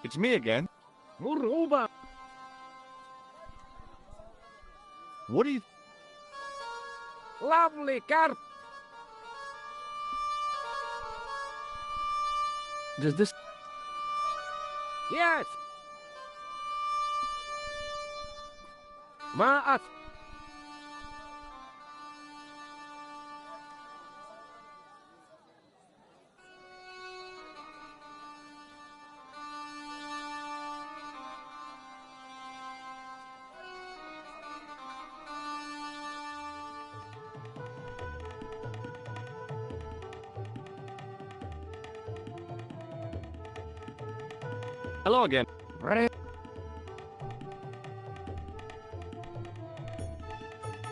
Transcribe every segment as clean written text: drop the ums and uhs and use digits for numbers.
It's me again. Moreover, What do you... lovely car. Does this... Yes. Maaf. Hello again. Right.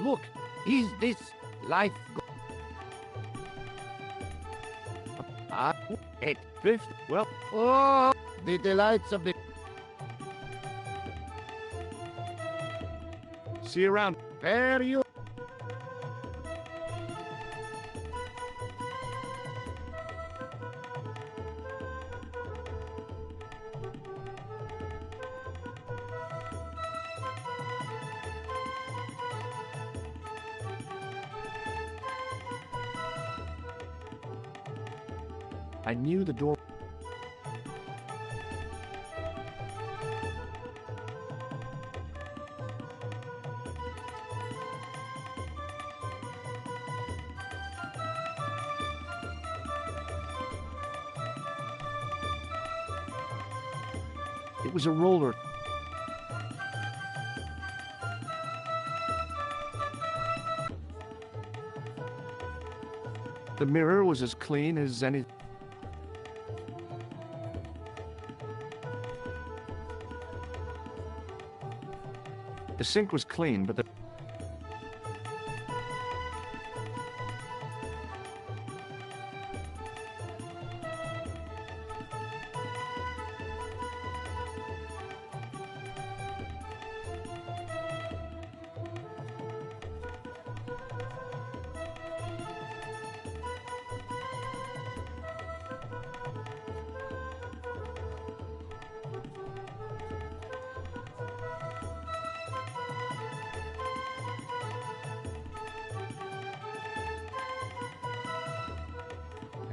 Look, is this life? Eight, fifth. Well, Oh, the delights of the. see you around. There you. I knew the door... It was a roller. The mirror was as clean as any... The sink was clean, but the...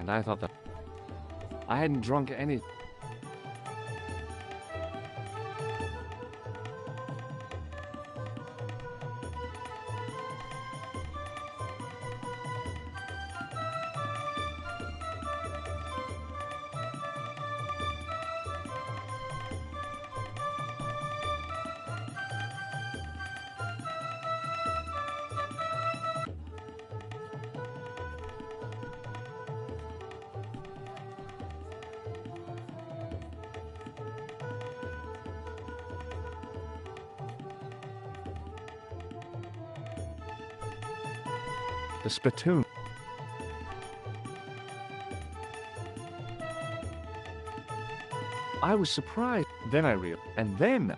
And I thought that I hadn't drunk any... The spittoon. I was surprised. Then I realized. And then...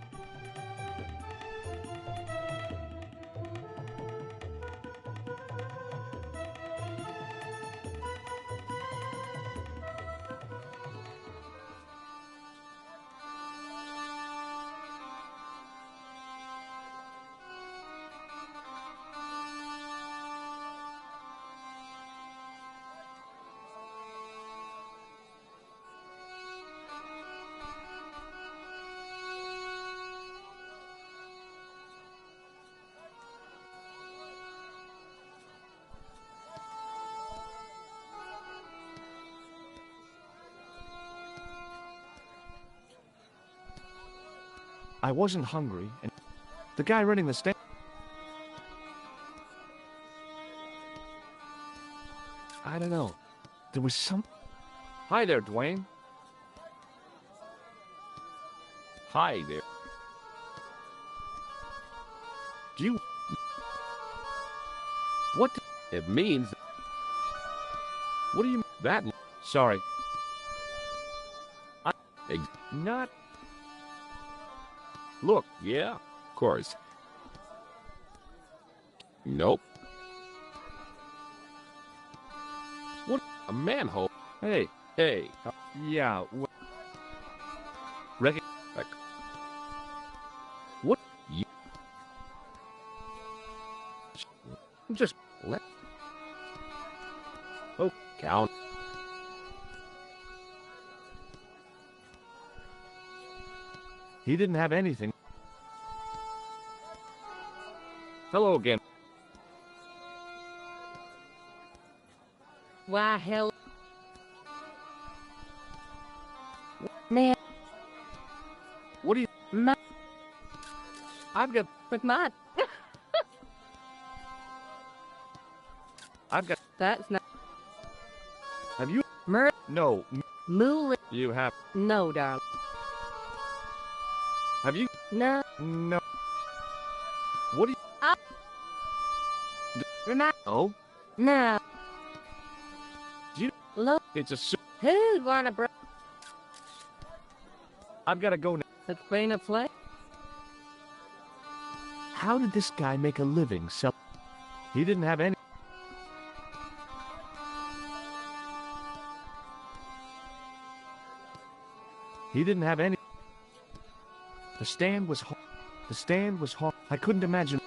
I wasn't hungry, and the guy running the stand... I don't know. There was some... Hi there, Dwayne. Hi there. Do you... What do... It means What do you... that. Sorry. Not. Look, Yeah, of course. Nope. A manhole. hey, Hey. yeah, reckon He didn't have anything. Hello again. Why hell? Man, What do you... my, I've got... but my, I've got... that's not Have you... mur No. mooly. You have... No, darling. Have you... No, No. What do you... remind. Oh? No. You... Look, It's a... who wanna bro? I've got to go now. It's been a play. How did this guy make a living He didn't have any... He didn't have any... The stand was I couldn't imagine...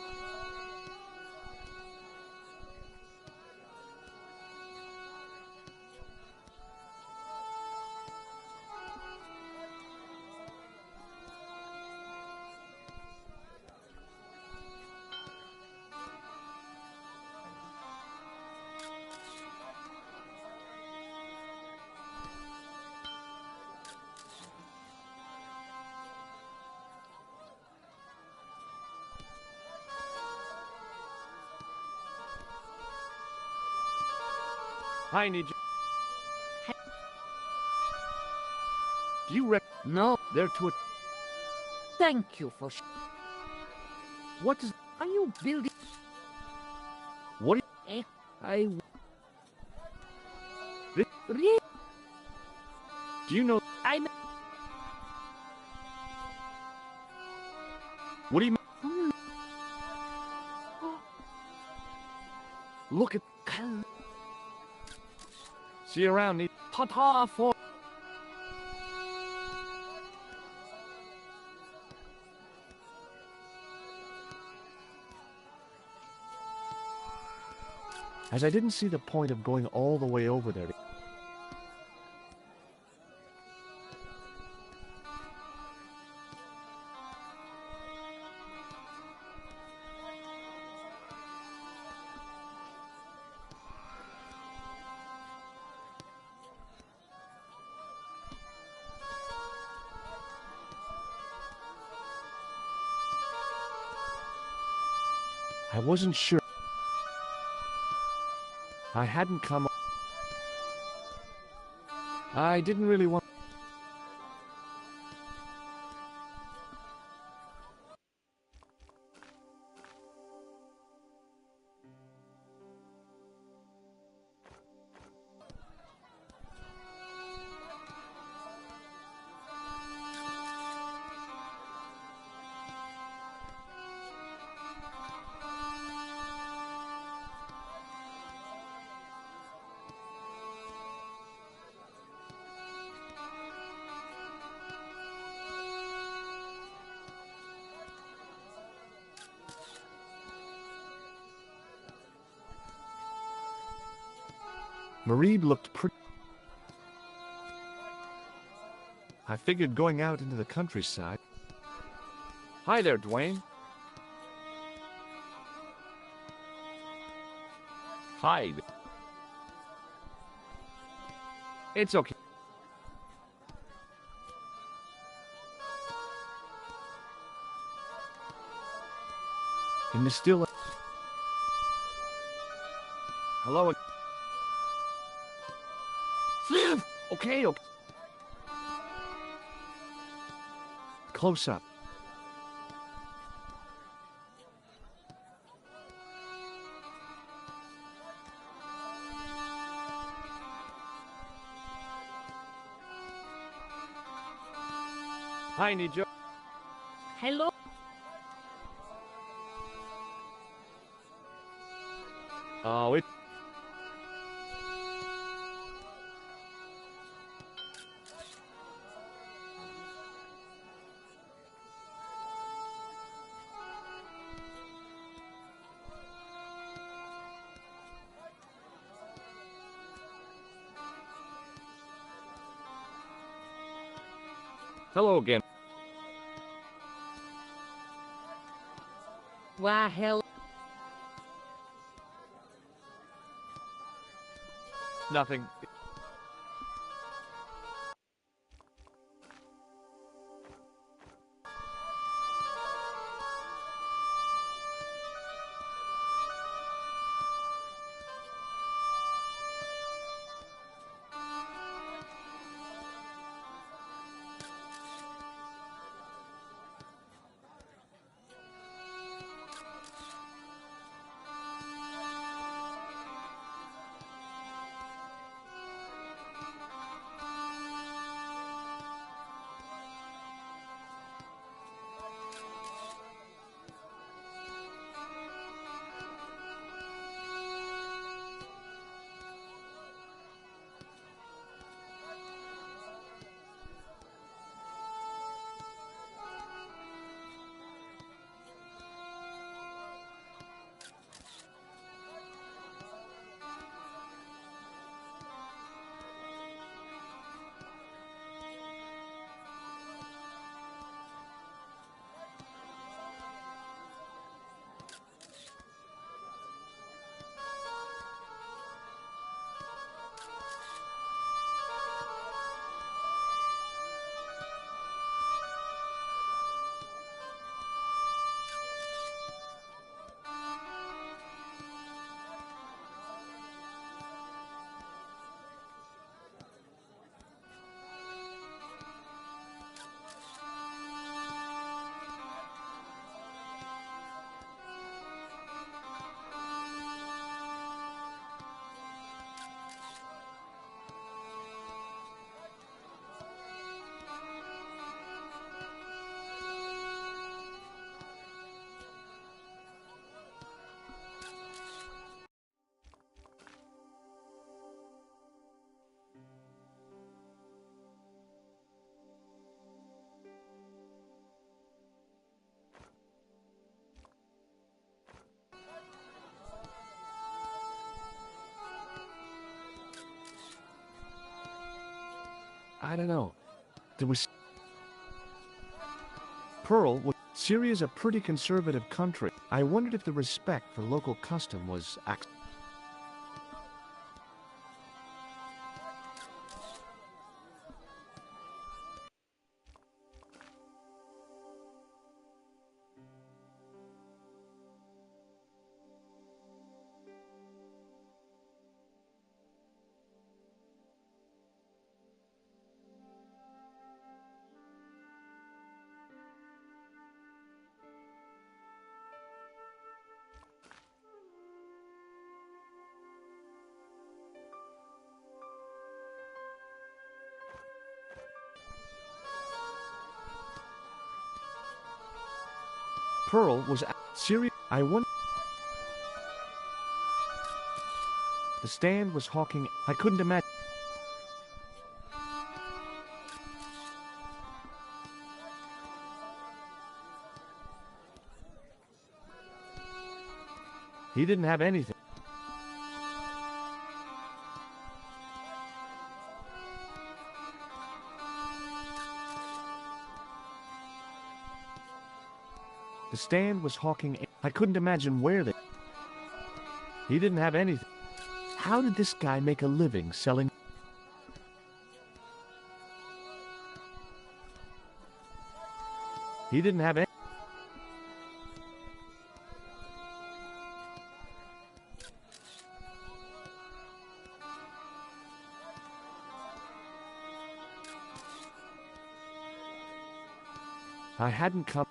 I need you. Do you No, they're to it? thank you for. What does... Are you building? What do Eh, I. This- Really? you... Do you know... I'm. What do you... Hmm. Look at... See you around, Need... Ta-ta for. As I didn't see the point of going all the way over there. I wasn't sure. I hadn't come... I didn't really want... Marie looked pretty... I figured going out into the countryside... Hi there, Dwayne. Hi. It's okay. In the still... Hello. Okay, okay. Close up. I need you. Hello. Oh, it... Hello again. Why hell? Nothing. I don't know. There was... Pearl was... Syria's a pretty conservative country. I wondered if the respect for local custom was... Pearl was... Syria... I wonder... The stand was hawking... I couldn't imagine... He didn't have anything. The stand was hawking... I couldn't imagine where they... He didn't have anything. How did this guy make a living selling... He didn't have any... I hadn't come...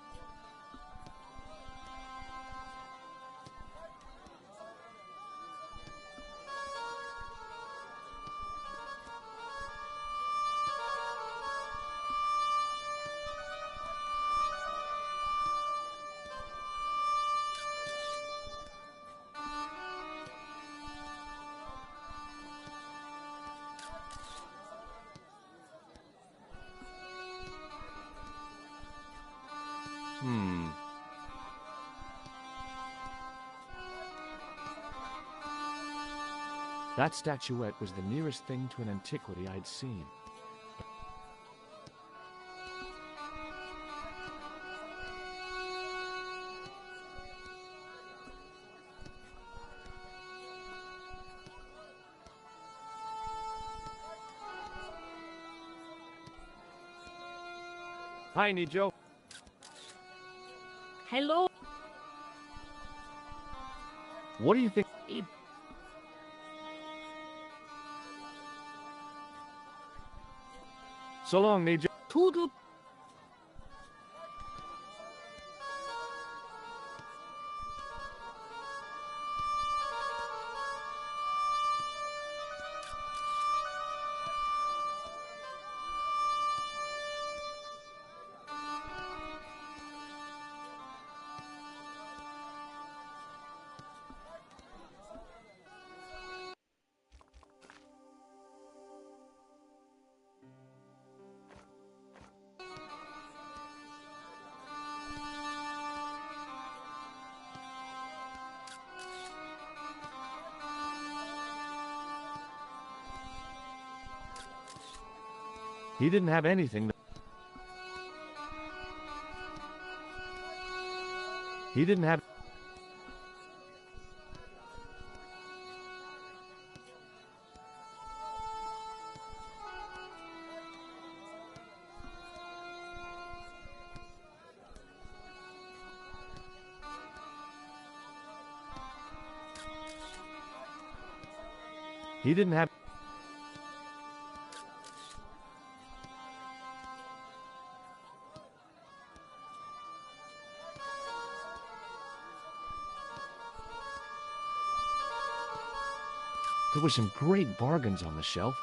That statuette was the nearest thing to an antiquity I'd seen. Hi, Nijo. Hello. What do you think? So long, Nijo. Toodle. He didn't have anything. He didn't have. He didn't have. There were some great bargains on the shelf.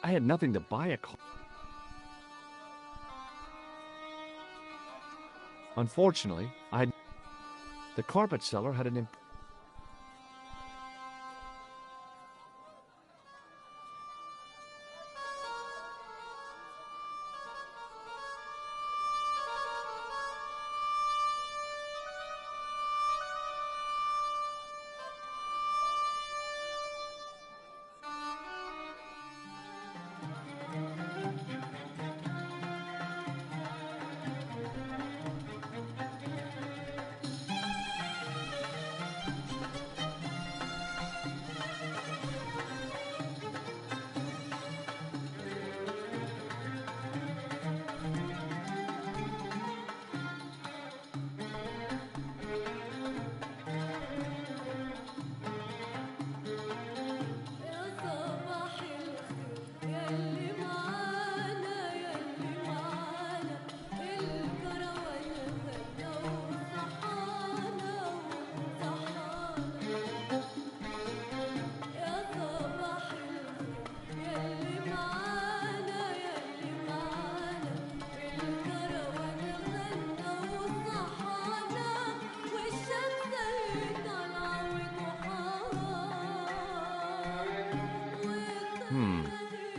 I had nothing to buy a car. Unfortunately, the carpet seller had an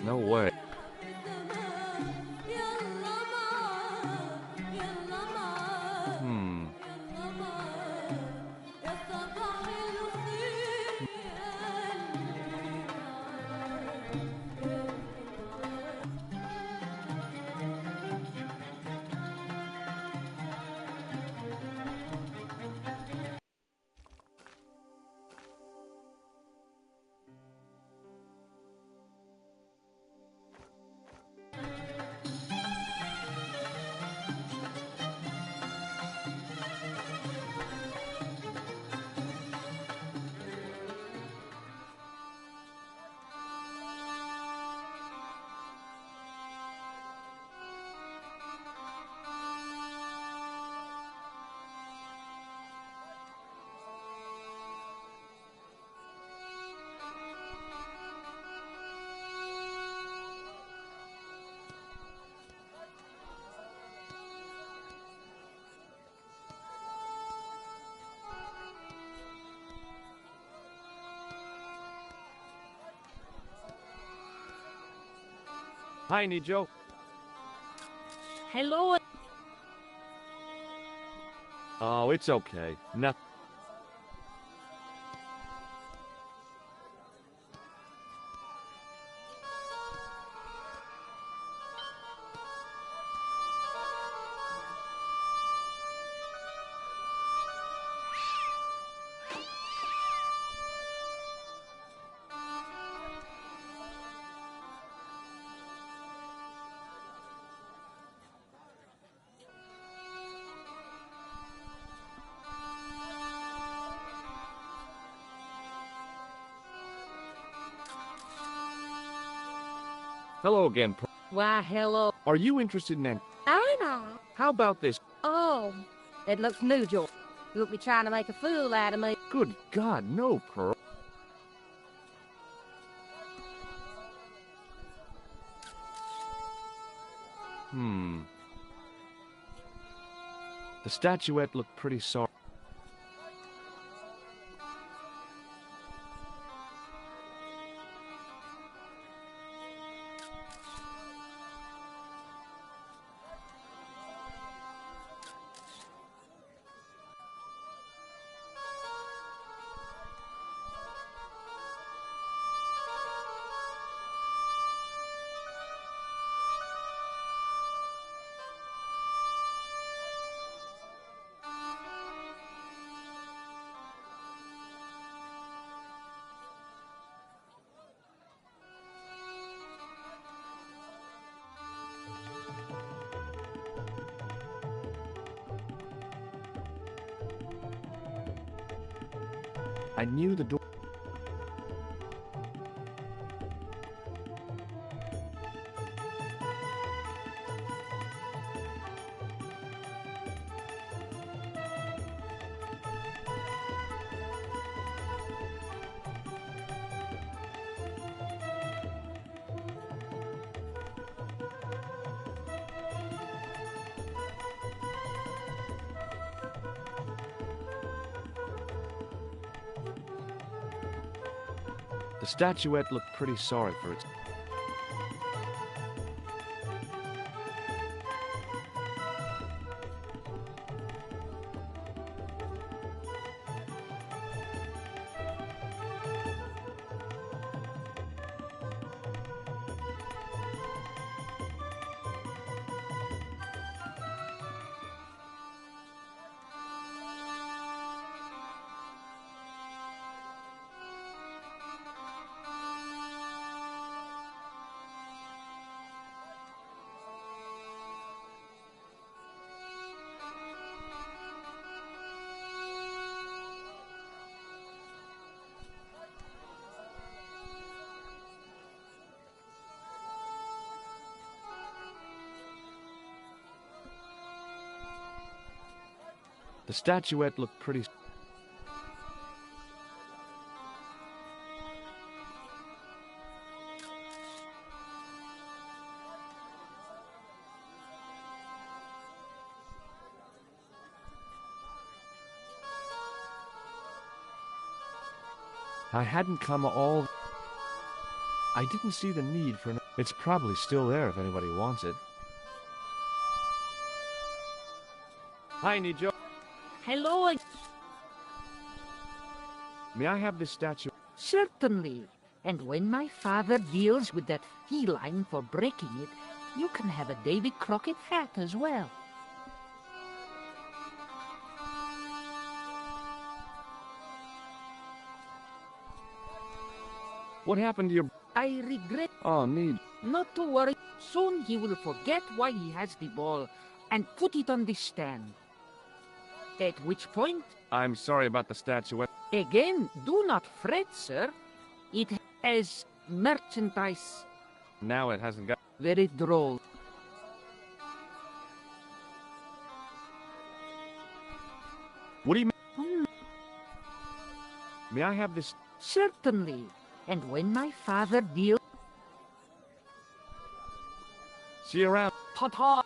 No way. Hi, Nijo. Hello. Oh, it's okay. Nothing. Hello again. Why, hello. Are you interested in that? I know. How about this? Oh, it looks new, George. You'll be trying to make a fool out of me. Good God, no, Pearl. The statuette looked pretty sorry. I knew the door. The statuette looked pretty sorry for its... The statuette looked pretty... I hadn't come all... I didn't see the need for... It's probably still there if anybody wants it. Hi, Nijo. Hello. May I have this statue? Certainly. And when my father deals with that feline for breaking it, you can have a Davy Crockett hat as well. What happened to your... I regret Oh, Nij. not to worry. Soon he will forget why he has the ball and put it on the stand. At which point, I'm sorry about the statuette. again, do not fret, sir. It has merchandise. Now it hasn't got... Very droll. What do you mean? May I have this... Certainly. And when my father deals... See you around. Ta-ta!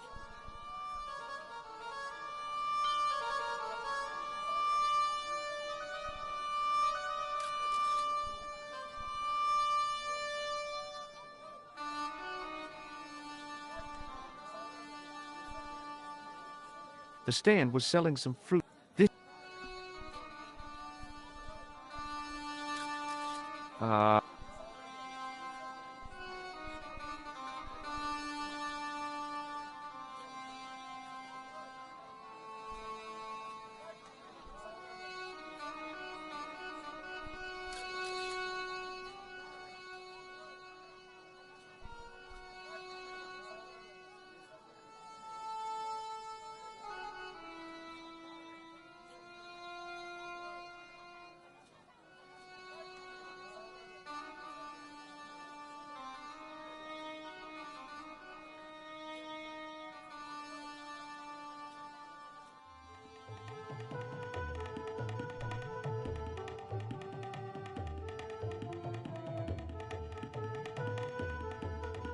The stand was selling some fruit. This...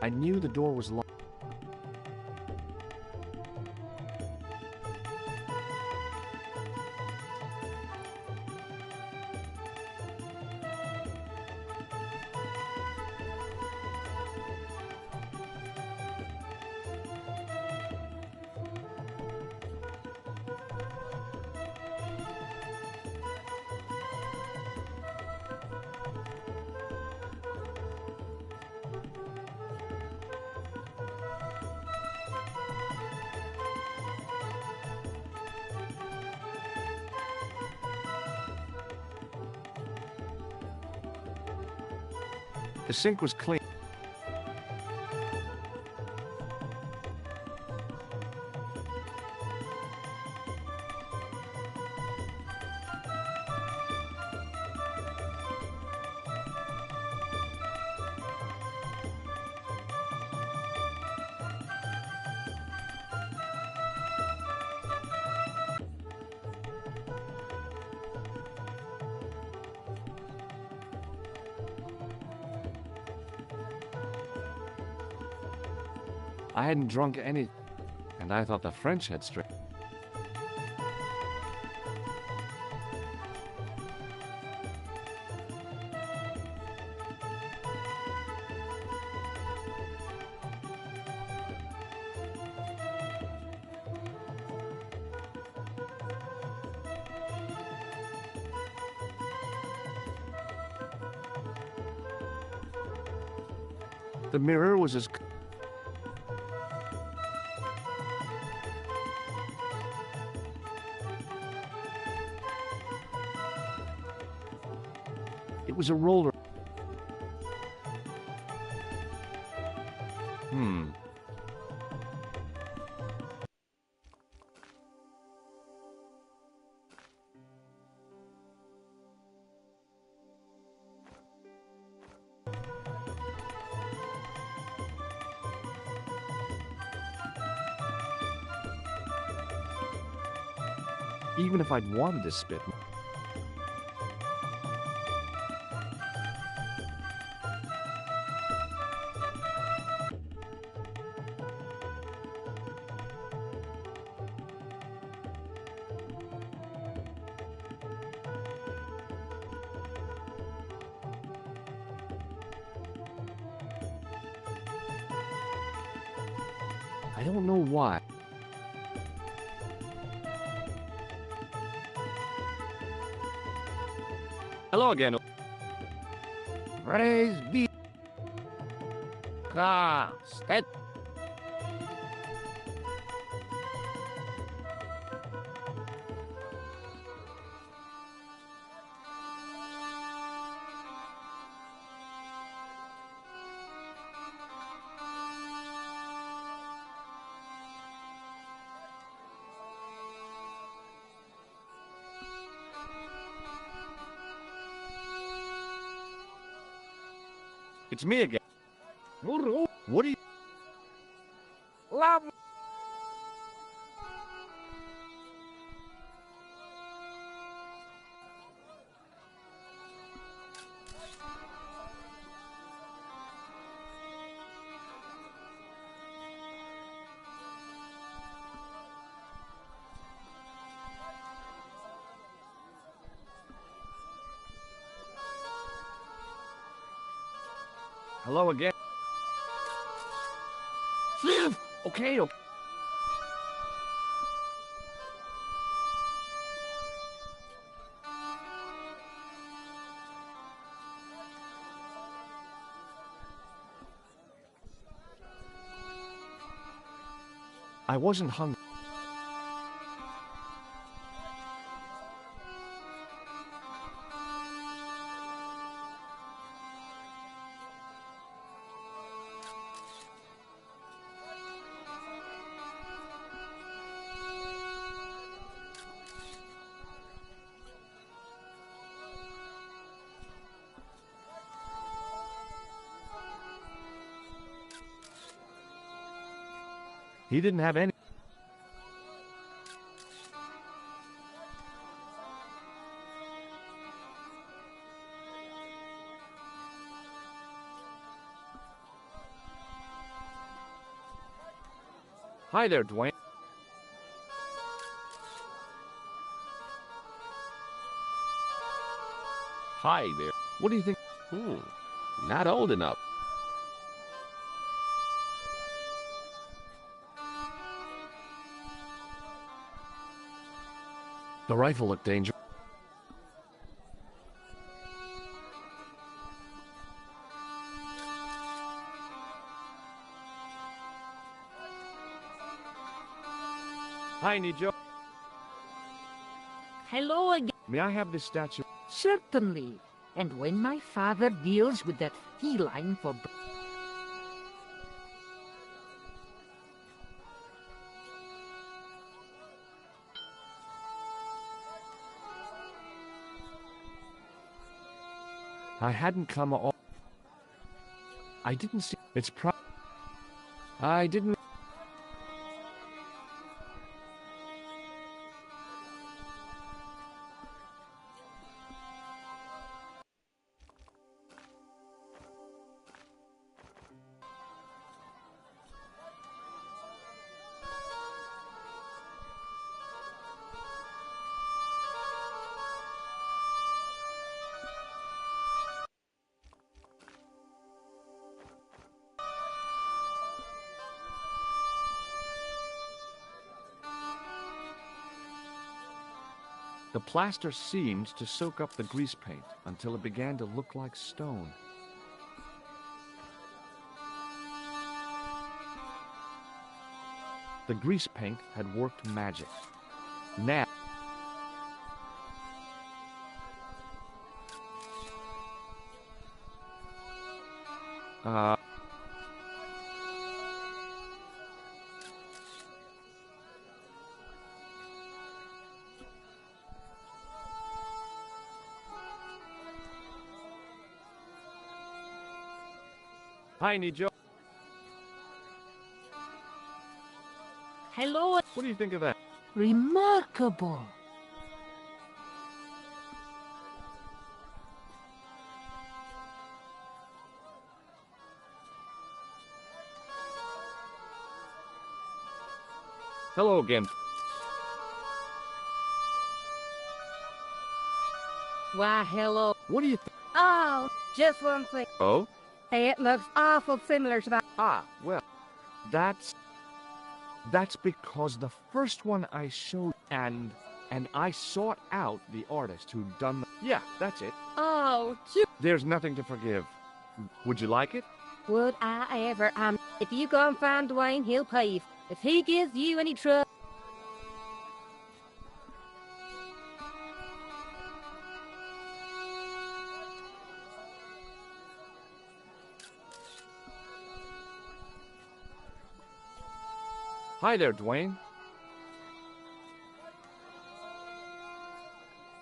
I knew the door was locked. The sink was clean. I hadn't drunk any, and I thought the French had straight. The mirror was as... It was a roller. Even if I'd wanted to spit. I don't know why. Hello again. Praise be God. It's me again. What are you... Love. Hello again. Okay, okay. I wasn't hungry. He didn't have any. Hi there, Dwayne. Hi there. What do you think? Not old enough. The rifle looked dangerous. Hi, Nijo. Hello again. May I have this statue? Certainly. And when my father deals with that feline for... I hadn't come all. I didn't see. It's I didn't. The plaster seemed to soak up the grease paint until it began to look like stone. The grease paint had worked magic. Now, hi, Nijo. Hello. What do you think of that? Remarkable. Hello again. Why, hello. What do you think? Oh, just one thing. Oh? It looks awful similar to that. Ah, well, that's because the first one I showed and I sought out the artist who'd done the... Yeah, that's it. Oh, There's nothing to forgive. Would you like it? would I ever? If you go and find Dwayne, he'll pay you. If he gives you any trouble. Hi there, Dwayne.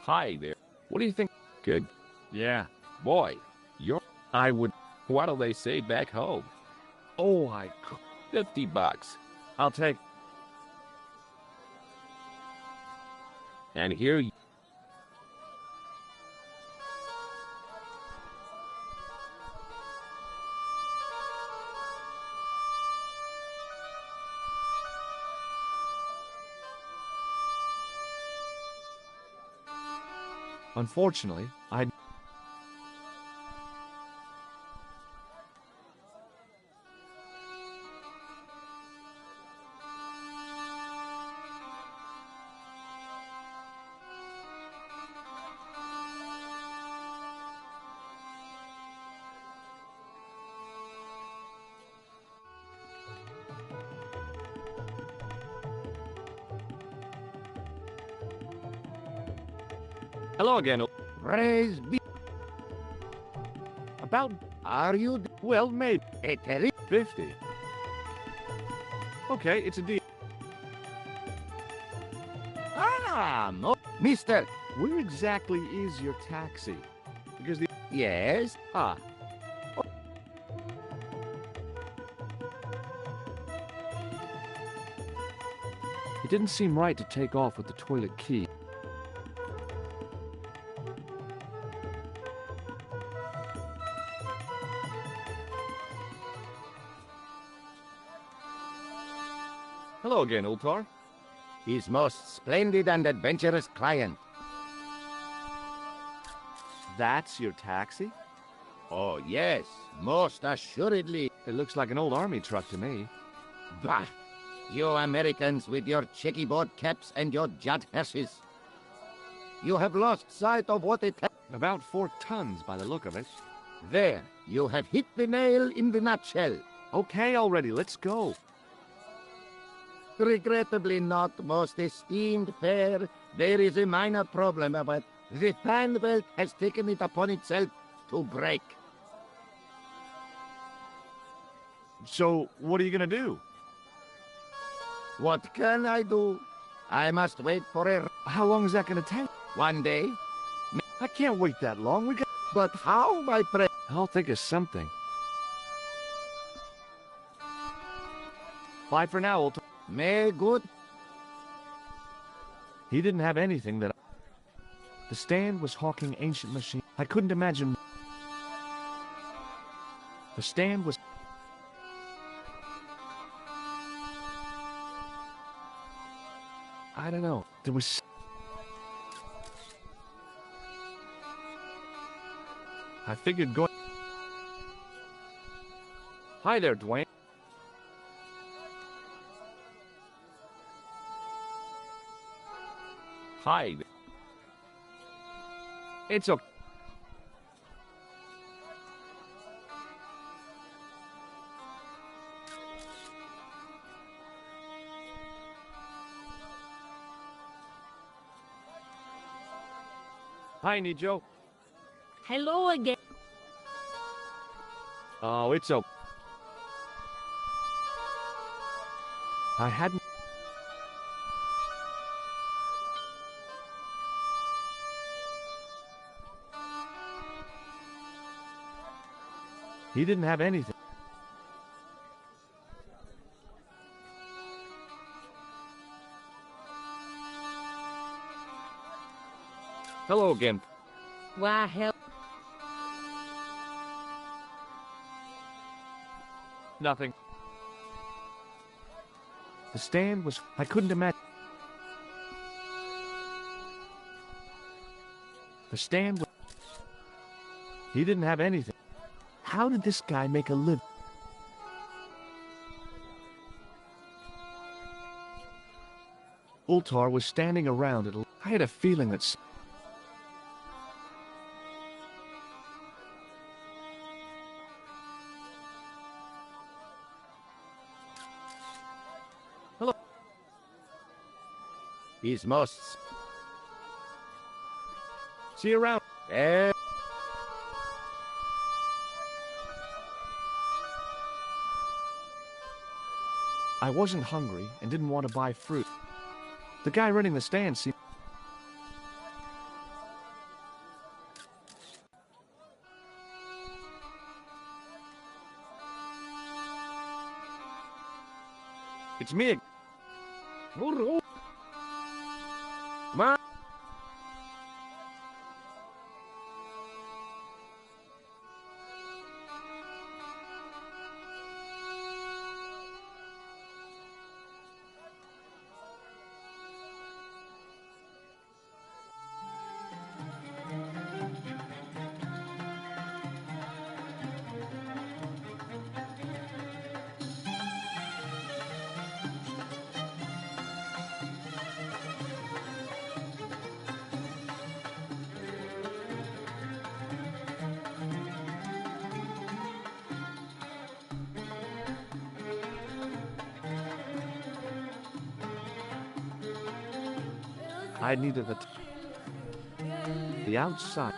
Hi there. What do you think? Good. Yeah, Boy, you're... I would... What do they say back home? Oh, I could... $50. I'll take... And here you... Unfortunately, I... Hello again. Praise be. About, Are you well, maybe a Terry? 50. Okay, it's a deal. Mister. Where exactly is your taxi? Because the... Yes. Ah. It didn't seem right to take off with the toilet key. Hello again, Ultar. His most splendid and adventurous client. That's your taxi? Oh, yes. Most assuredly. It looks like an old army truck to me. Bah! You Americans with your checkerboard caps and your jet hearses. You have lost sight of what it... About 4 tons by the look of it. There, you have hit the nail in the nutshell. Okay already, let's go. Regrettably not, most esteemed pair. There is a minor problem about the fan belt has taken it upon itself to break. So, what are you gonna do? What can I do? I must wait for a... How long is that gonna take? one day. I can't wait that long. We got... But how, my friend? I'll think of something. Bye for now, old... May good... He didn't have anything that... The stand was hawking ancient machine. I couldn't imagine... The stand was... I don't know. There was... I figured going... Hi there, Dwayne. Hi. It's okay. Hi, Nijo. Hello again. Oh, it's okay. I hadn't... He didn't have anything. Hello again. Why, hell, Nothing. The stand was... I couldn't imagine... The stand was... He didn't have anything. How did this guy make a living? Ultar was standing around it. I had a feeling that... His most... See you around. Eh, I wasn't hungry and didn't want to buy fruit. The guy running the stand seemed... It's me. ma... I needed the... the outside.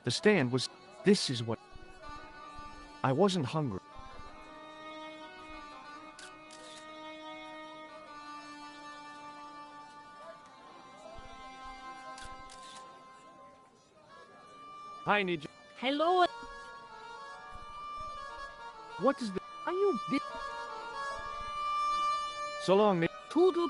The stand was... This is what... I wasn't hungry. I need you. Hello, What is the... are you bit So long, Nick. toodle?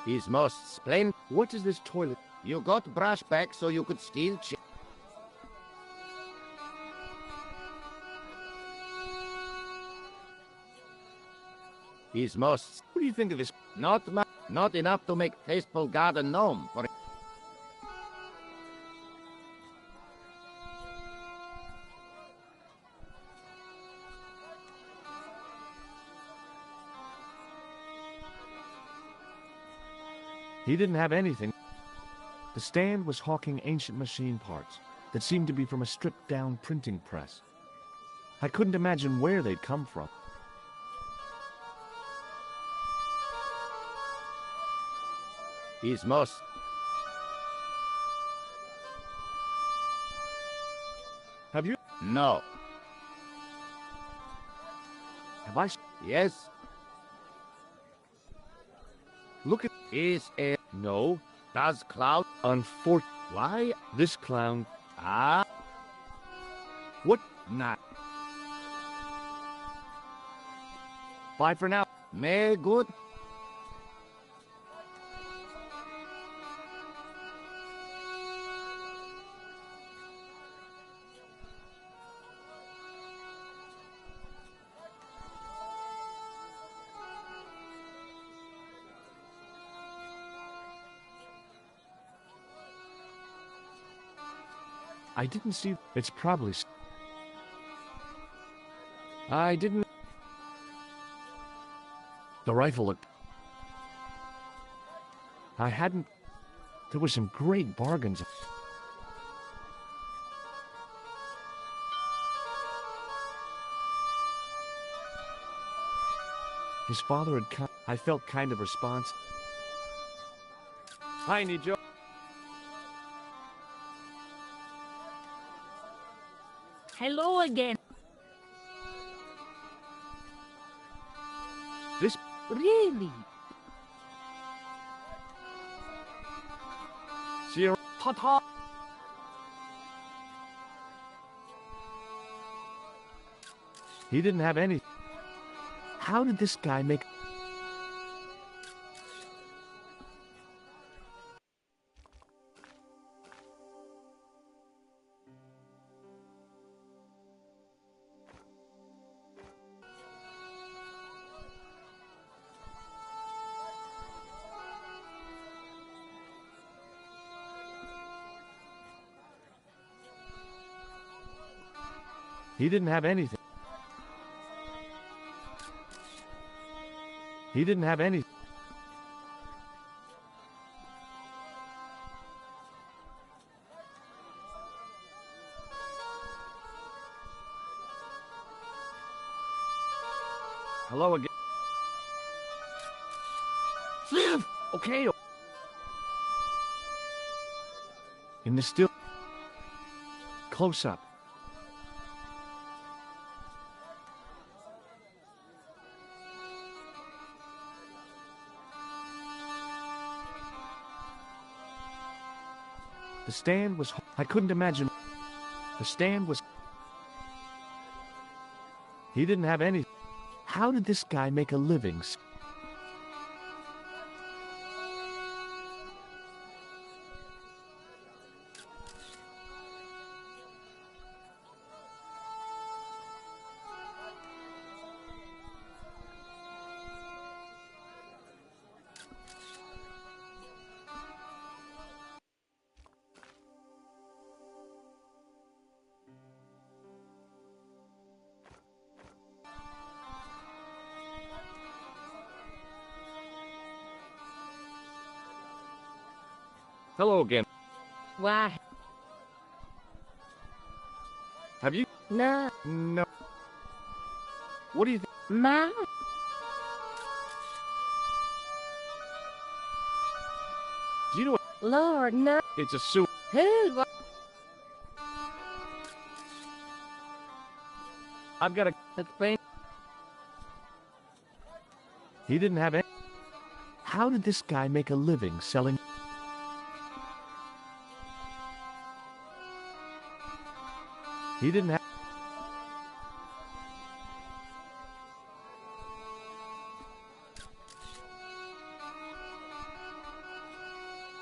He's most splendid. What is this toilet? You got brush back so you could steal He's most... What do you think of this? Not enough to make tasteful garden gnome for... He didn't have anything. The stand was hawking ancient machine parts that seemed to be from a stripped-down printing press. I couldn't imagine where they'd come from. He's most... Have you? No. Have I? Yes. Look at... Is a... No. Does cloud... Why? This clown... Ah. What? Nah. Bye for now. May good... I didn't see... It's probably... I didn't... The rifle looked... I hadn't... There were some great bargains. His father had come... I felt kind of response. I need you. Hello again. This... Really? See you... Ta-ta. He didn't have any... How did this guy make... He didn't have anything. He didn't have any... Hello again. Live! Okay. In the still... Close up. The stand was... I couldn't imagine... The stand was... He didn't have any... How did this guy make a living? Hello again. Why, Have you? no, No. What do you think? my, Do you know what? Lord, no. It's a suit. Who? I've got a... It's been He didn't have any... How did this guy make a living selling... He didn't have...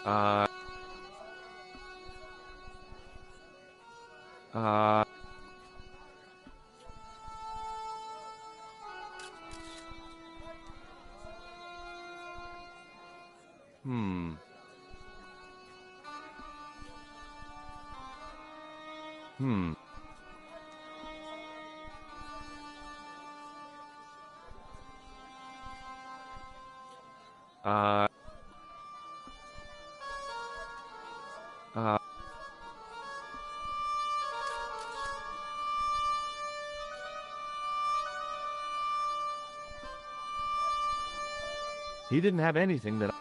Uh... Hmm. Hmm. Uh... Uh... He didn't have anything that...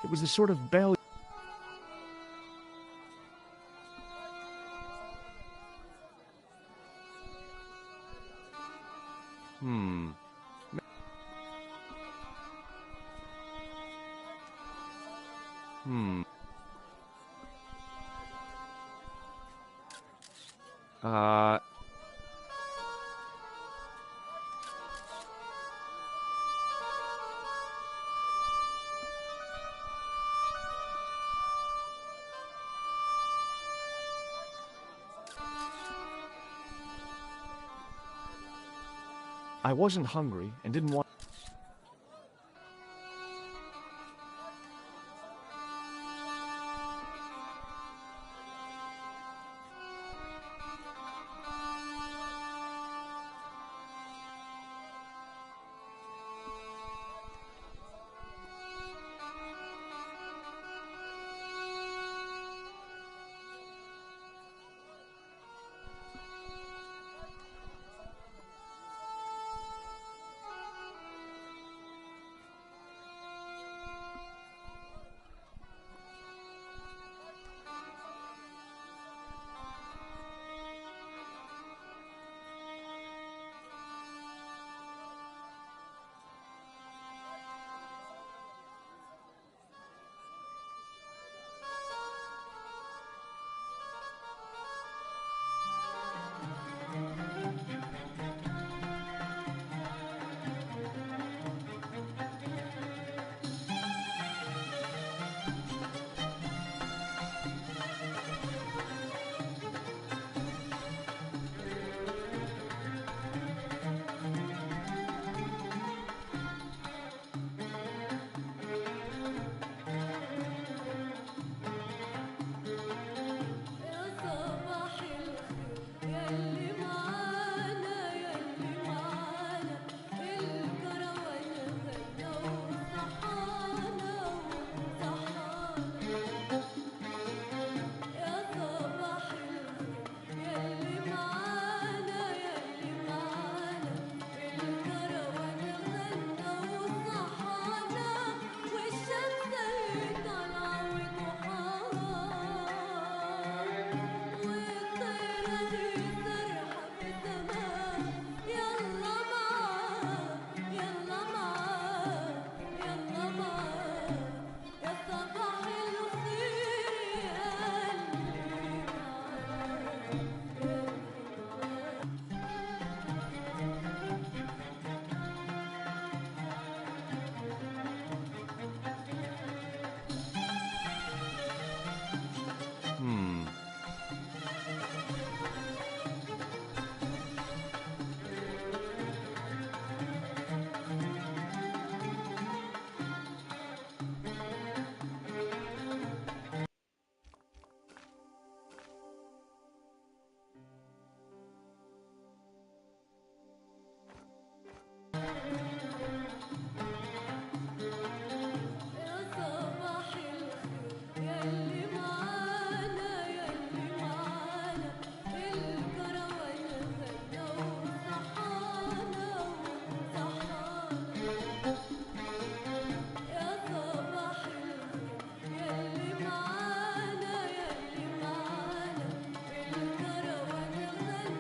It was the sort of bell... Hmm. Hmm. Uh... I wasn't hungry and didn't want...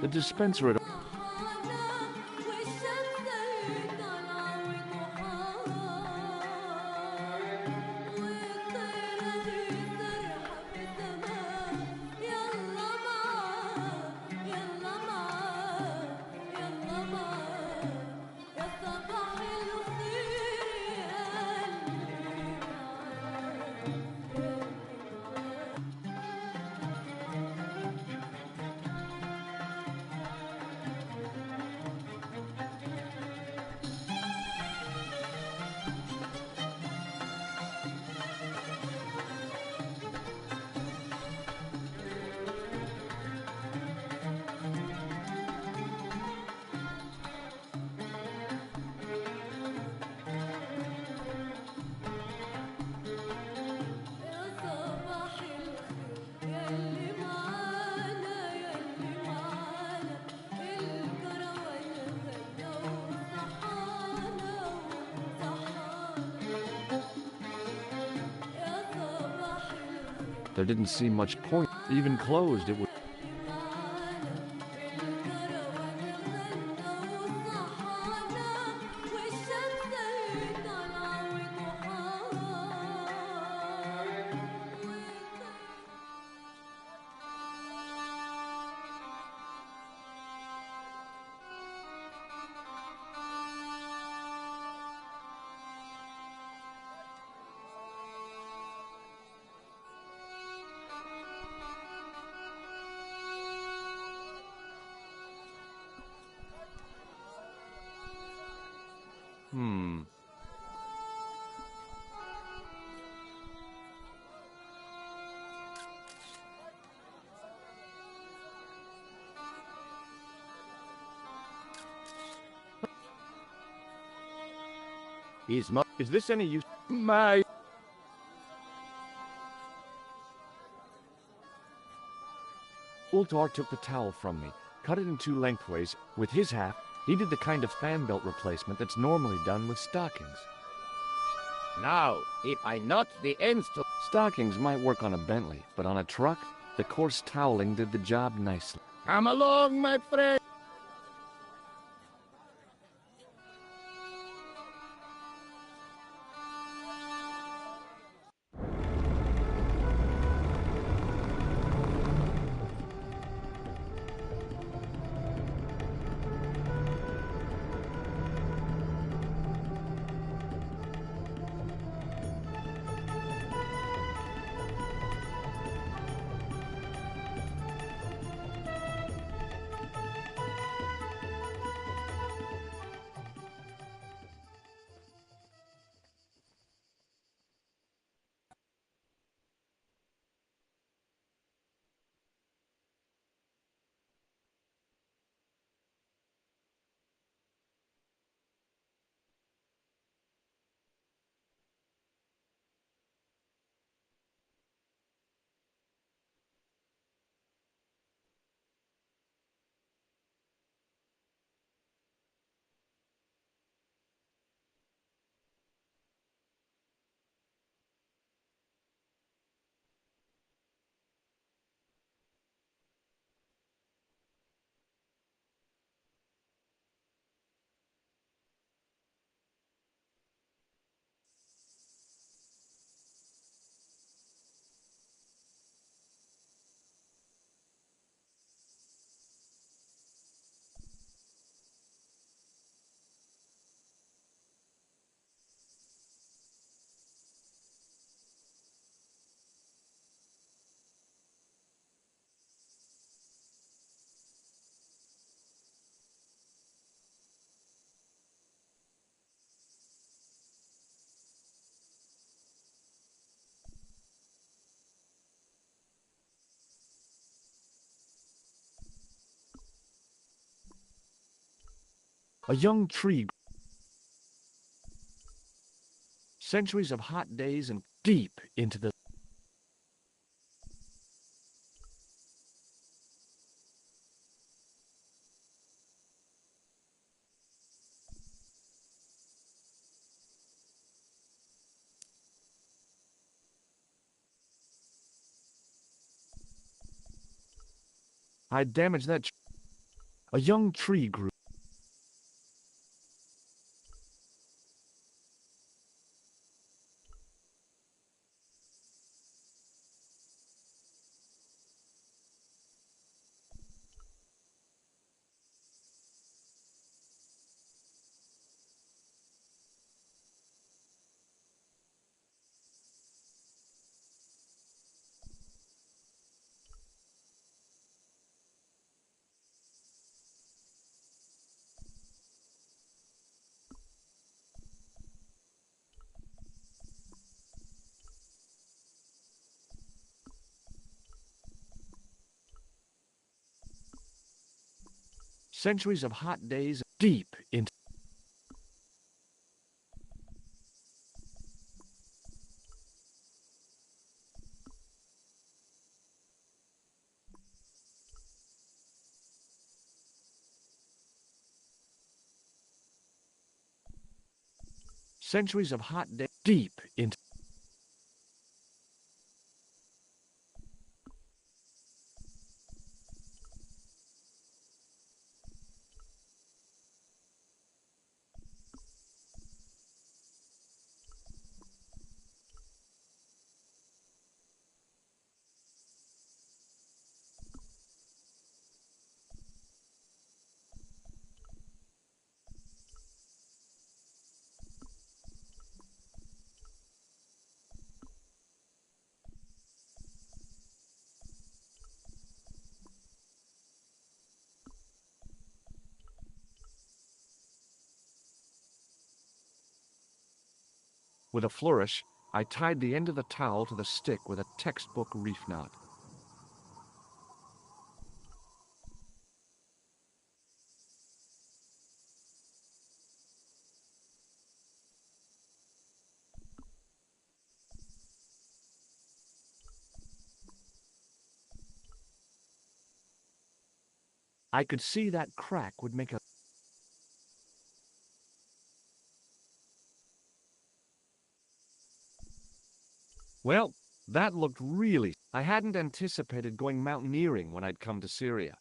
The dispenser at there didn't seem much point. Even closed, it would. Is this any use? My. Ultar took the towel from me, cut it in two lengthways. With his half, he did the kind of fan belt replacement that's normally done with stockings. Now, if I knot the ends to... Stockings might work on a Bentley, but on a truck, the coarse toweling did the job nicely. Come along, my friend. A young tree. Centuries of hot days and deep into the... I damaged that... A young tree grew. Centuries of hot days deep into. Centuries of hot days deep into. With a flourish, I tied the end of the towel to the stick with a textbook reef knot. I could see that crack would make a. Well, that looked really. I hadn't anticipated going mountaineering when I'd come to Syria.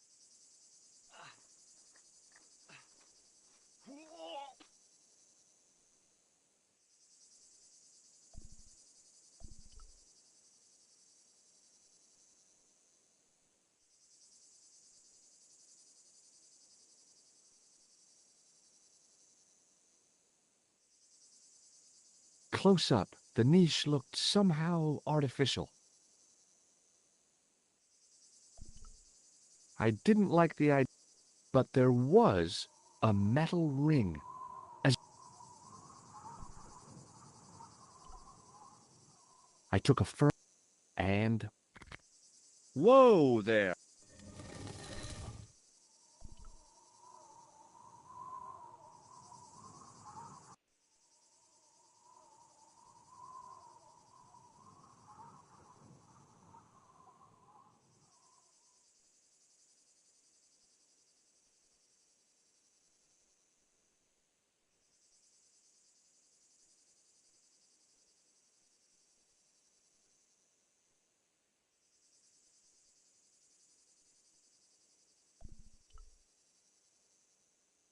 Close up, the niche looked somehow artificial. I didn't like the idea, but there was a metal ring. As I took a firm and whoa there.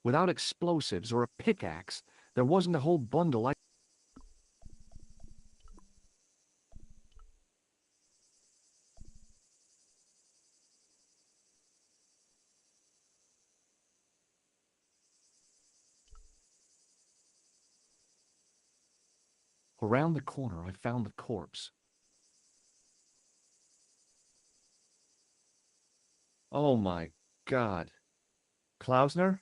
Without explosives or a pickaxe, there wasn't a whole bundle. Around the corner, I found the corpse. Oh my God. Klausner?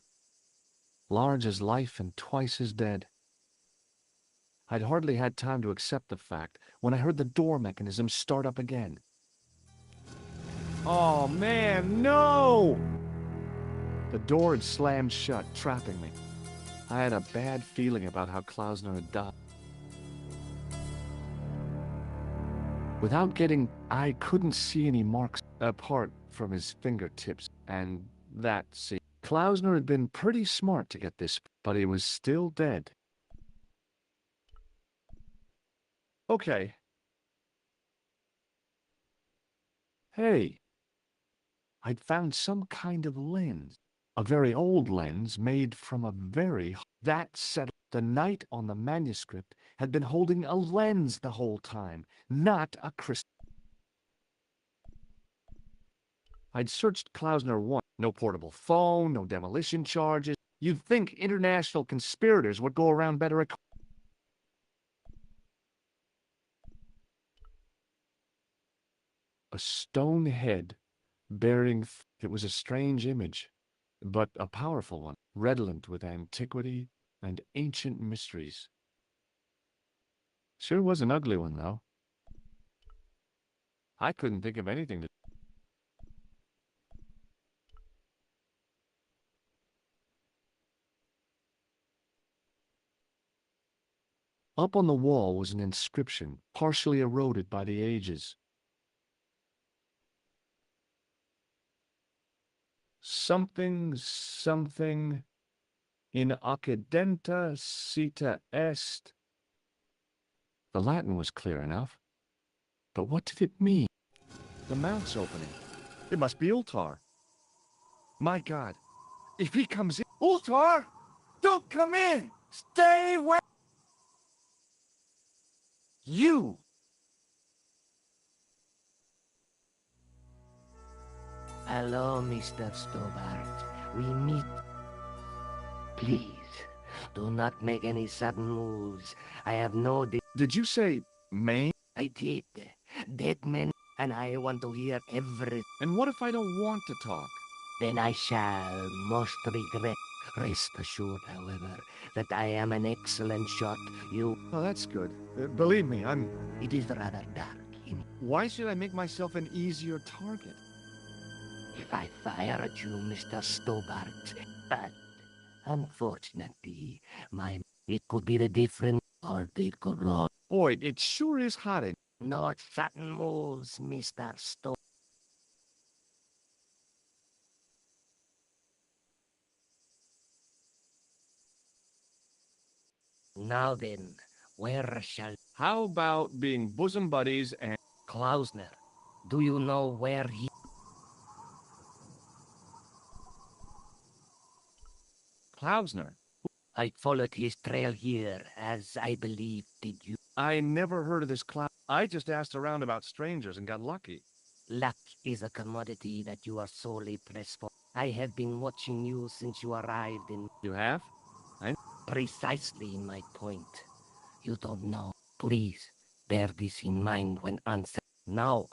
Large as life and twice as dead. I'd hardly had time to accept the fact when I heard the door mechanism start up again. Oh man, no! The door had slammed shut, trapping me. I had a bad feeling about how Klausner had died. Without getting, I couldn't see any marks apart from his fingertips, and see. Klausner had been pretty smart to get this, but he was still dead. Okay. Hey, I'd found some kind of lens. A very old lens made from a very... That settled. The knight on the manuscript had been holding a lens the whole time, not a crystal. I'd searched Klausner once. No portable phone, no demolition charges. You'd think international conspirators would go around better equipped. A stone head bearing... It was a strange image, but a powerful one, redolent with antiquity and ancient mysteries. Sure was an ugly one, though. I couldn't think of anything to... Up on the wall was an inscription, partially eroded by the ages. Something, something, in occidenta cita est. The Latin was clear enough, but what did it mean? The mouth's opening. It must be Ultar. My God, if he comes in... Ultar! Don't come in! Stay away! You! Hello, Mr. Stobart. We meet. Please, do not make any sudden moves. I have no... Did you say Maine? I did. Dead men, and I want to hear everything. And what if I don't want to talk? Then I shall most regret. Rest assured, however, that I am an excellent shot. You... Oh, that's good. Believe me, I'm... It is rather dark in... Why should I make myself an easier target? If I fire at you, Mr. Stobart, but unfortunately, it could be the different or the correct. Boy, it sure is hot in... No sudden moves, Mr. Stobart. Now then, where shall... How about being bosom buddies and... Klausner, do you know where he... Klausner? I followed his trail here, as I believe did you. I never heard of this I just asked around about strangers and got lucky. Luck is a commodity that you are sorely pressed for. I have been watching you since you arrived in... You have? Precisely my point. You don't know. Please, bear this in mind when answering. Now.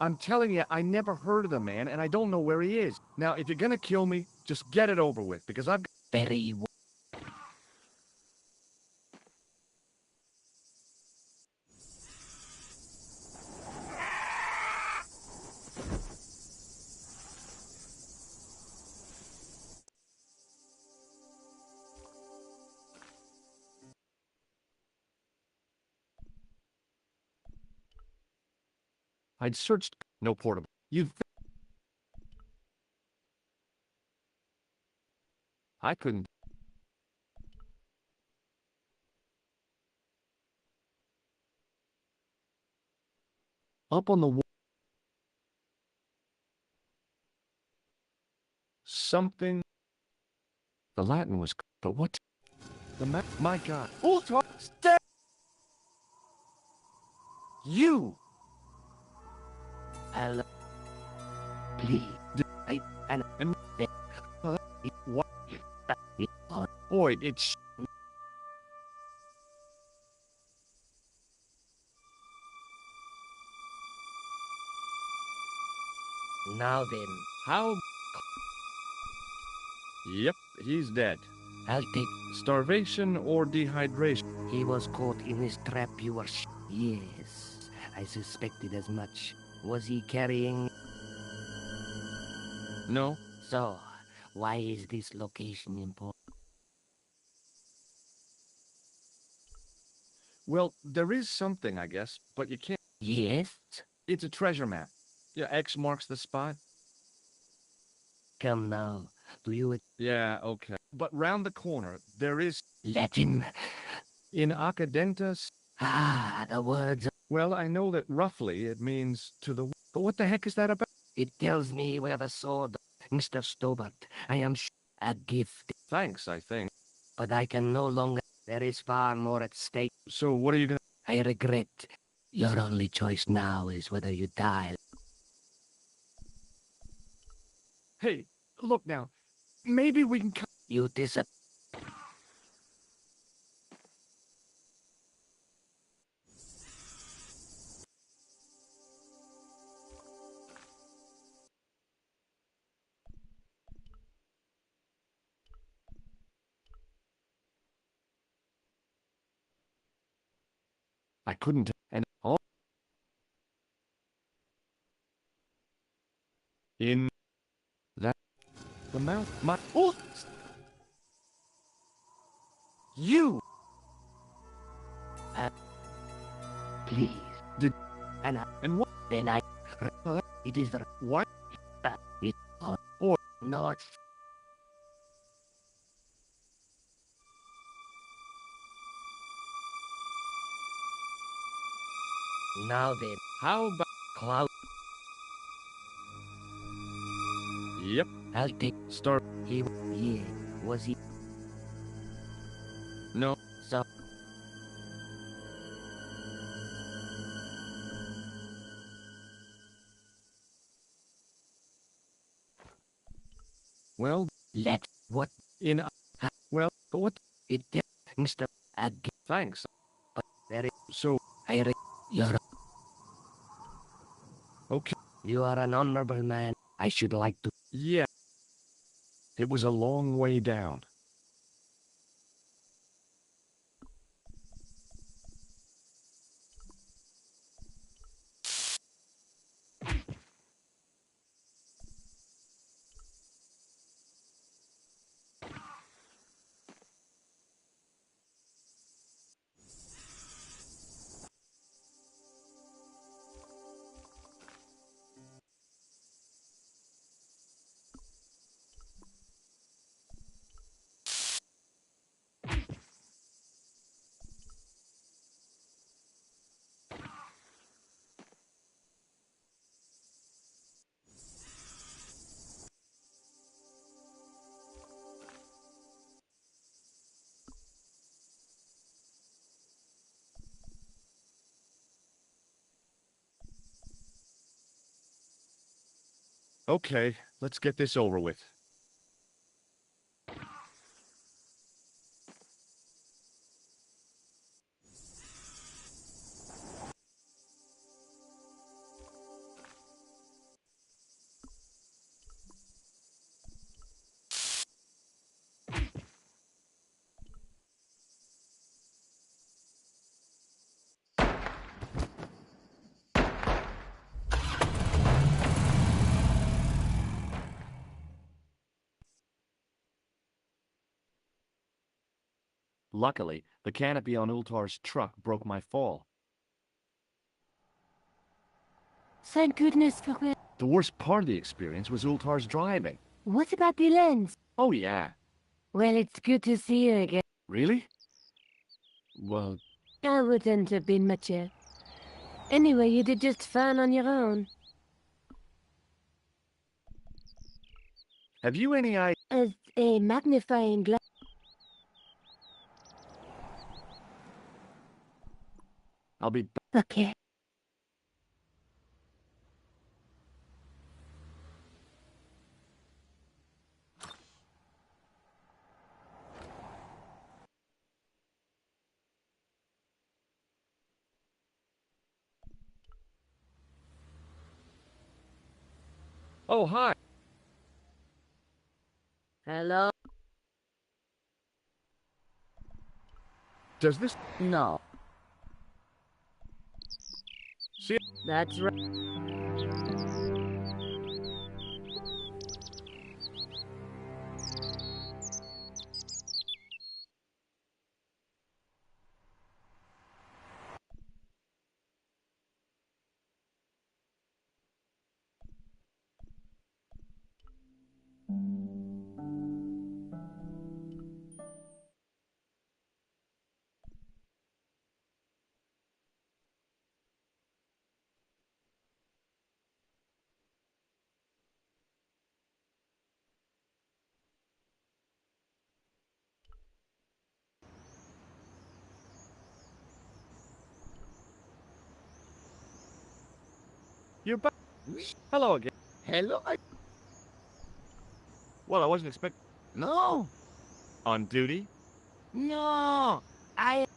I'm telling you, I never heard of the man, and I don't know where he is. Now, if you're gonna kill me, just get it over with, because I've... Very well. I'd searched... No portable. I couldn't... Up on the wall... Something... The Latin was... But what... My God. Ultra! Stay! You! Hello. Please. What? Boy, it's... Now then. How... Yep, he's dead. I'll take... Starvation or dehydration? He was caught in this trap you were... Yes, I suspected as much. Was he carrying... No. So, why is this location important? Well, there is something, I guess, but you can't... Yes? It's a treasure map. Yeah, X marks the spot. Come now, do you... Yeah, okay. But round the corner, there is... Latin. In Occidentus... Ah, the words... Well, I know that roughly it means to the... But what the heck is that about? It tells me where the sword, Mr. Stobart. I am a gift, Thanks, I think. but I can no longer. There is far more at stake. So what are you gonna... I regret. Your only choice now is whether you die. Hey, look now. Maybe we can... You disappear. I couldn't. And all in that the mouth. My oh, you. Please. And what? Then I. It is the. What? It. Or- Not. Now then, How about... Cloud. Yep. I'll take. Start... He. Yeah. Was he? No. So. Well, Let. What? in well, what? It. Mr. Ag. Thanks. Very. So I. You're. okay. You are an honorable man. I should like to. Yeah. It was a long way down. Okay, let's get this over with. Luckily, the canopy on Ultar's truck broke my fall. Thank goodness for that. The worst part of the experience was Ultar's driving. What about the lens? Oh yeah. Well, it's good to see you again. Really? Well, I wouldn't have been much help. Anyway, you did just fine on your own. have you any idea? As a magnifying glass. I'll be Okay. Oh, hi. Hello? Does this No. see? That's right. You're back. Oui. Hello again. Hello? Well, I wasn't expecting... No. On duty? No. I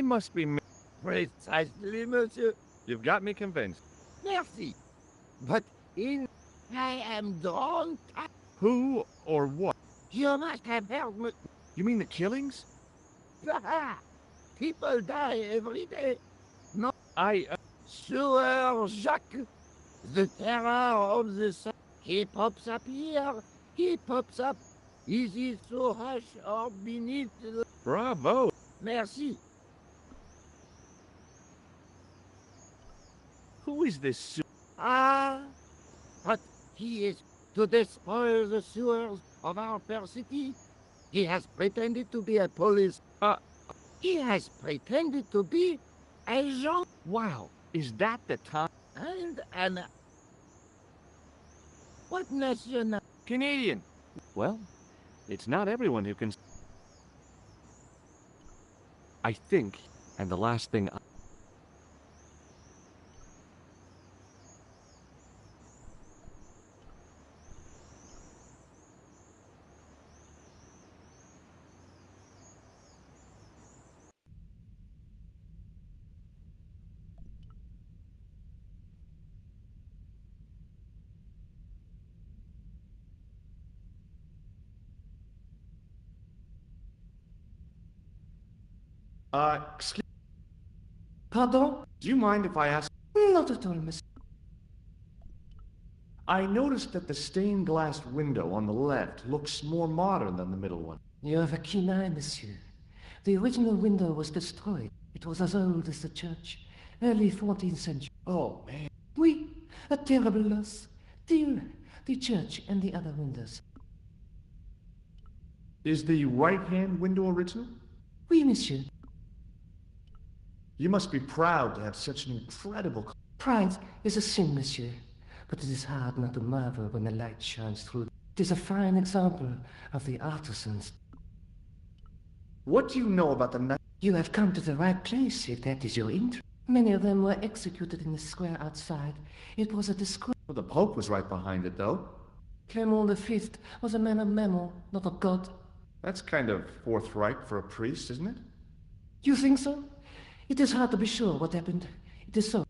must be... Precisely, monsieur. You've got me convinced. Merci. But I am drawn to... Who or what? You must have heard me. You mean the killings? People die every day. No. I... Sewer Jacques. The terror of the sun. He pops up here. He pops up. Is he so hush or beneath the... Bravo. Merci. Who is this Ah, but he is to despoil the sewers of our fair city. He has pretended to be a police. He has pretended to be a Jean. Wow. Is that the time? And an... What national? Canadian. Well, it's not everyone who can... I think, and the last thing... Excuse... Pardon? Do you mind if I ask... Not at all, monsieur. I noticed that the stained glass window on the left looks more modern than the middle one. You have a keen eye, monsieur. The original window was destroyed. It was as old as the church. Early 14th century. Oh, man. Oui, a terrible loss. Still, the church and the other windows. Is the right-hand window original? Oui, monsieur. You must be proud to have such an incredible... Pride is a sin, monsieur. But it is hard not to marvel when the light shines through. It is a fine example of the artisans. What do you know about the night... You have come to the right place, if that is your interest. Many of them were executed in the square outside. It was a disgrace. Well, the Pope was right behind it, though. Clement V was a man of memory, not a god. That's kind of forthright for a priest, isn't it? You think so? It is hard to be sure what happened. It is so.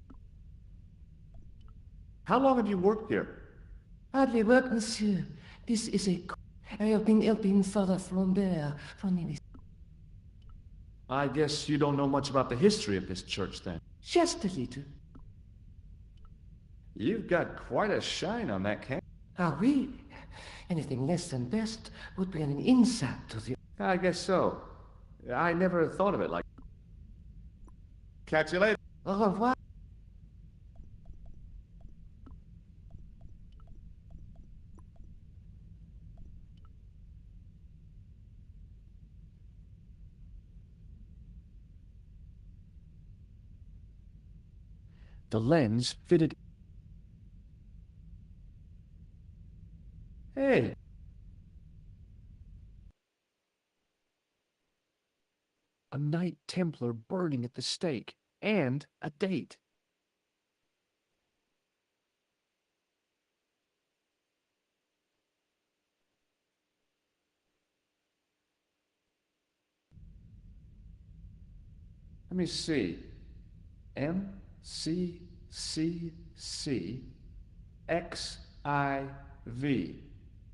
How long have you worked here? Hardly work, monsieur. This is a... I have been helping Father Flambert for nearly... I guess you don't know much about the history of this church, then. Just a little. You've got quite a shine on that can. Ah, oui. Anything less than best would be an insult to the... I guess so. I never thought of it like... Catch you later. Au revoir. The lens fitted... Hey! A Knight Templar burning at the stake, and a date. Let me see. MCCCXIV.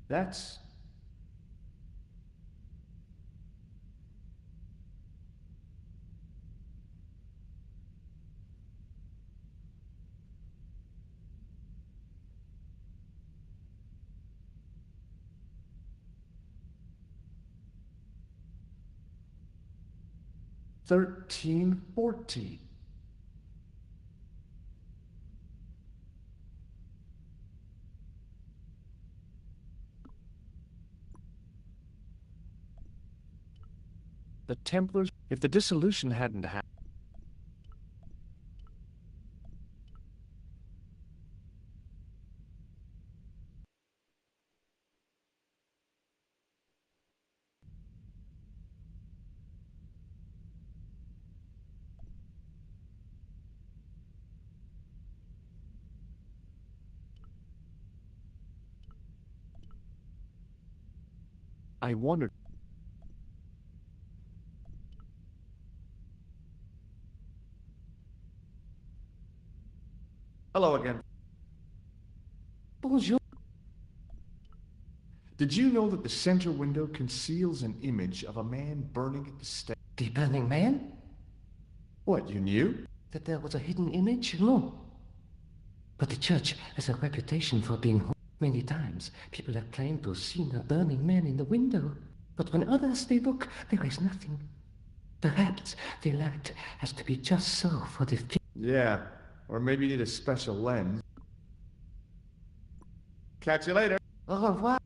That's... $13.14. The Templars, if the dissolution hadn't happened... I wondered. Hello again. Bonjour. Did you know that the center window conceals an image of a man burning at the stake? The Burning Man? What, you knew? That there was a hidden image? No. But the church has a reputation for being many times. People have claimed to have seen a burning man in the window. But when others they look, there is nothing. Perhaps the light has to be just so for the... Yeah, or maybe you need a special lens. Catch you later. Au revoir.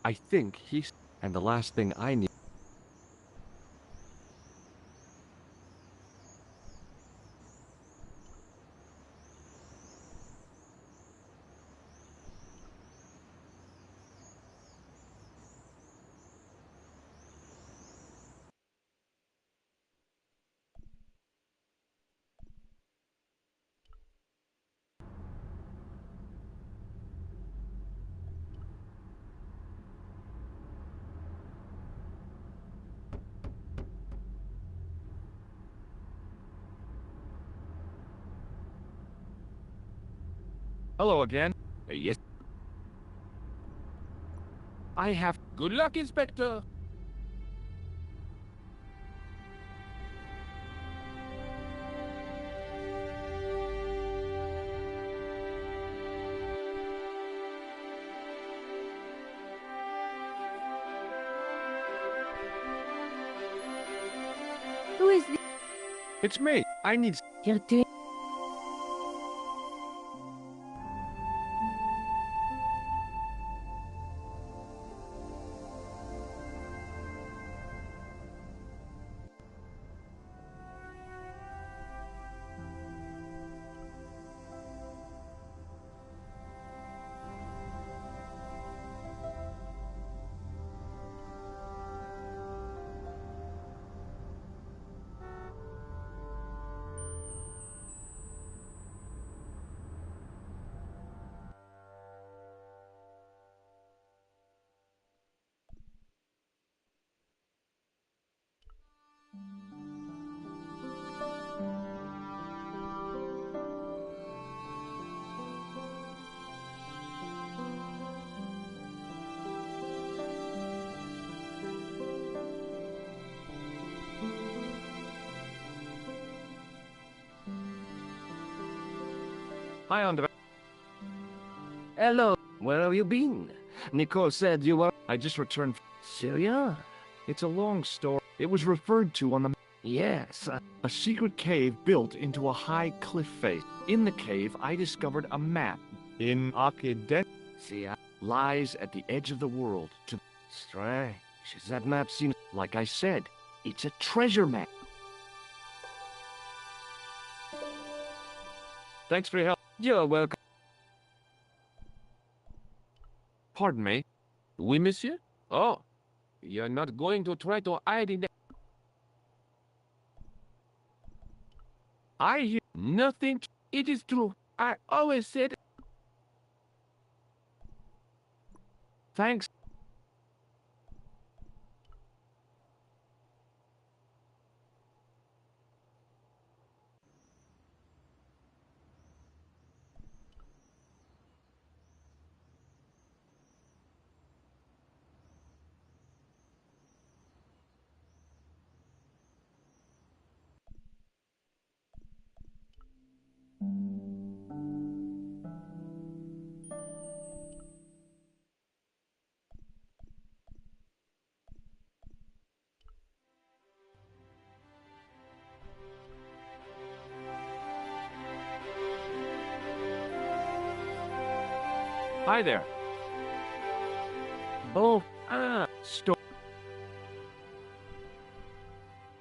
I think he's... And the last thing I need... Hello again. Yes. I have... Good luck, Inspector. Who is this? It's me. I need... You're doing... Hi, on the... Hello, where have you been? Nicole said you were... I just returned... Syria? It's a long story. It was referred to on the... Yes. A secret cave built into a high cliff face. In the cave, I discovered a map. In Occident... See, lies at the edge of the world. To... strange. That map seems... Like I said, it's a treasure map. Thanks for your help. You're welcome. Pardon me. Oui, monsieur? Oh, you're not going to try to hide in the... I hear nothing. It is true. I always said... Thanks. Hi there. Oh,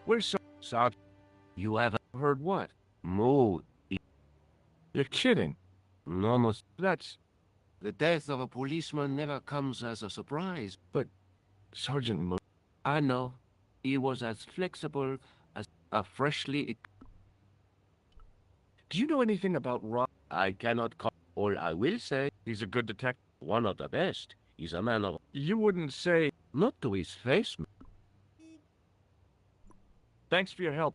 Where's so... Sarge, you have heard what? Moo. You're kidding. No, That's... the death of a policeman never comes as a surprise. But... Sergeant Mo... I know. He was as flexible as a freshly... Do you know anything about Rob? I cannot call. All I will say, He's a good detective. one of the best. He's a man of... You wouldn't say... Not to his face. Thanks for your help.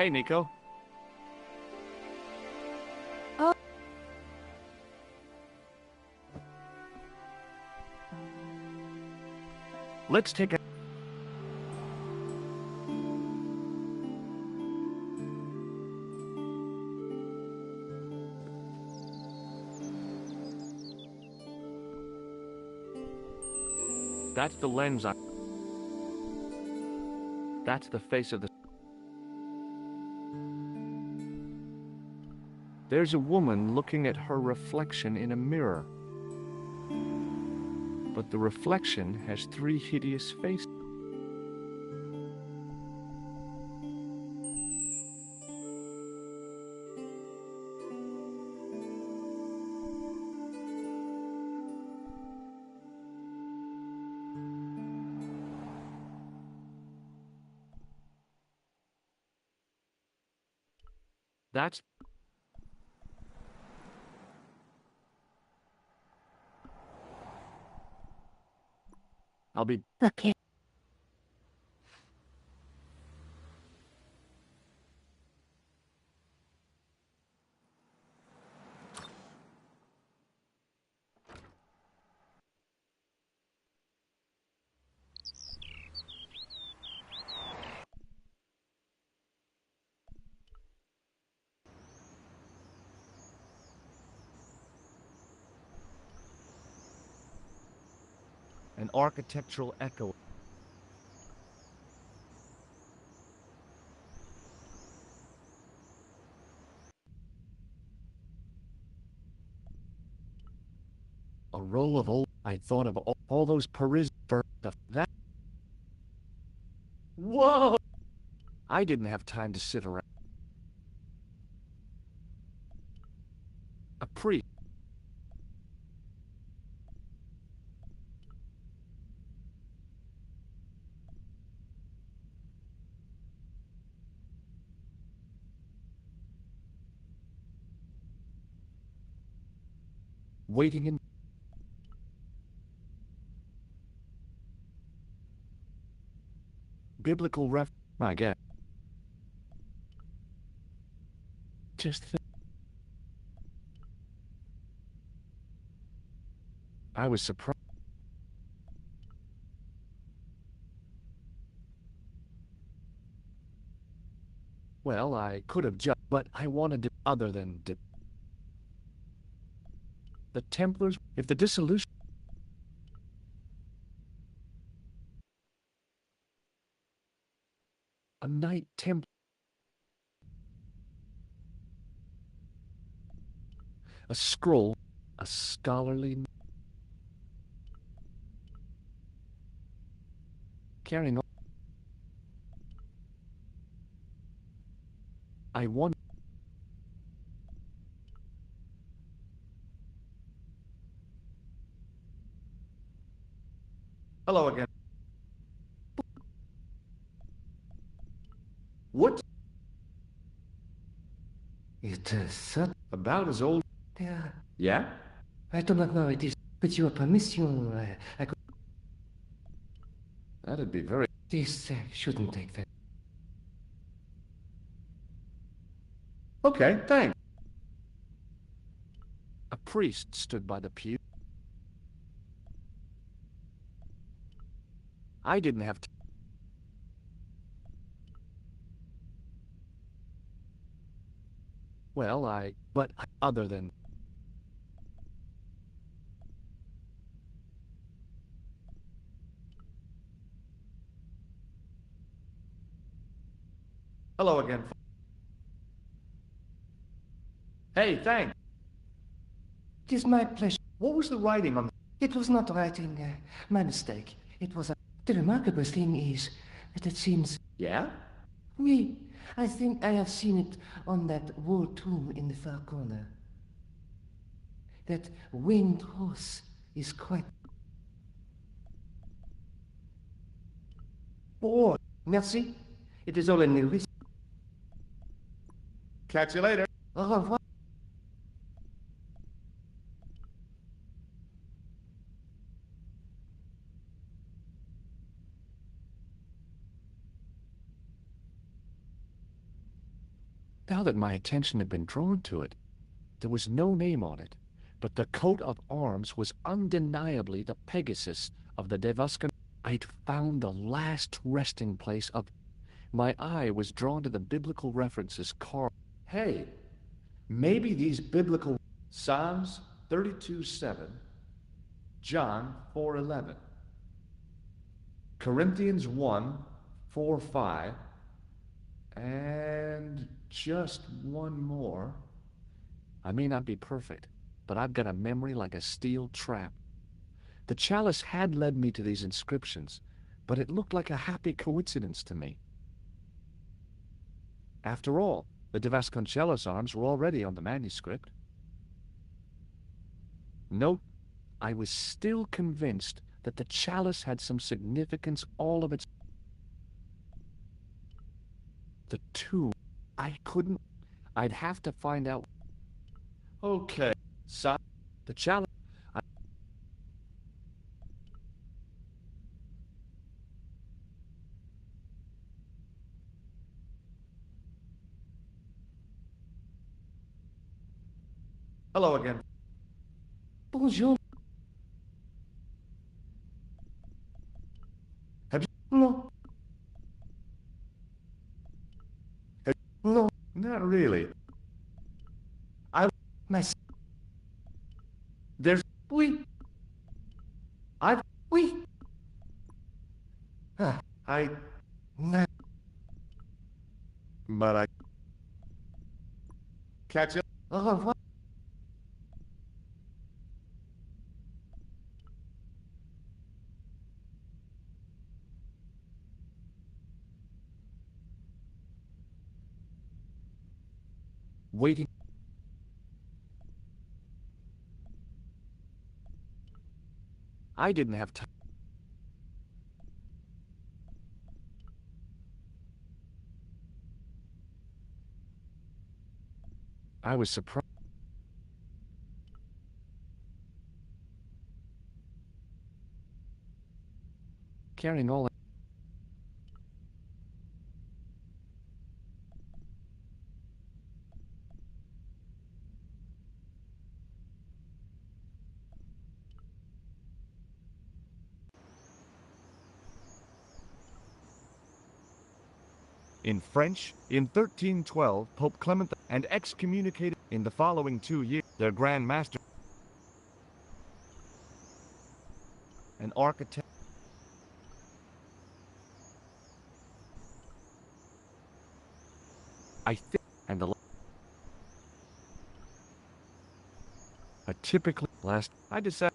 Hey, Nico. Oh. Let's take a... That's the lens on... That's the face of the... There's a woman looking at her reflection in a mirror. But the reflection has 3 hideous faces. That's... I'll be... Okay. An architectural echo. A roll of old... I thought of all those Paris... That... Whoa! I didn't have time to sit around. A priest. Waiting in... Biblical ref... I guess. Just think... I was surprised. Well, I could have just... But I wanted to... Other than... The Templars... If the dissolution... A Knight Templar... A scroll... A scholarly... Carrying on... I want... Hello again. What? It is About as old... there. Yeah? I do not know it is. With your permission, I could... That'd be very... This shouldn't take that. Okay, thanks. A priest stood by the pew. I didn't have well, but other than... Hello again. Hey, thanks. It is my pleasure. What was the writing on the... It was not writing, my mistake. It was The remarkable thing is that it seems... Yeah? Oui, I think I have seen it on that wall tomb in the far corner. That winged horse is quite... Boy, Merci. It is all in the wrist. catch you later. Au revoir. Now that my attention had been drawn to it, there was no name on it, but the coat of arms was undeniably the Pegasus of the Devaskan. I'd found the last resting place of... My eye was drawn to the biblical references carved. Hey, maybe these biblical... Psalms 32:7, John 4:11, Corinthians 1:4-5, and just one more. I may not be perfect, but I've got a memory like a steel trap. The chalice had led me to these inscriptions, but it looked like a happy coincidence to me. After all, the De Vasconcelos arms were already on the manuscript. Note, I was still convinced that the chalice had some significance all of its... The tomb, I couldn't... I'd have to find out... Okay, The chalice... hello again. Bonjour. Have you... No. No. Not really. My... There's... Oui. I've... Oui. I... No. But I... Catch you. Au revoir. Waiting... I didn't have time. I was surprised. Carrying all that. In French, in 1312, Pope Clement and excommunicated in the following 2 years their Grand Master, an architect. I think, and the a typically last I decided.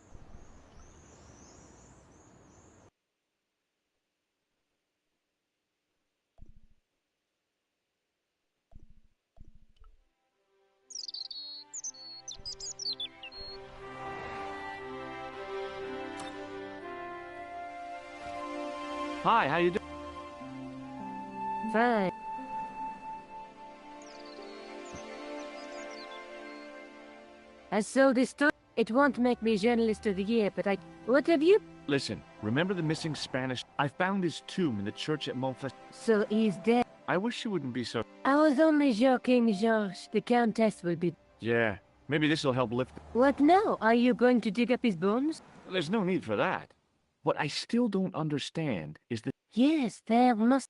Hi, how you doing? Fine. I saw this story. It won't make me journalist of the year, but I... What have you... Listen, remember the missing Spanish? I found his tomb in the church at Montfest. So he's dead. I wish you wouldn't be so... I was only joking, Georges. The Countess will be... Yeah, maybe this will help lift... What now? Are you going to dig up his bones? There's no need for that. What I still don't understand is that... Yes, there must...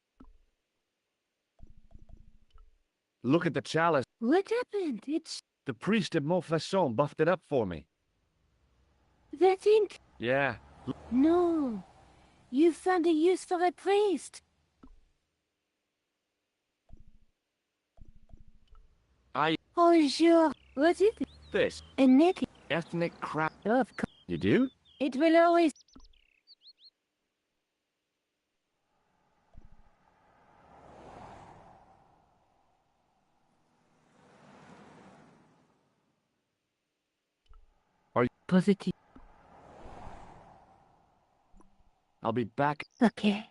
Look at the chalice. What happened? It's... The priest at Montfaucon buffed it up for me. That ink? Yeah. No. You found a use for a priest. Oh, sure. What is it? This. A netting. Ethnic crap. Of course. You do? It will always... Are you positive? I'll be back. Okay.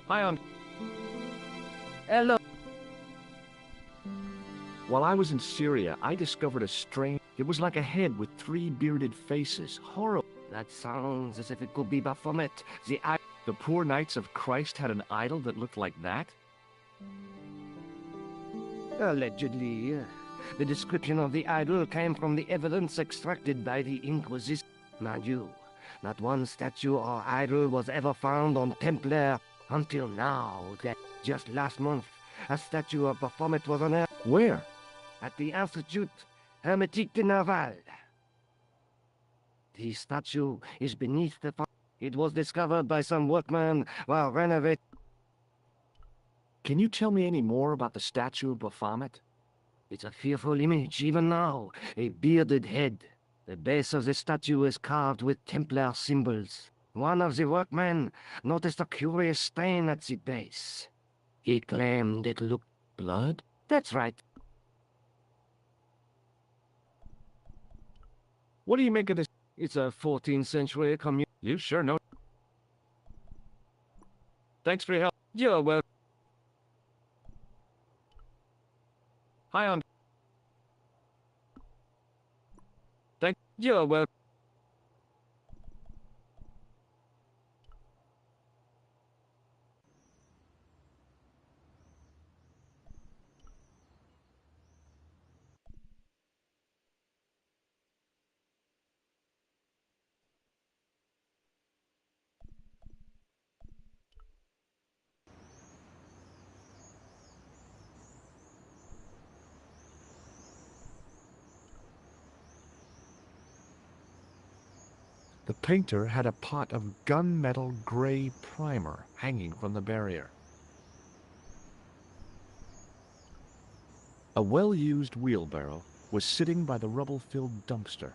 Hi, Hello. While I was in Syria, I discovered a strange... It was like a head with 3 bearded faces. Horrible. That sounds as if it could be Baphomet, The poor Knights of Christ had an idol that looked like that? Allegedly. The description of the idol came from the evidence extracted by the Inquisition. Mind you, not one statue or idol was ever found on Templar until now. That just last month, a statue of Baphomet was unearthed. Where? At the Institut Hermétique de Naval. The statue is beneath the... It was discovered by some workman while renovating... Can you tell me any more about the statue of Baphomet? It's a fearful image, even now. A bearded head. The base of the statue is carved with Templar symbols. One of the workmen noticed a curious stain at the base. He claimed it looked... Blood? That's right. What do you make of this? It's a 14th century You sure know. Thanks for your help. You're welcome. Hi, You're welcome. The painter had a pot of gunmetal gray primer hanging from the barrier. A well-used wheelbarrow was sitting by the rubble-filled dumpster.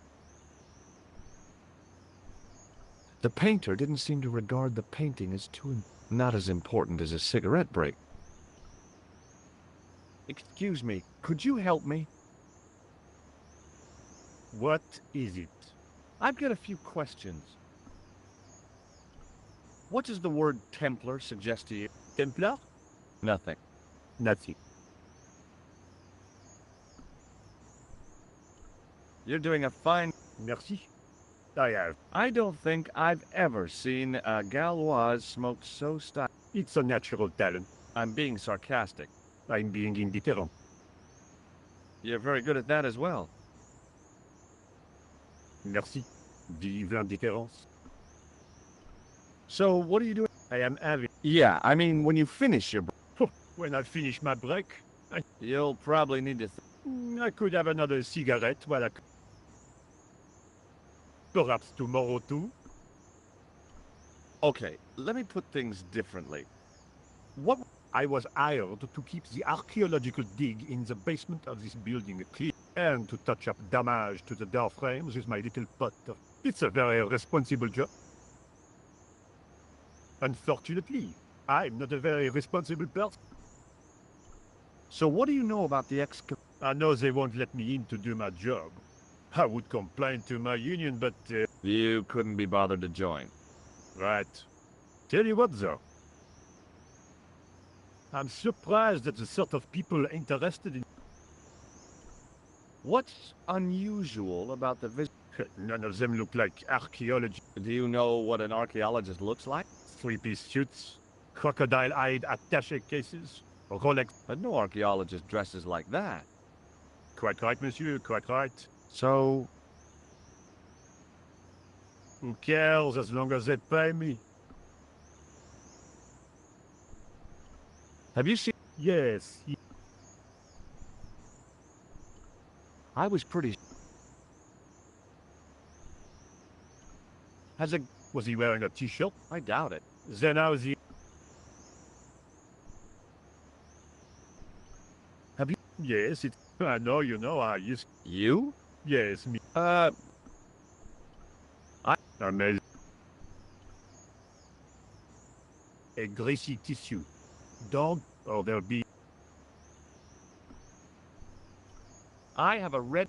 The painter didn't seem to regard the painting as not as important as a cigarette break. Excuse me, could you help me? What is it? I've got a few questions. What does the word Templar suggest to you? Templar? Nothing. Nothing. You're doing a fine... Merci. I have. I don't think I've ever seen a Gauloise smoke so style. It's a natural talent. I'm being sarcastic. I'm being indifferent. You're very good at that as well. Merci. Vive l'indifférence. So, what are you doing? I am having... Yeah, I mean, when you finish your... When I finish my break, You'll probably need to... I could have another cigarette while I... Perhaps tomorrow too? Okay, let me put things differently. What... I was hired to keep the archaeological dig in the basement of this building clean and to touch up damage to the door frames with my little pot. It's a very responsible job. Unfortunately, I'm not a very responsible person. So what do you know about the I know they won't let me in to do my job. I would complain to my union, but You couldn't be bothered to join. right. Tell you what, though. I'm surprised at the sort of people interested in... What's unusual about the visit? None of them look like archaeology. Do you know what an archaeologist looks like? Three-piece suits, crocodile-eyed attaché cases, Rolex. But no archaeologist dresses like that. Quite right, monsieur, quite right. So, Who cares as long as they pay me? have you seen... Yes, I was pretty... Has a... Was he wearing a t-shirt? I doubt it. Then how's he... Have you... Yes, it's... I know, you know, I used... You? Yes, me. Amazing. A greasy tissue. Dog, or there'll be... I have a red...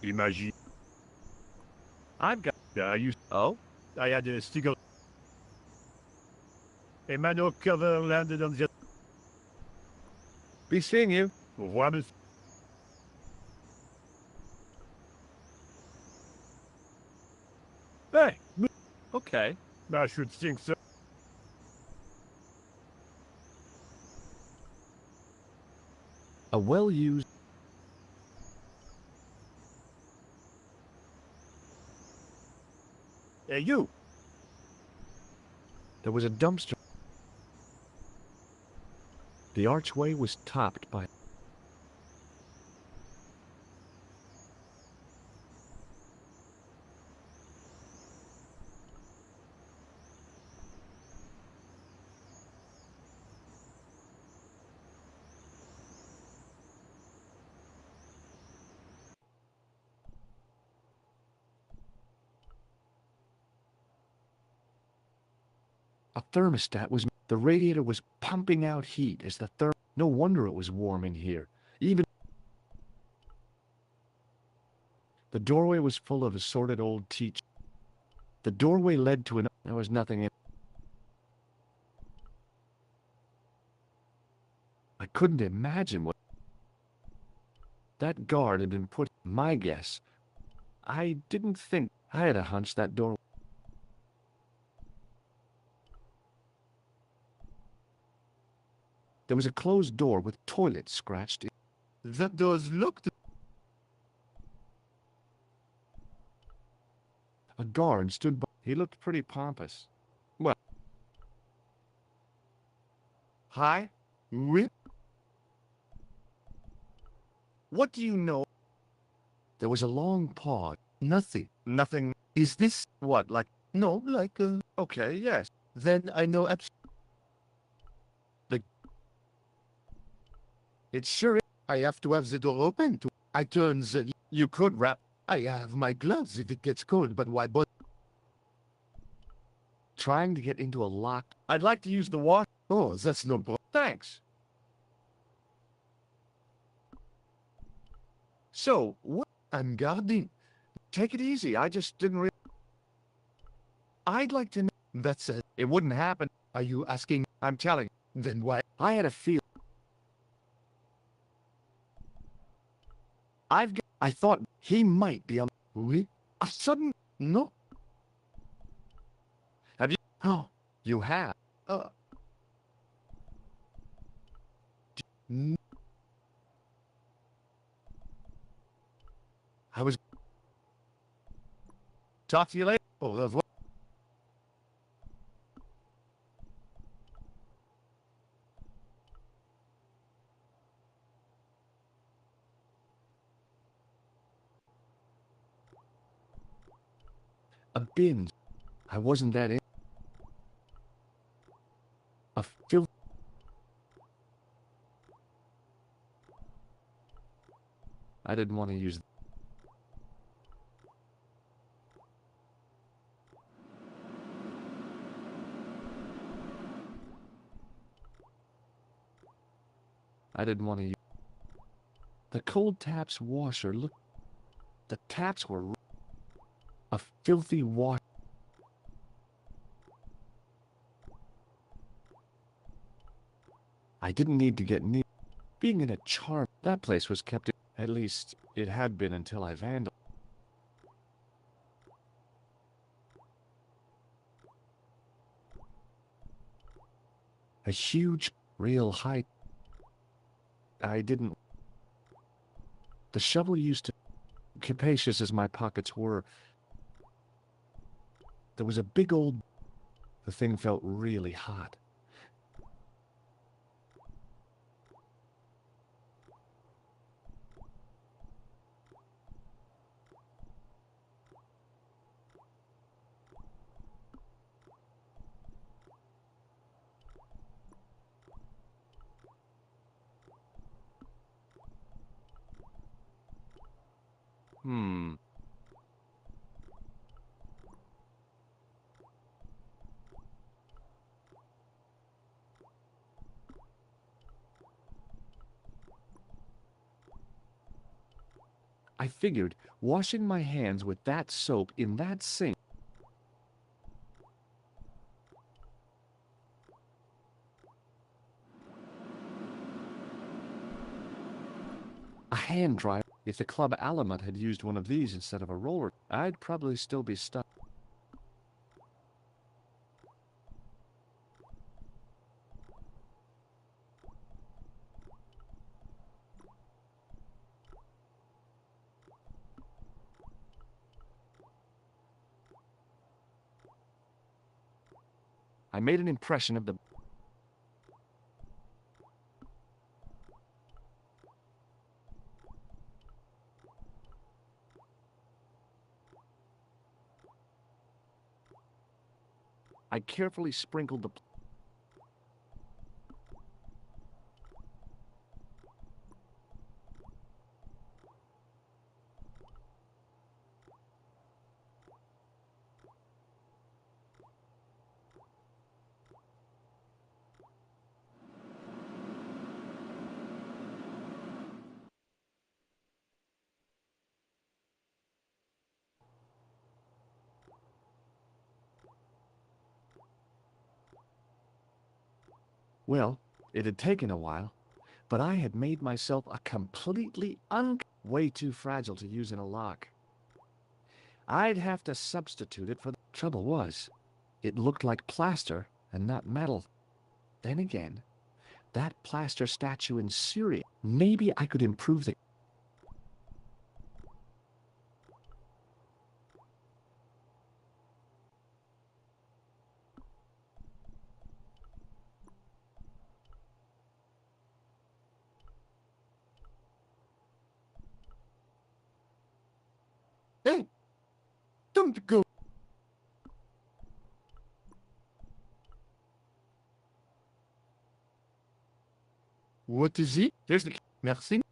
Imagine. I've got... I used... Oh? I had a sticker. A mano cover landed on the... Be seeing you. Au revoir, monsieur. Hey, Okay. I should think so. A well-used... Hey, you! There was a dumpster. The archway was topped by... A thermostat was... The radiator was pumping out heat as the No wonder it was warm in here. Even... The doorway was full of assorted old teach. The doorway led to an... There was nothing in... I couldn't imagine what... That guard had been put... My guess. I didn't think... I had a hunch that door... There was a closed door with toilet scratched in. That door's locked. A guard stood by. He looked pretty pompous. Well. Hi? Oui? What do you know? There was a long pause. Nothing. Nothing. Is this... What, like... No, like, Okay, yes. Then I know absolutely... It sure is. I have to have the door open to... I turn the... You could wrap... I have my gloves if it gets cold, but why bother? Trying to get into a locked... I'd like to use the wash... Oh, that's no problem. Thanks. So, what... I'm guarding. Take it easy. I just didn't really... I'd like to know... That's it. It wouldn't happen. Are you asking? I'm telling. Then why? I had a feel... I thought he might be a... Oui? A sudden... No. Have you... Oh. You have. I was... Talk to you later. Au revoir. A bin. I wasn't that in. A filth. I didn't want to use... I didn't want to use. The cold taps washer, look. The taps were a filthy wash. I didn't need to get near. Being in a charm, that place was kept. At least, it had been until I vandalized. A huge, real height. I didn't. The shovel used to. Capacious as my pockets were. There was a big old. The thing felt really hot. I figured washing my hands with that soap in that sink. A hand dryer. If the Club Alamut had used one of these instead of a roller, I'd probably still be stuck. I made an impression of the... I carefully sprinkled the... Well, it had taken a while, but I had made myself a completely way too fragile to use in a lock. I'd have to substitute it for the trouble was, it looked like plaster and not metal. Then again, that plaster statue in Syria, maybe I could improve the... Hey! Don't go! What is it? There's the... Merci.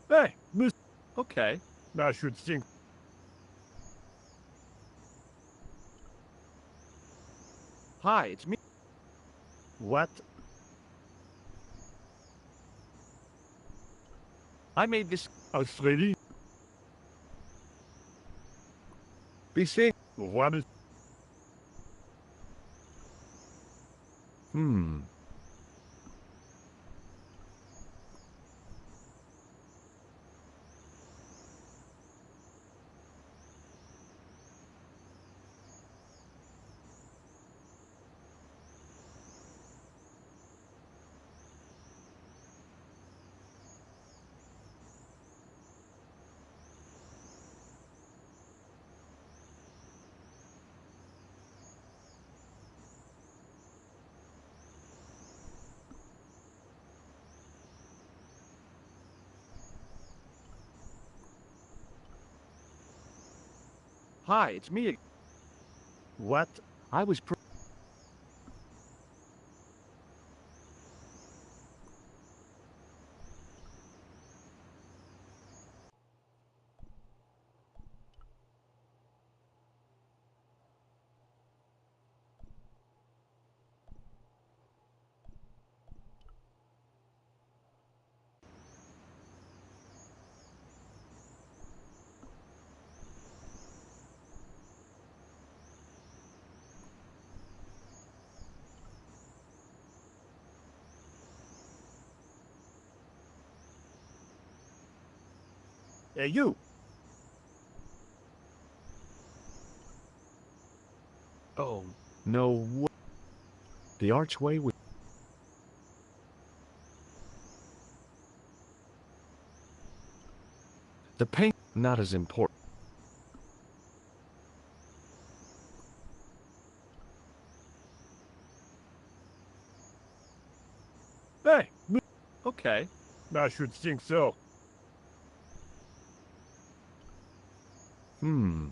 Hey, miss. Okay. I should think. Hi, it's me. What? I made this... Australie? Be safe. Au revoir, miss. Hi, it's me. What? I was... Hey, you! Oh, no way. The archway was... The paint, not as important. Hey! Okay. I should think so. Hmm.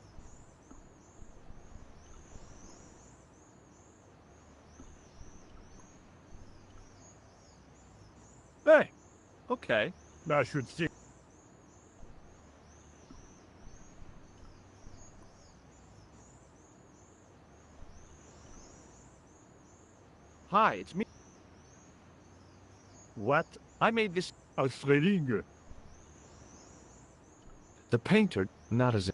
Hey! Okay. I should think. Hi, it's me. What? I made this... Thrilling. The painter, not as...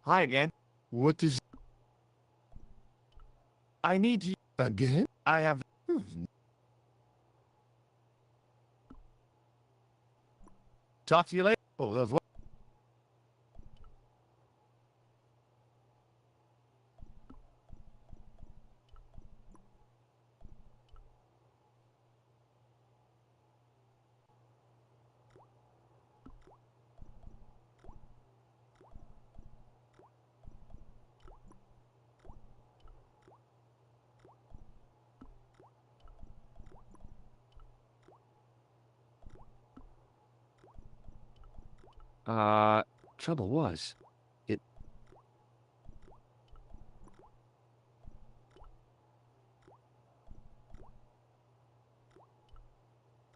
Hi again. What is... I need you... Again? I have... Talk to you later. Oh, that's what... Trouble was... It...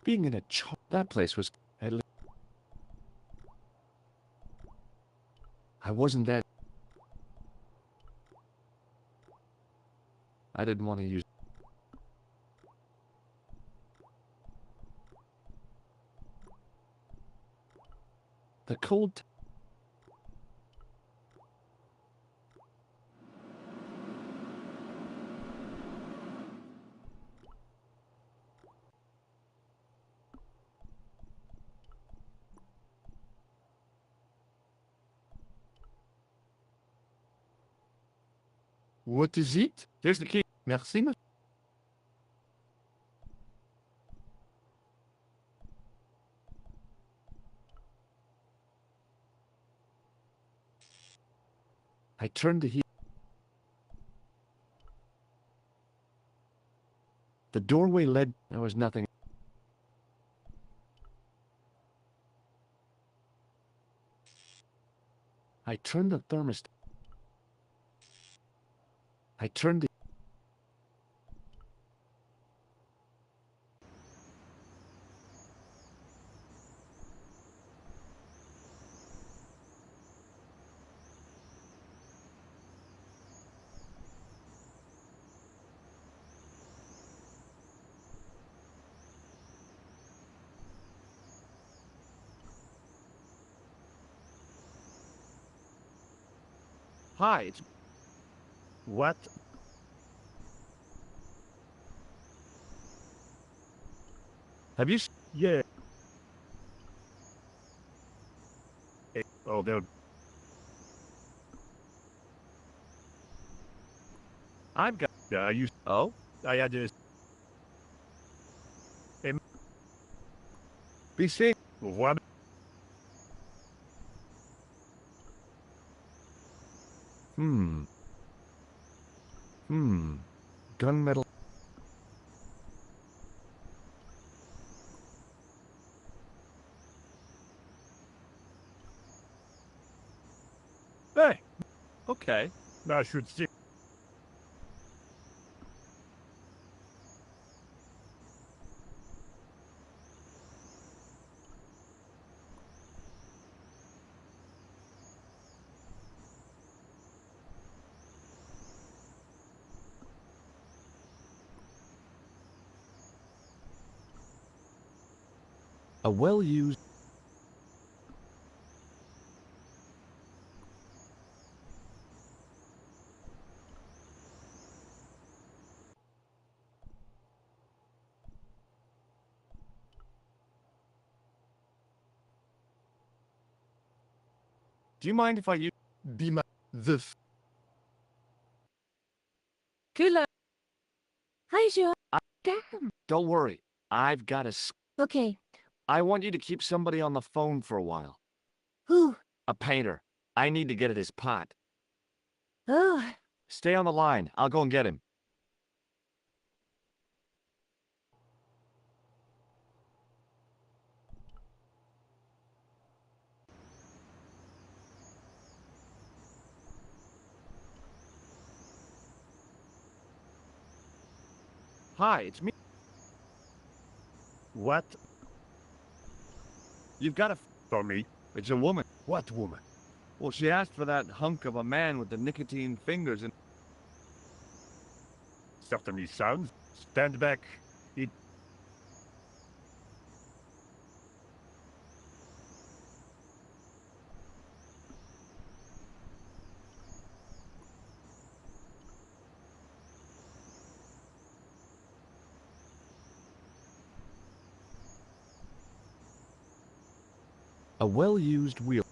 Being in a that place was... At least... I wasn't that... I didn't want to use... The cold... What is it? Here's the key. Merci, monsieur. I turned the heat... The doorway led... There was nothing... I turned the thermostat... I turned the... Hi, it's... What? Have you... Yeah. Oh, there... I've got... you... Oh? I had a... Be safe. What? Hmm. Gunmetal... Hey! Okay. I should think. A well-used... Do you mind if I use... Be my... the... Cool. How's your... Damn. Don't worry. I've got a... Okay. I want you to keep somebody on the phone for a while. Who? A painter. I need to get at his pot. Oh, Stay on the line. I'll go and get him. Hi, it's me. What? You've got a... For me? It's a woman. What woman? Well, she asked for that hunk of a man with the nicotine fingers and... Certainly sounds. Stand back. It... A well-used wheel.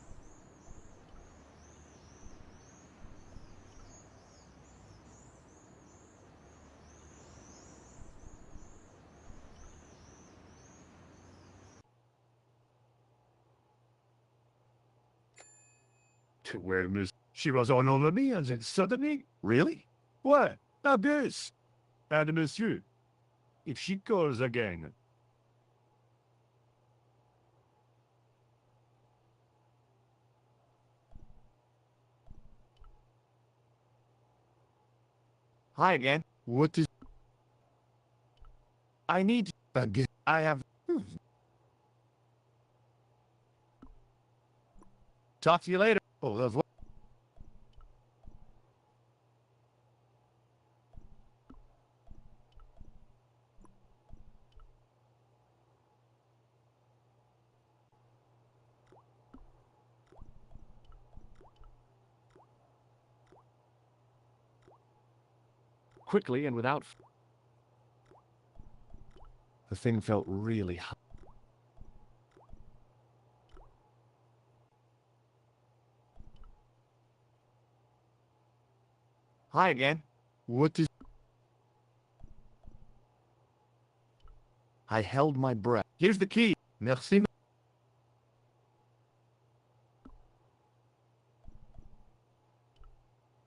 Well, miss, she was all over me, and then suddenly... Really? What? Abyss! And monsieur, if she calls again... Hi again. What is... I need... Again? I have... Talk to you later. Au revoir. Quickly and without... The thing felt really hot. Hi again. What is... I held my breath. Here's the key. Merci.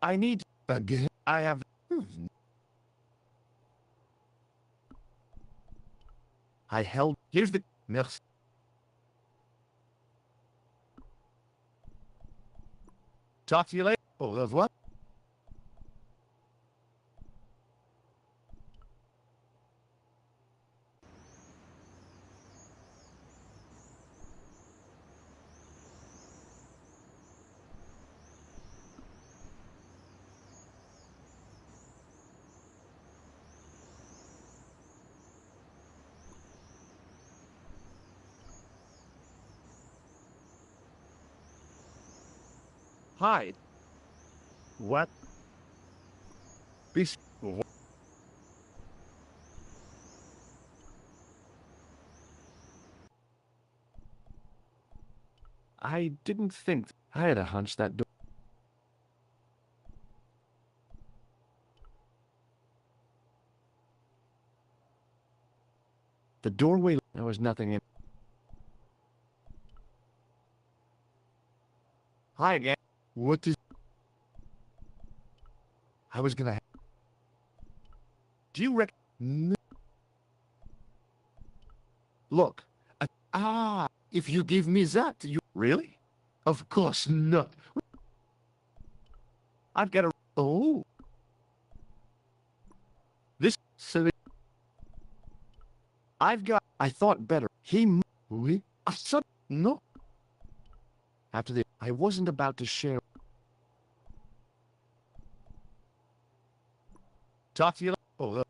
I need... Again? I have... I held... Here's the... Merci. Talk to you later. Au revoir. Hi. What? Bis... I didn't think... I had a hunch that door... The doorway... There was nothing in... Hi again. What is... I was gonna... Do you rec... Look. If you give me that, you... Really? Of course not. I've got a... Oh. This... Sorry. I've got... I thought better. He... Oui? No. After the... I wasn't about to share... Talk to you later. Oh,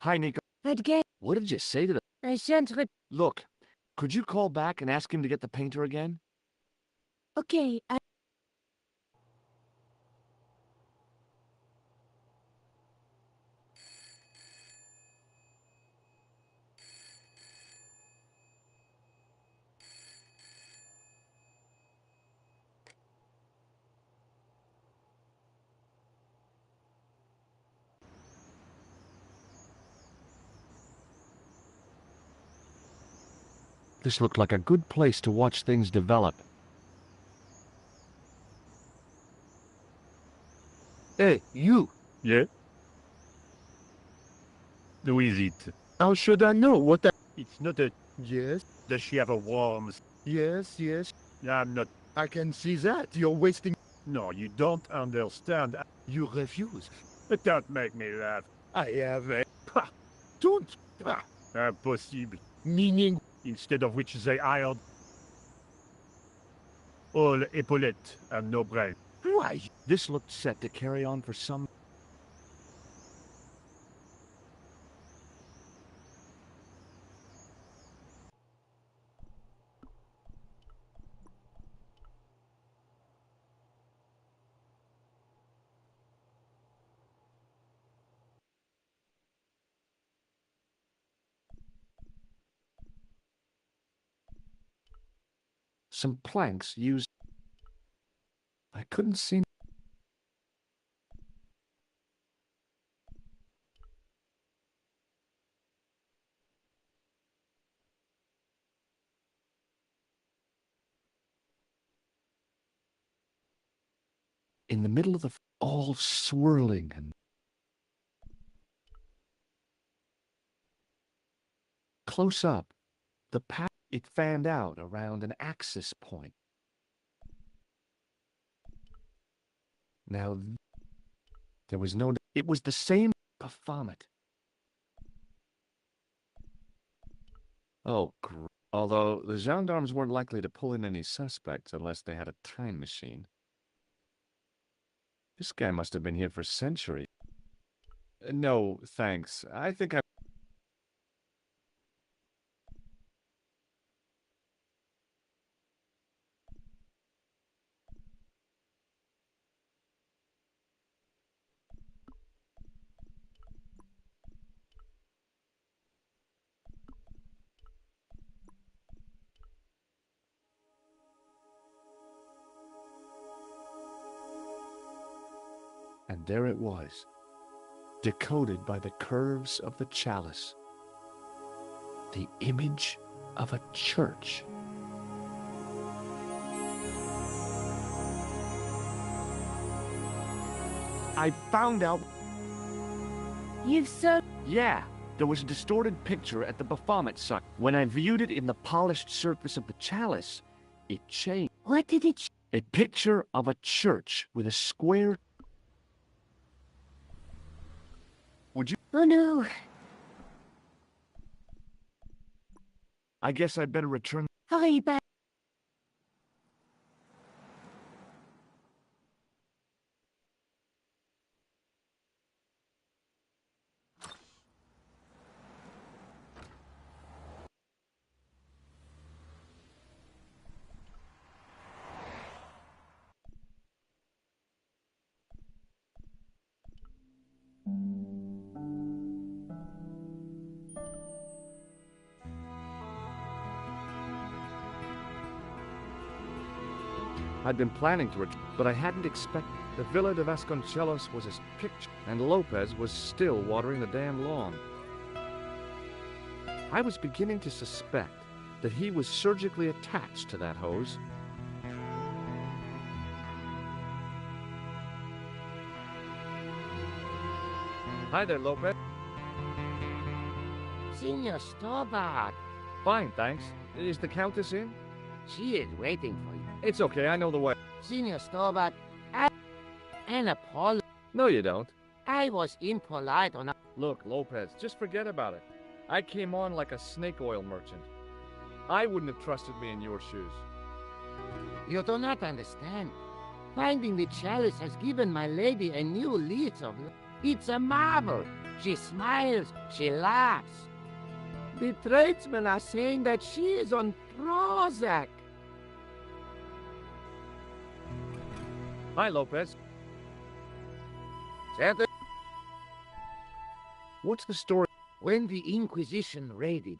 Hi, Nico. Again, What did you say to the... I shan't re- Look, could you call back and ask him to get the painter again? Okay, This looked like a good place to watch things develop. Hey, you! Yeah? Who is it? How should I know what I... It's not a... Yes? Does she have a worms? Yes, yes. I'm not... I can see that. You're wasting... No, you don't understand. You refuse. But don't make me laugh. I have a... Pah! Don't... Pah! Impossible. Meaning... Instead of which they hired... All epaulette and no brain. Why? This looked set to carry on for some... Some planks used... I couldn't see... In the middle of the... all swirling and... Close up, the path... It fanned out around an axis point. Now, there was no... It was the same Baphomet. Oh, although the gendarmes weren't likely to pull in any suspects unless they had a time machine. This guy must have been here for centuries. No, thanks. I think I... And there it was, decoded by the curves of the chalice. The image of a church. I found out... you've so... Yeah, there was a distorted picture at the Baphomet site. When I viewed it in the polished surface of the chalice, it changed. What did it... A picture of a church with a square... Would you... Oh no. I guess I'd better return... Hurry back. I'd been planning to return, but I hadn't expected... The Villa de Vasconcelos was his picture, and Lopez was still watering the damn lawn. I was beginning to suspect that he was surgically attached to that hose. Hi there, Lopez. Senor Stobart, Fine, thanks. Is the Countess in? she is waiting for you. It's okay, I know the way. Senor Stobart, an apology. No, you don't. I was impolite on... Look, Lopez, just forget about it. I came on like a snake oil merchant. I wouldn't have trusted me in your shoes. You do not understand. Finding the chalice has given my lady a new lease of life. It's a marvel. She smiles, she laughs. The tradesmen are saying that she is on Prozac. Hi, Lopez. Certo? What's the story? When the Inquisition raided,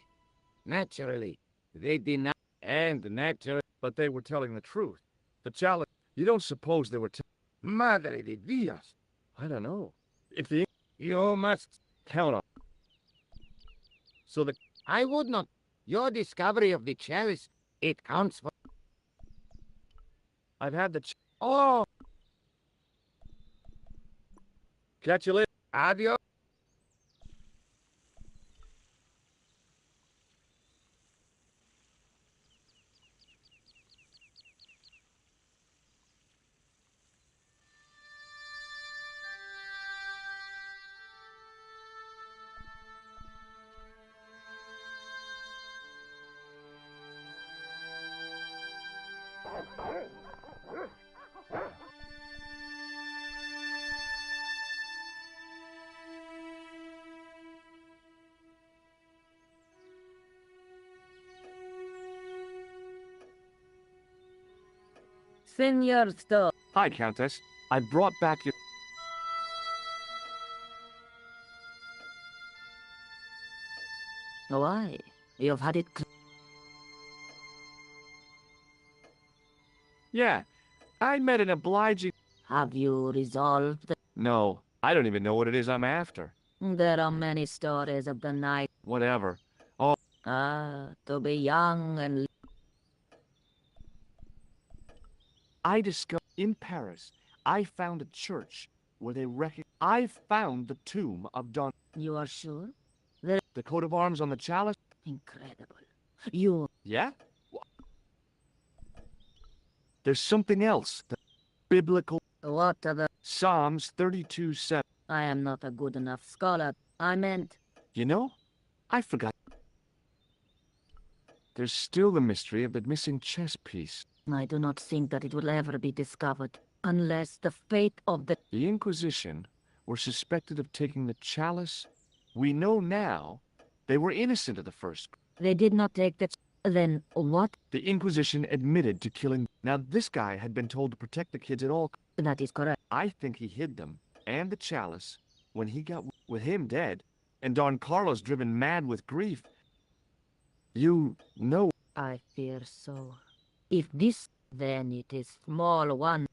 naturally, they denied, and naturally, But they were telling the truth. The challenge. You don't suppose they were Madre de Dios, I don't know. If the you must. count on. So the I would not. Your discovery of the chalice, it counts for. I've had the Oh, catch you later. adios. Senor Stowe. Hi, Countess. I brought back your. Why? You've had it. Yeah, I met an obliging. Have you resolved? No, I don't even know what it is I'm after. There are many stories of the night. Whatever. To be young and. I discovered in Paris. I found a church where they I found the tomb of Don. You are sure? The coat of arms on the chalice. Incredible. You. Yeah. There's something else. The biblical What are the. Psalms 32:7. I am not a good enough scholar. I meant. You know, I forgot. There's still the mystery of the missing chess piece. I do not think that it will ever be discovered. Unless the fate of the. The Inquisition were suspected of taking the chalice. We know now they were innocent of the first. They did not take the. Then what? The Inquisition admitted to killing. Now, this guy had been told to protect the kids at all. That is correct. I think he hid them and the chalice when he got with him dead, and Don Carlos driven mad with grief. You know. I fear so. If this, then it is small one.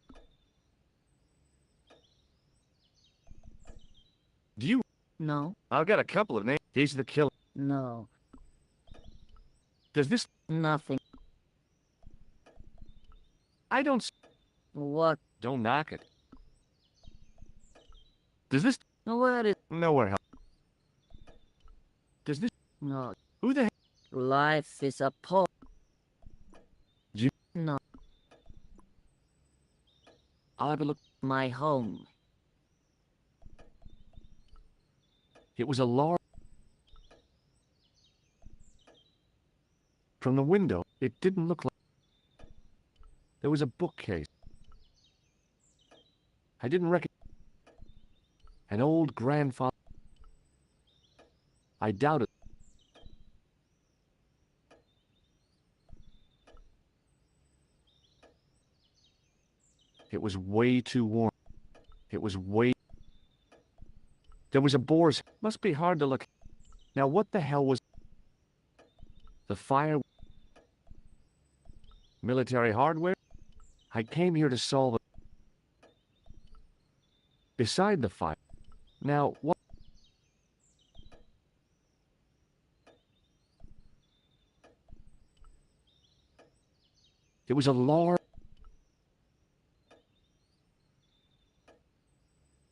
Do you? No, I've got a couple of names. He's the killer. no, Does this? nothing. I don't. What? Don't knock it. Does this? Where is. Nowhere help. Does this? No. Who the heck? Life is a poor. You- No, I'll have a look. my home. It was a large. From the window, it didn't look like. There was a bookcase. I didn't recognize. An old grandfather. I doubt it. It was way too warm. It was way. There was a boar's. Must be hard to look. Now what the hell was. The fire. Military hardware? I came here to solve it. Beside the fire. Now what. It was a large.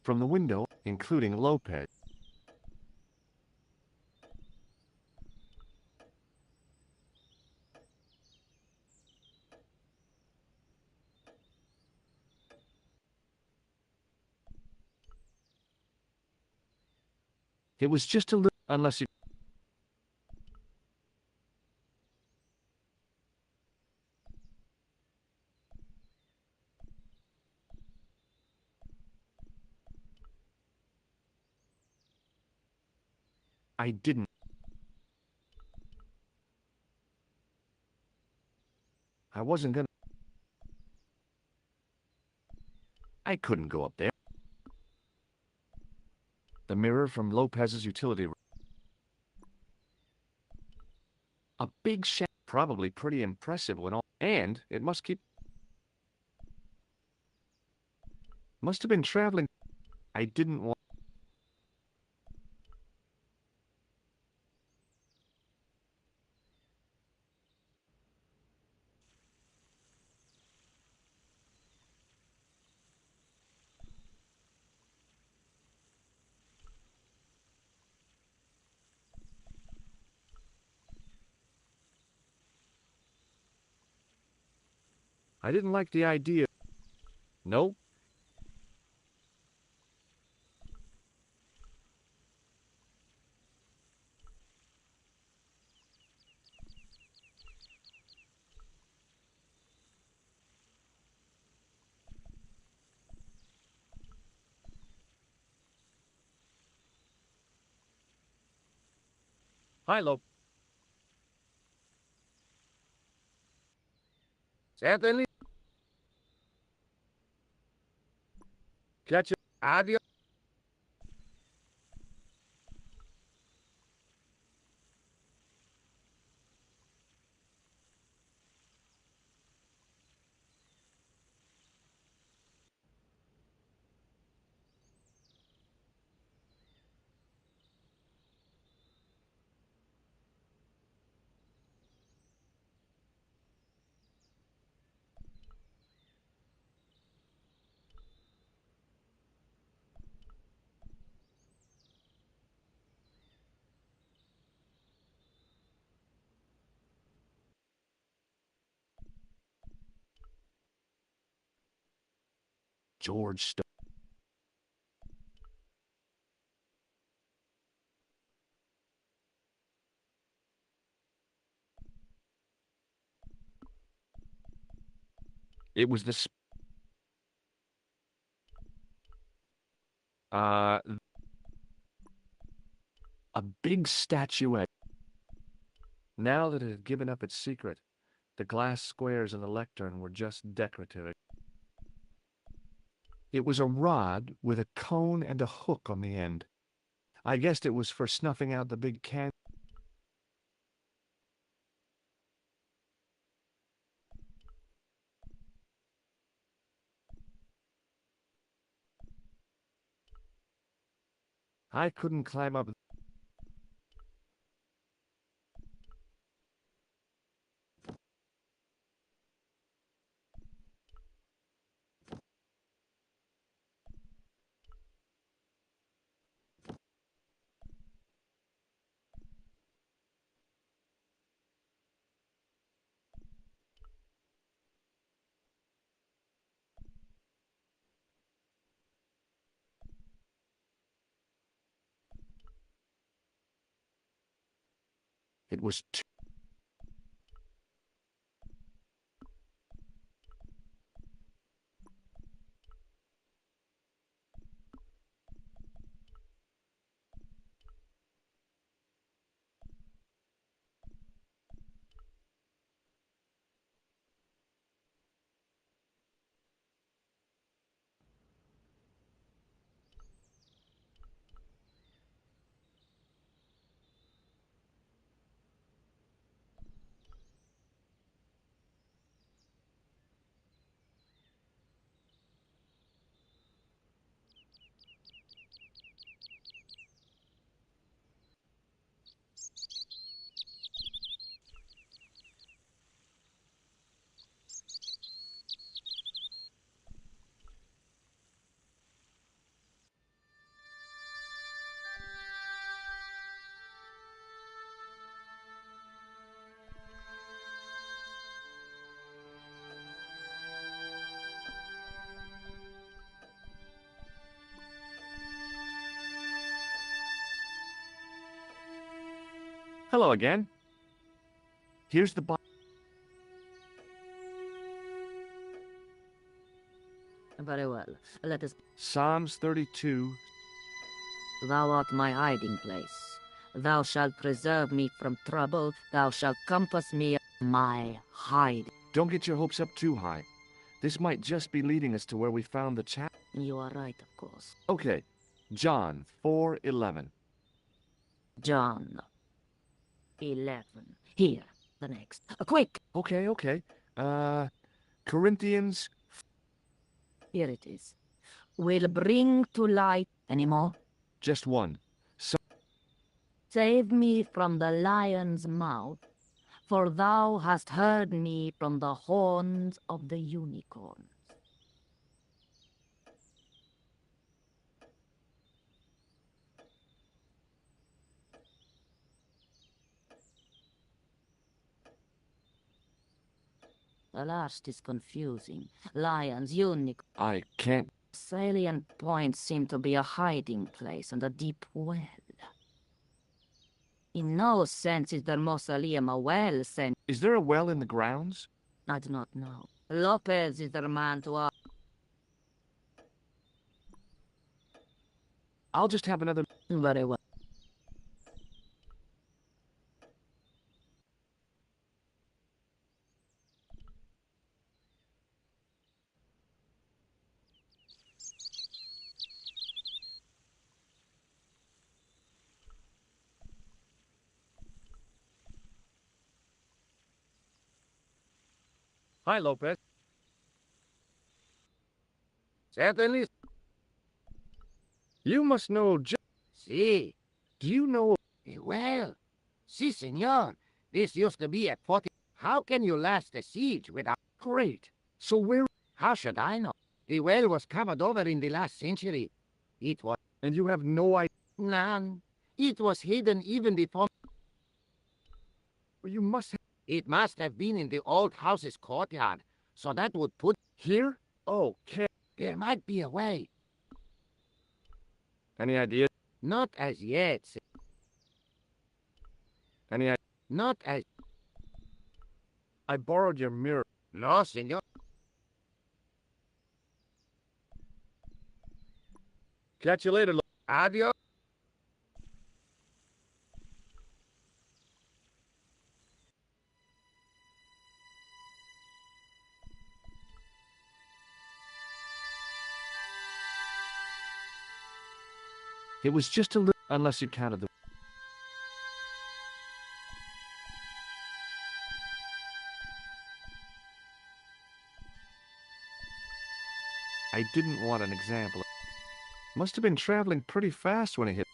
From the window, including Lopez. It was just a little, unless you. I didn't. I wasn't gonna. I couldn't go up there. The mirror from Lopez's utility room. A big shadow. Probably pretty impressive when all. And it must keep. Must have been traveling. I didn't want. I didn't like the idea. Nope. Hi, Lo. Certainly. Catch you. Adios. George Stone. It was this. A big statuette. Now that it had given up its secret, the glass squares in the lectern were just decorative. It was a rod with a cone and a hook on the end. I guessed it was for snuffing out the big can. I couldn't climb up. It was too. Hello again. Here's the Bible. Very well. Let us. Psalms 32. Thou art my hiding place. Thou shalt preserve me from trouble. Thou shalt compass me my hide. Don't get your hopes up too high. This might just be leading us to where we found the chap. You are right, of course. Okay, John 4:11. John 11. Here, the next. Quick! Okay. Corinthians. Here it is. Will bring to light any more? Just one. Save me from the lion's mouth, for thou hast heard me from the horns of the unicorn. The last is confusing. Lions, unicorn. I can't. Salient points seem to be a hiding place and a deep well. In no sense is the mausoleum a well, Sen. Is there a well in the grounds? I do not know. Lopez is the man to ask. I'll just have another. Very well. Hi, Lopez. Certainly. You must know Si. Do you know... Well, si, senor. This used to be at 40. How can you last a siege without... Great. So where... How should I know? The well was covered over in the last century. It was... And you have no idea... None. It was hidden even before... You must have... It must have been in the old house's courtyard, so that would put... Here? Okay. There might be a way. Any idea? Not as yet. Any idea? Not as... I borrowed your mirror. No, senor. Catch you later, Adios. It was just a little, unless you counted the... I didn't want an example. Must have been traveling pretty fast when it hit.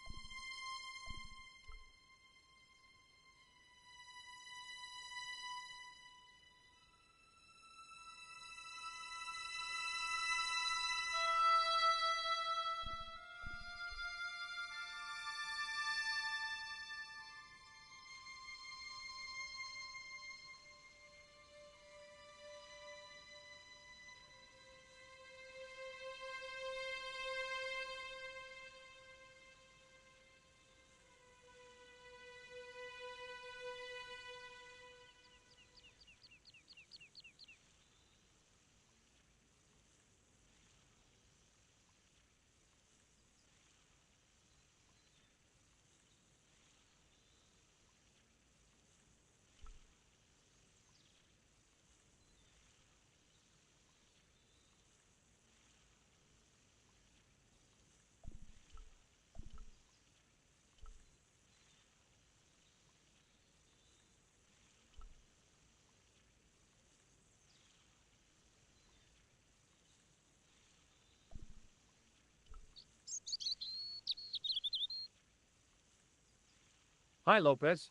Hi, Lopez.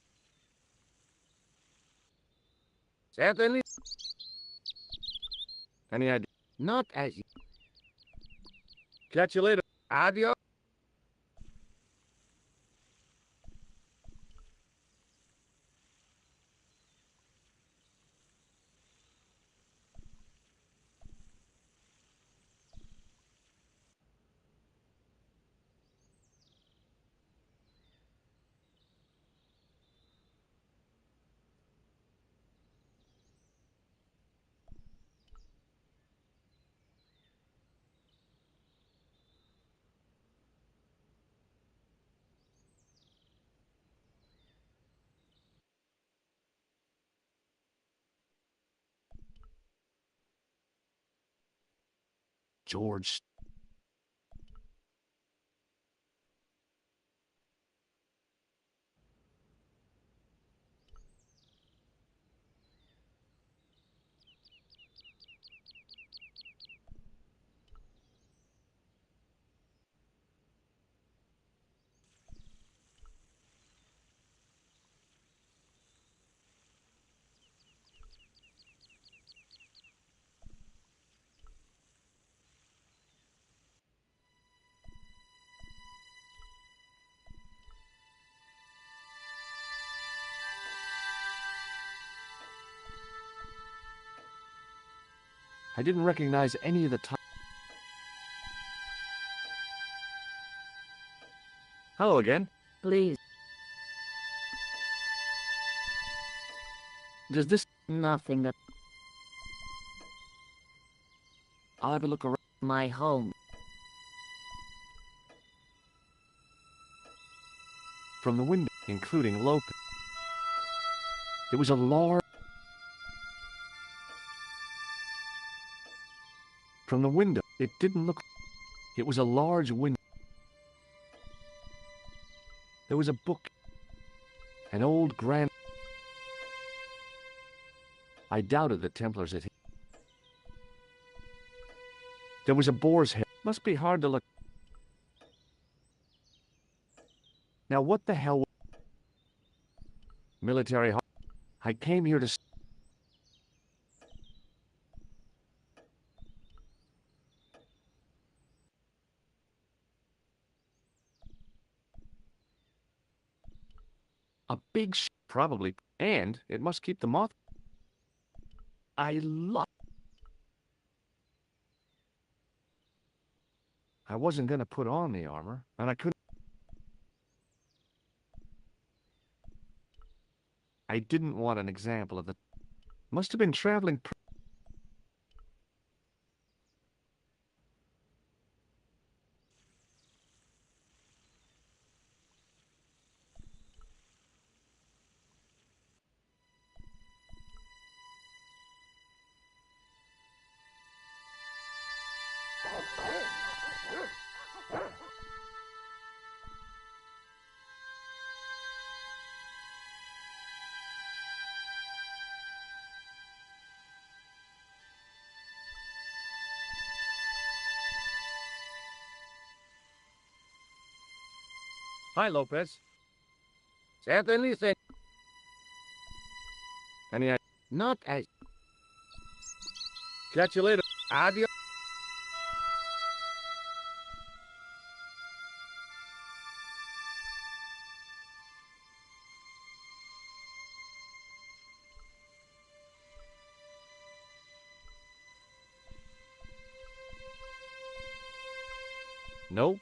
Certainly. Any idea? Not as yet. Catch you later. Adios. George. I didn't recognize any of the time. Hello again. Please. Does this... Nothing at I'll have a look around. my home. From the window, including Lopez. It was a large... From the window, it didn't look... It was a large window. There was a book. An old grand... I doubted the Templars had... There was a boar's head. Must be hard to look... Now what the hell... Military... I came here to... A big probably. And it must keep the moth... I love... I wasn't gonna put on the armor, and I couldn't... I didn't want an example of the... Must have been traveling... Hi, Lopez. Certainly, sir. Any... Not as... Catch you later. Adios. Nope.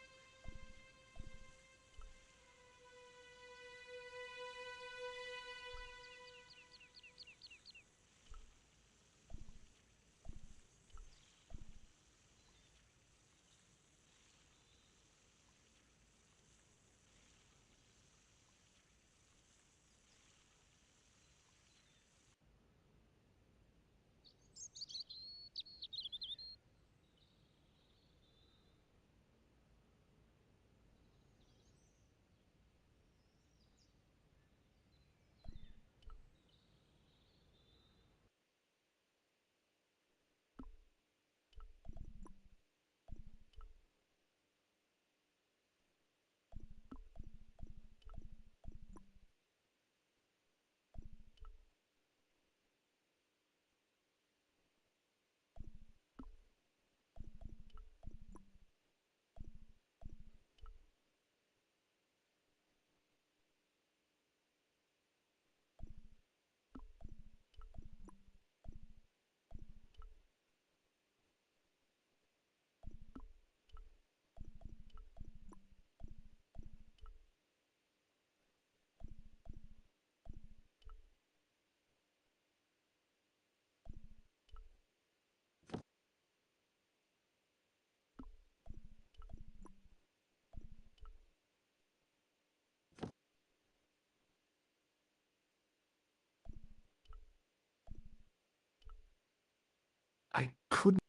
I couldn't...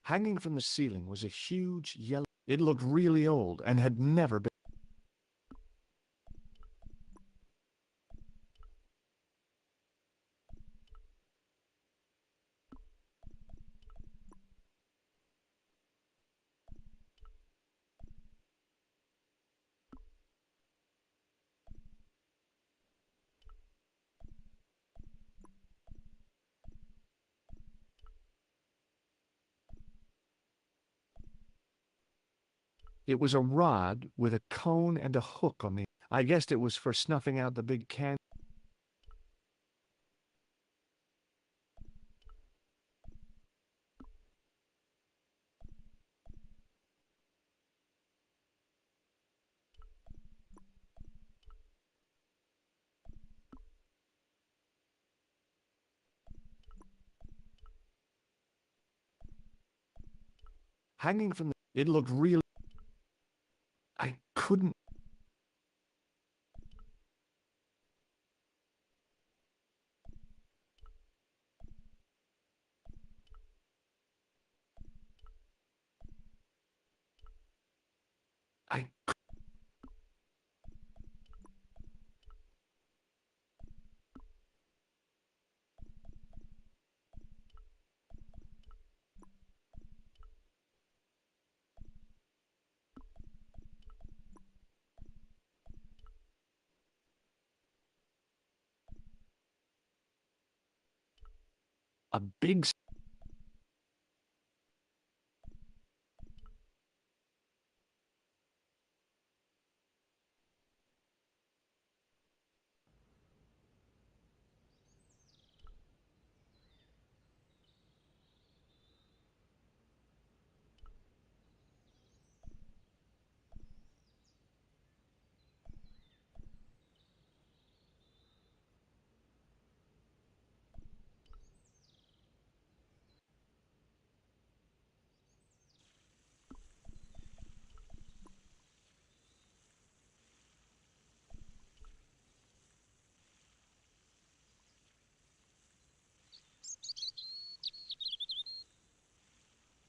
Hanging from the ceiling was a huge yellow... It looked really old and had never been... It was a rod with a cone and a hook on the... I guessed it was for snuffing out the big can... Hanging from the... It looked really... I couldn't... I... A big...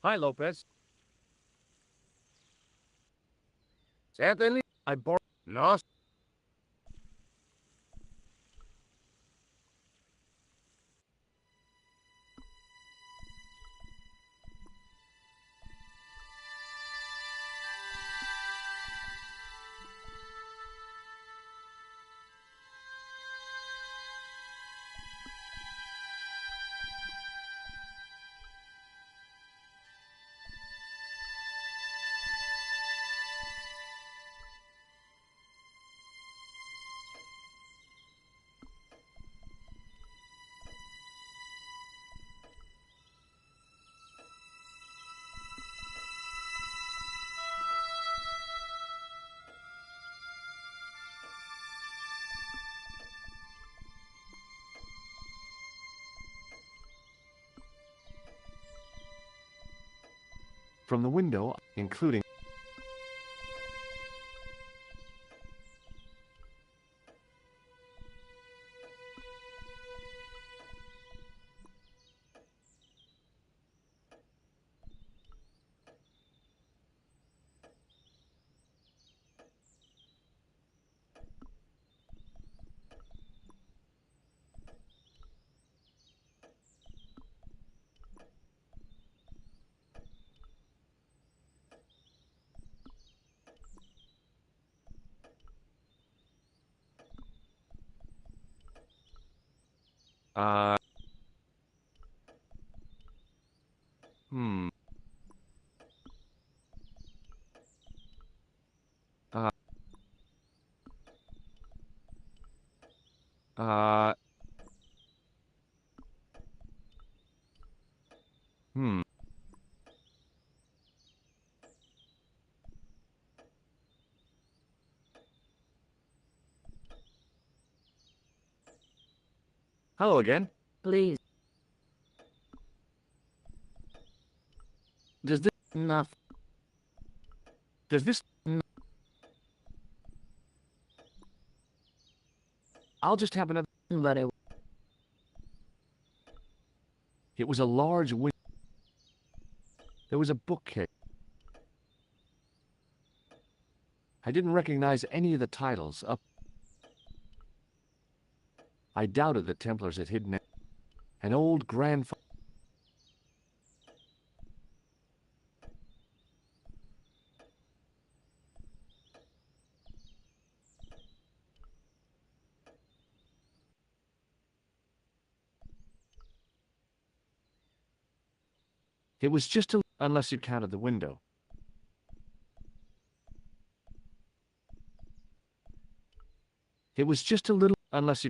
Hi, Lopez. Certainly. I borrowed... Lost. From the window, including... Hmm. Uh... Hmm. Hello again. Please. Does this... Enough. Does this... I'll just have another... Very. It was a large window. There was a bookcase. I didn't recognize any of the titles. I doubted the Templars had hidden it. An old grandfather. It was just a... unless you counted the window. It was just a little... unless you...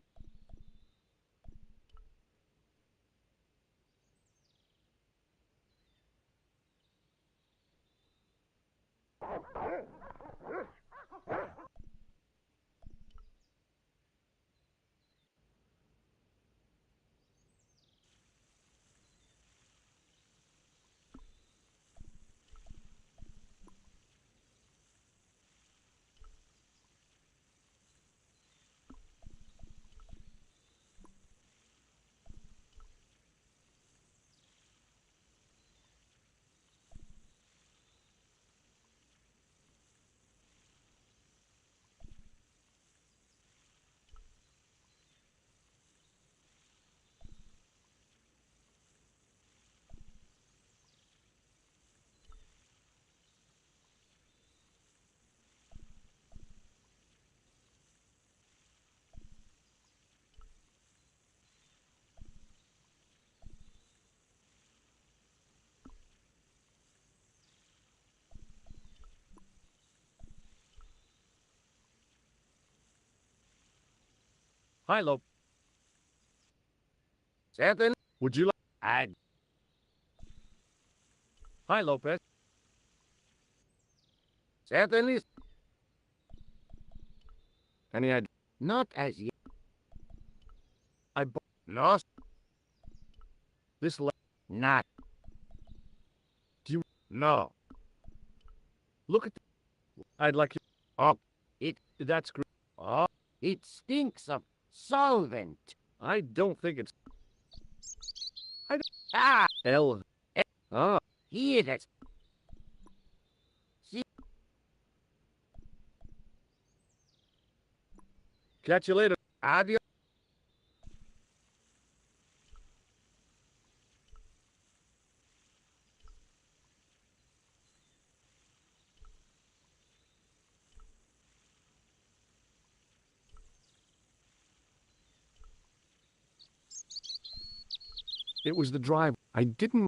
Hi, Lop. Certain. Would you like... Hi, Lopez. Certainly. Any idea? Not as yet. I bought Lost. this Not. Do you... No. Look at... I'd like you... Oh. It... That's great. Oh. It stinks of solvent. I don't think it's... Ah! L. Ah. Here it is. See? Catch you later. Adios. It was the drive. I didn't...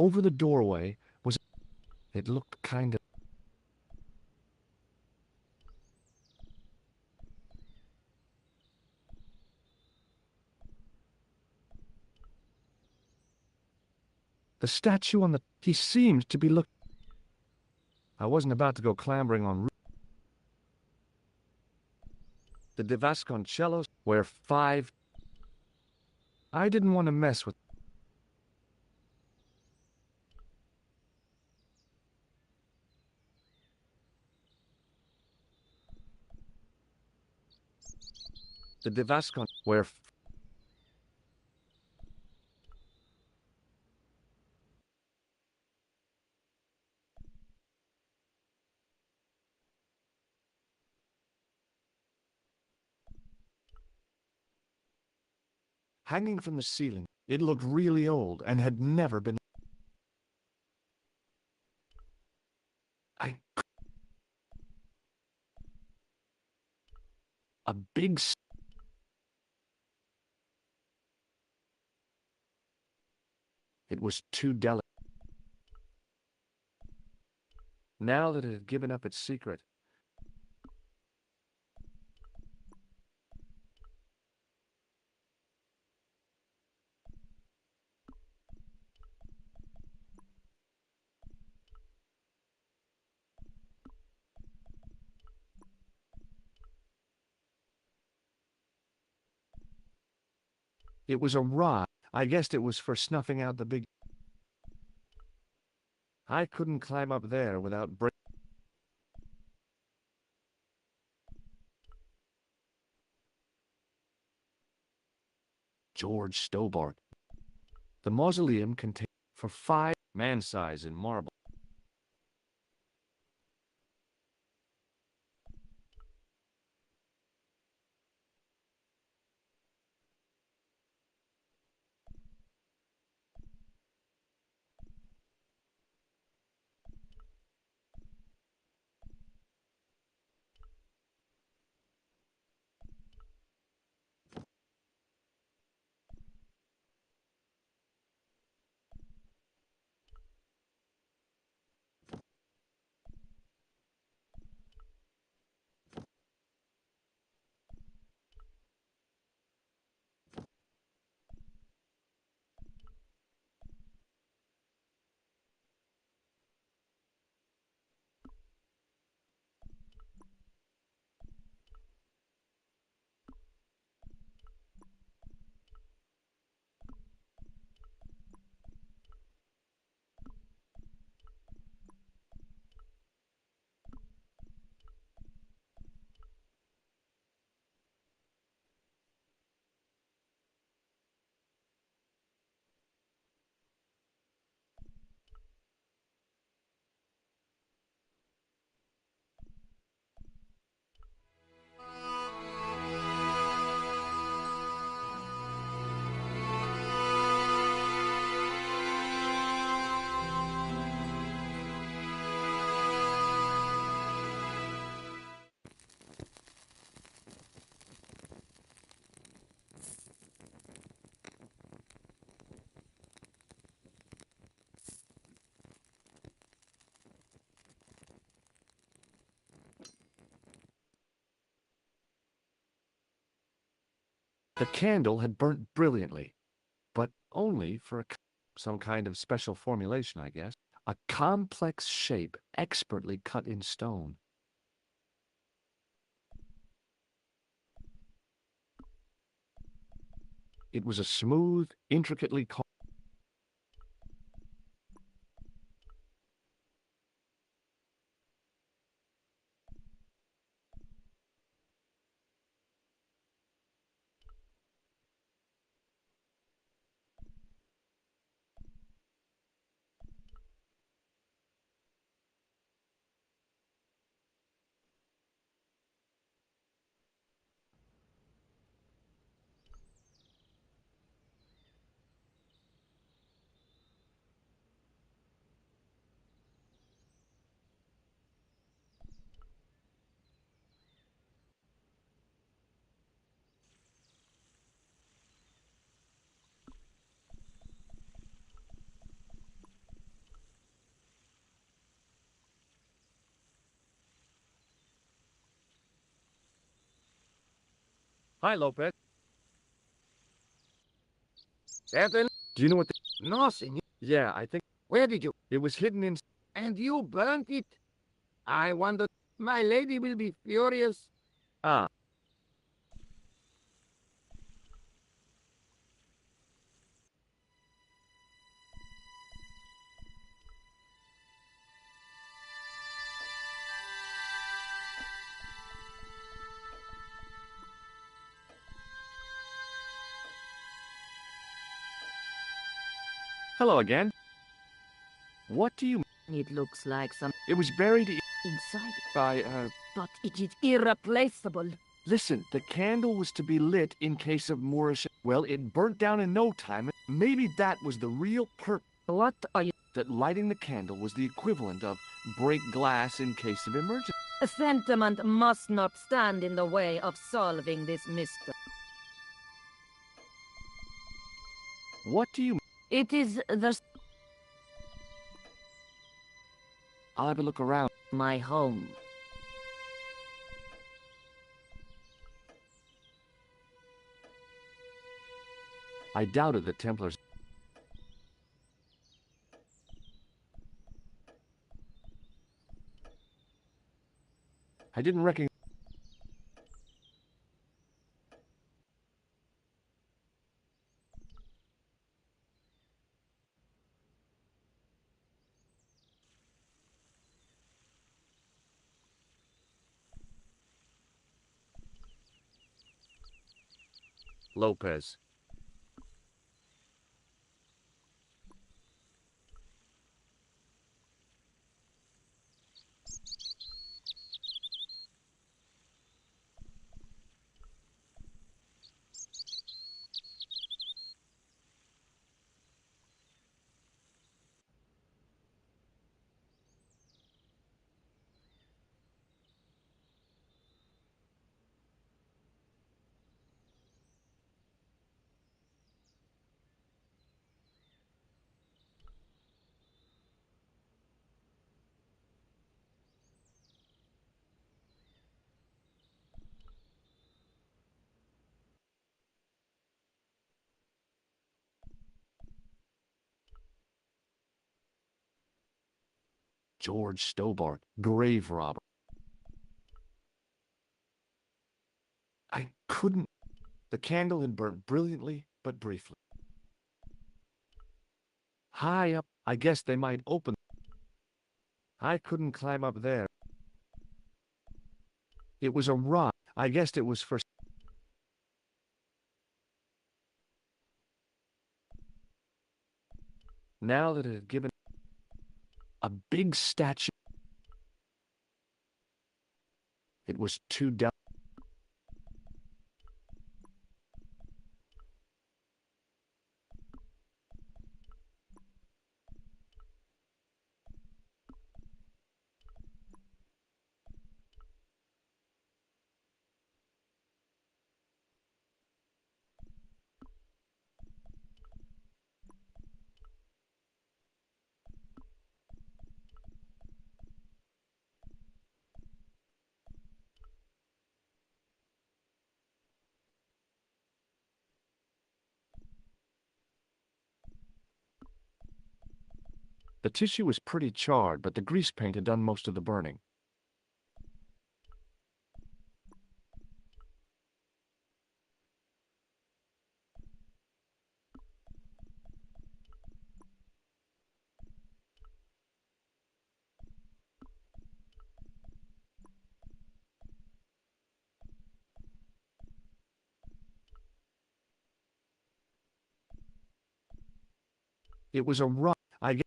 Over the doorway was... It looked kind of... The statue on the... He seemed to be look... I wasn't about to go clambering on... The De Vasconcellos were 5... I didn't want to mess with... The De Vascon were... Hanging from the ceiling, it looked really old and had never been... A big... It was too delicate. Now that it had given up its secret, It was a rod. I guessed it was for snuffing out the big... I couldn't climb up there without breaking... George Stobart. The mausoleum contained for 5 man-size in marble. The candle had burnt brilliantly, but only for some kind of special formulation, I guess. A complex shape expertly cut in stone. It was a smooth, intricately carved... Hi, Lopez. Captain? Do you know what the... No, senor. Yeah, I think... Where did you? It was hidden in... And you burnt it? I wonder. My lady will be furious. Ah. Hello again. What do you... It looks like some It was buried inside it. by, But it is irreplaceable. Listen, the candle was to be lit in case of Moorish... Well, it burnt down in no time. Maybe that was the real purpose. What are you... That lighting the candle was the equivalent of break glass in case of emergency. A sentiment must not stand in the way of solving this mystery. What do you... It is the... I'll have a look around. My home. I doubted the Templars. I didn't recognize... Lopez. George Stobart, grave robber. I couldn't. The candle had burnt brilliantly, but briefly. High up, I guess they might open. I couldn't climb up there. It was a rock. I guessed it was for... Now that it had given a big statue, it was too down. The tissue was pretty charred, but the grease paint had done most of the burning. It was a rock. I guess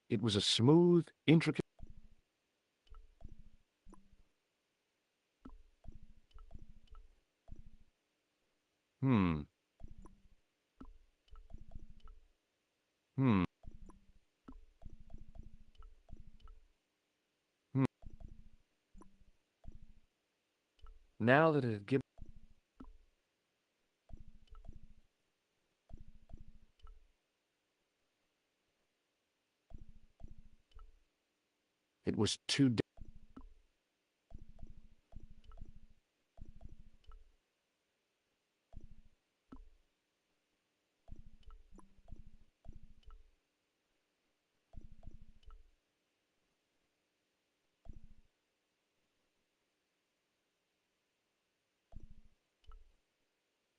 it was a smooth, intricate... Hmm. Hmm. Hmm. Now that it had given... It was too...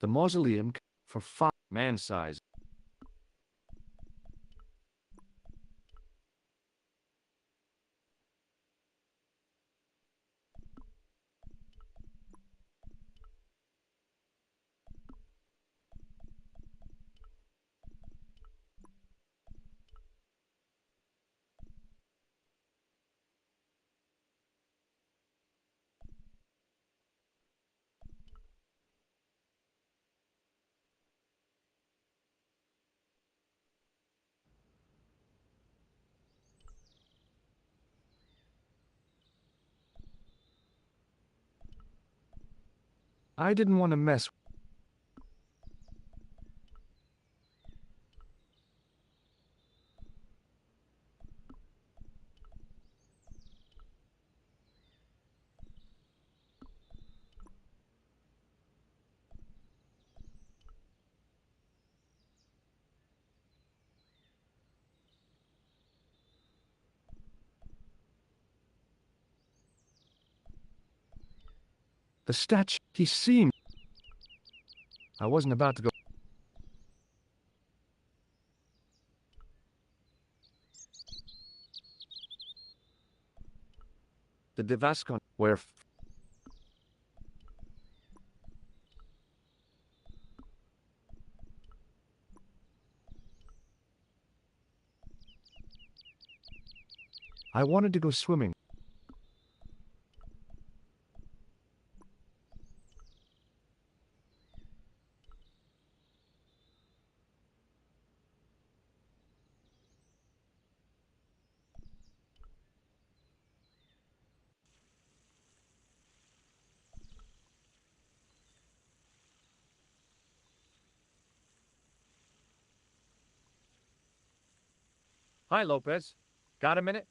The mausoleum for 5 man size. I didn't want to mess... The statue, he seemed... I wasn't about to go. The Devascon, where... I wanted to go swimming. Hi, Lopez. Got a minute?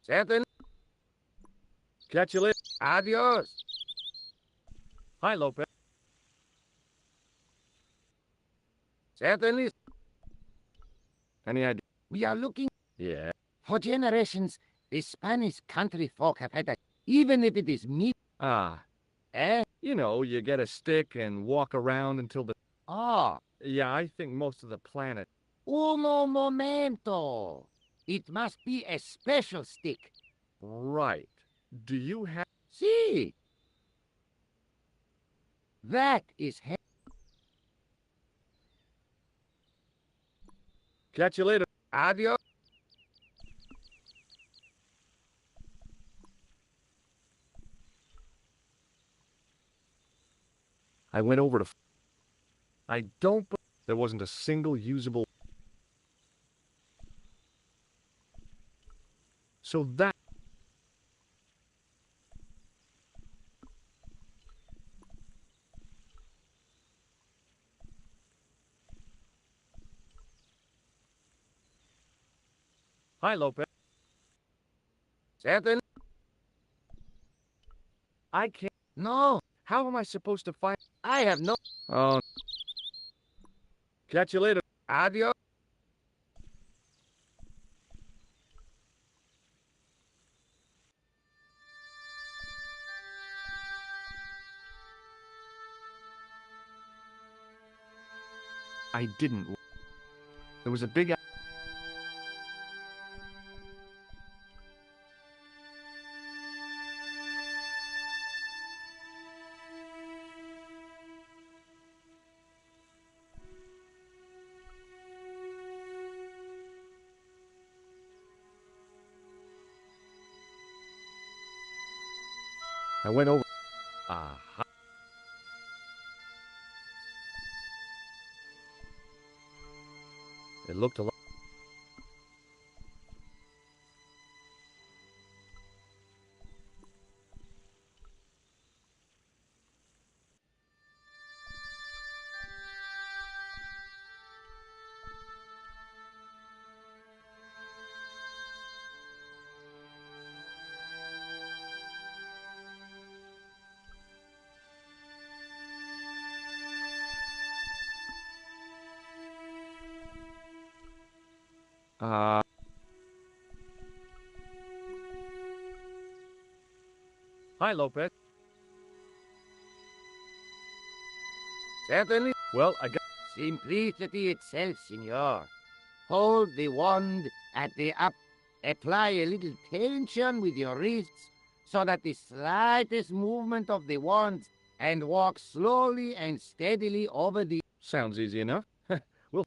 Certain. Catch you later. Adios. Hi, Lopez. Certainly. Any idea? We are looking. Yeah. For generations, the Spanish country folk have had that, even if it is me. Ah. Eh? You know, you get a stick and walk around until the... Ah. Yeah, I think most of the planet... Uno momento. It must be a special stick. Right. Do you have... See? That is... Catch you later. Adios. I went over to... I don't... There wasn't a single usable... So that... Hi, Lopez. Certain. I can't... No. How am I supposed to find... I have no... Oh. Catch you later. Adios. I didn't. There was a big... I went over... Aha. It looked a lot... Hi, Lopez. Certainly. Well, I got... Simplicity itself, senor. Hold the wand at the up. Apply a little tension with your wrists so that the slightest movement of the wand and walk slowly and steadily over the... Sounds easy enough. We'll...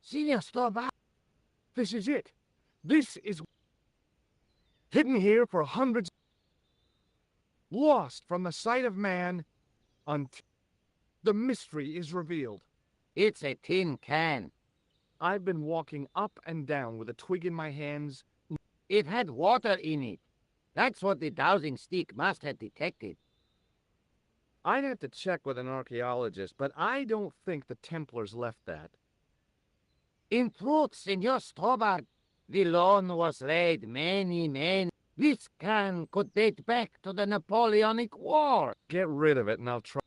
Senor, stop. This is it. This is... hidden here for hundreds... Lost from the sight of man until the mystery is revealed. It's a tin can. I've been walking up and down with a twig in my hands. It had water in it. That's what the dowsing stick must have detected. I'd have to check with an archaeologist, but I don't think the Templars left that. In truth, Senor Stobart, the loan was laid many. This can could date back to the Napoleonic War. Get rid of it and I'll try.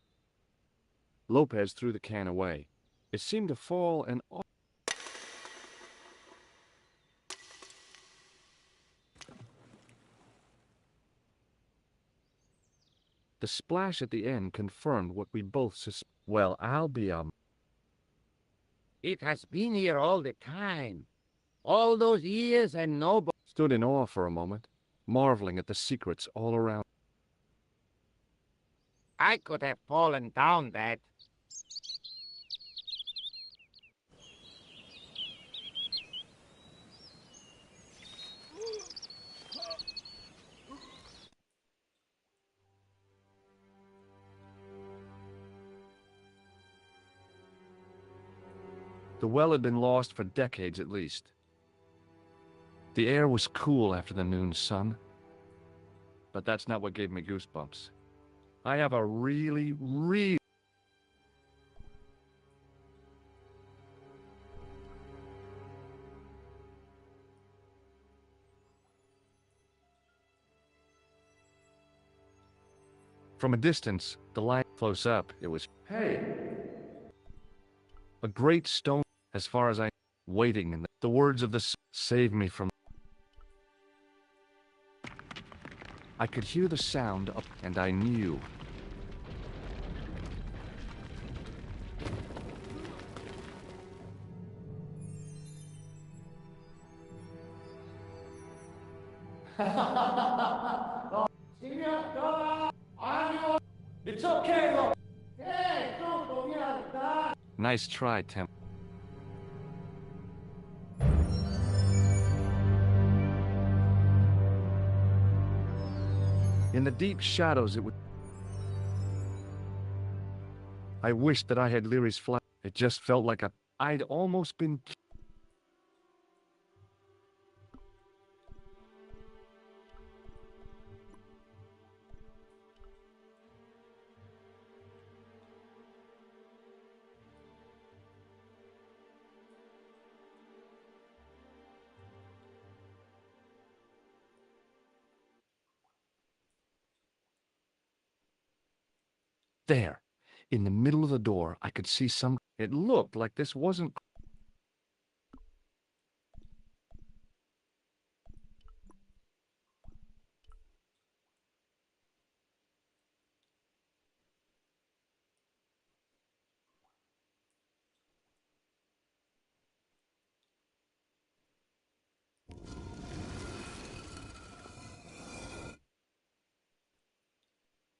Lopez threw the can away. It seemed to fall and off. The splash at the end confirmed what we both Well, I'll be, It has been here all the time. All those years and nobody stood in awe for a moment, marveling at the secrets all around. I could have fallen down that. The well had been lost for decades at least. The air was cool after the noon sun, but that's not what gave me goosebumps. I have a really From a distance, the light close up, it was, hey! A great stone, as far as waiting, and the words of the save me from. I could hear the sound of, and I knew. It's okay, look. Nice try, Tim. In the deep shadows, it would. I wished that I had Leary's flash. It just felt like I'd almost been. There, in the middle of the door, I could see some. It looked like this wasn't.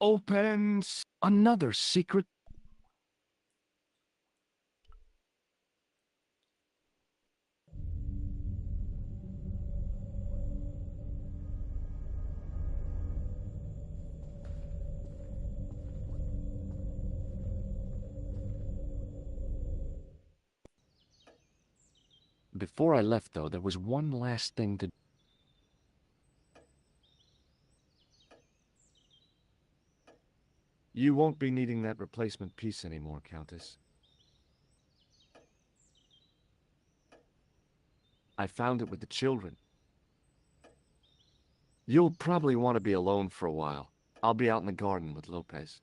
Opens another secret. Before I left, though, there was one last thing to. You won't be needing that replacement piece anymore, Countess. I found it with the children. You'll probably want to be alone for a while. I'll be out in the garden with Lopez.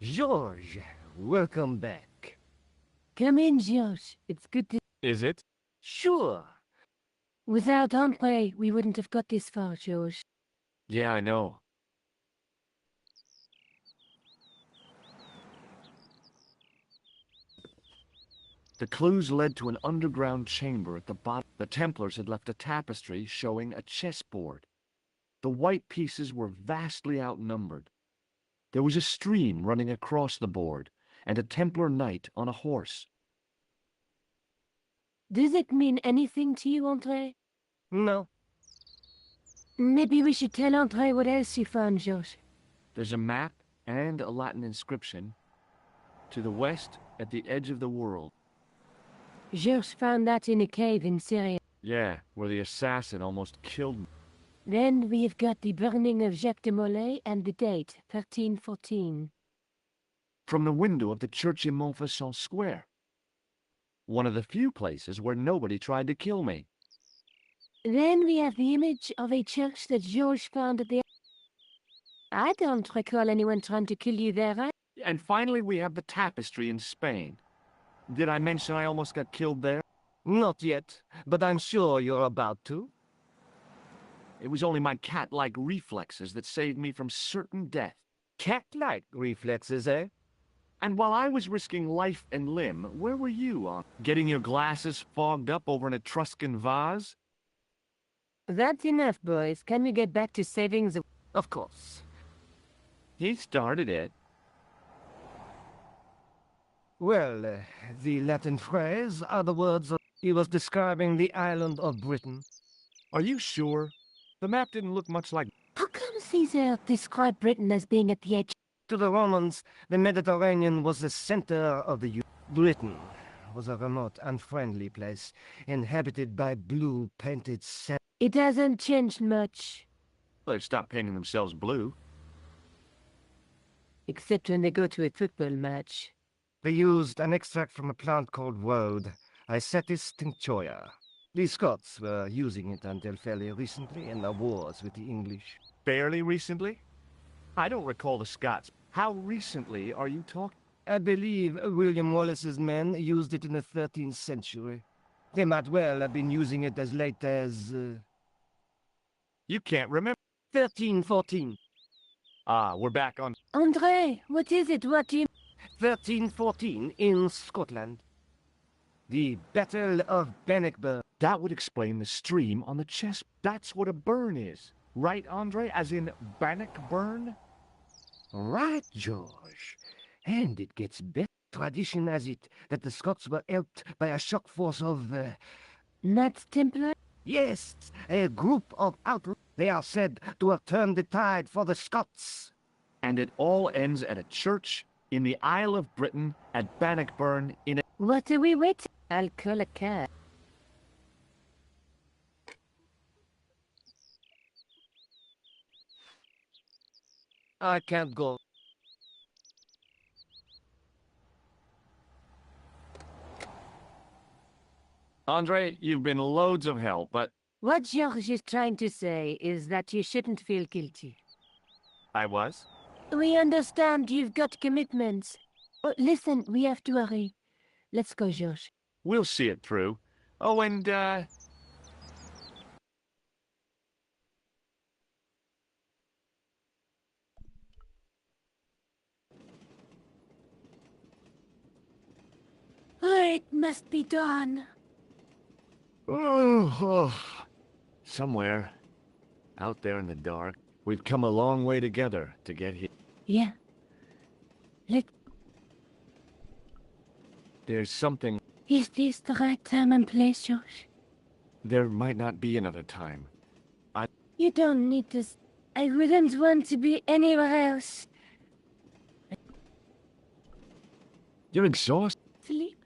George, welcome back. Come in, George. It's good to... Is it? Sure. Without Andre, we wouldn't have got this far, George. Yeah, I know. The clues led to an underground chamber at the bottom. The Templars had left a tapestry showing a chessboard. The white pieces were vastly outnumbered. There was a stream running across the board, and a Templar knight on a horse. Does it mean anything to you, Andre? No. Maybe we should tell Andre what else you found, George. There's a map and a Latin inscription. To the west, at the edge of the world. George found that in a cave in Syria. Yeah, where the assassin almost killed me. Then we've got the burning of Jacques de Molay and the date, 1314. From the window of the church in Montfaucon Square. One of the few places where nobody tried to kill me. Then we have the image of a church that George found at the... I don't recall anyone trying to kill you there, right? And finally we have the tapestry in Spain. Did I mention I almost got killed there? Not yet, but I'm sure you're about to. It was only my cat-like reflexes that saved me from certain death. Cat-like reflexes, eh? And while I was risking life and limb, where were you, getting your glasses fogged up over an Etruscan vase? That's enough, boys. Can we get back to saving the... Of course. He started it. Well, the Latin phrase are the words of... He was describing the island of Britain. Are you sure? The map didn't look much like... How come Caesar described Britain as being at the edge? To the Romans, the Mediterranean was the center of the... Britain was a remote, unfriendly place, inhabited by blue-painted sand. It hasn't changed much. They've stopped painting themselves blue. Except when they go to a football match. They used an extract from a plant called woad, Icetis tinctoria. The Scots were using it until fairly recently in the wars with the English. Fairly recently? I don't recall the Scots. How recently are you talking? I believe William Wallace's men used it in the 13th century. They might well have been using it as late as... You can't remember. 1314. Ah, we're back on... Andre, what is it? What do you... 1314 in Scotland. The Battle of Bannockburn. That would explain the stream on the chest. That's what a burn is. Right, Andre? As in Bannockburn? Right, George. And it gets better. Tradition has it that the Scots were helped by a shock force of... Knights Templar? Yes, a group of outlaws. They are said to have turned the tide for the Scots. And it all ends at a church in the Isle of Britain at Bannockburn in a... What are we waiting? I'll call a cab. I can't go. Andre, you've been loads of help, but... What George is trying to say is that you shouldn't feel guilty. I was? We understand you've got commitments. Oh, listen, we have to hurry. Let's go, George. We'll see it through. Oh, and, It must be done. Somewhere out there in the dark. We've come a long way together to get here. Yeah. There's something... Is this the right time and place, George? There might not be another time. You don't need to... I wouldn't want to be anywhere else. You're exhausted. Sleep?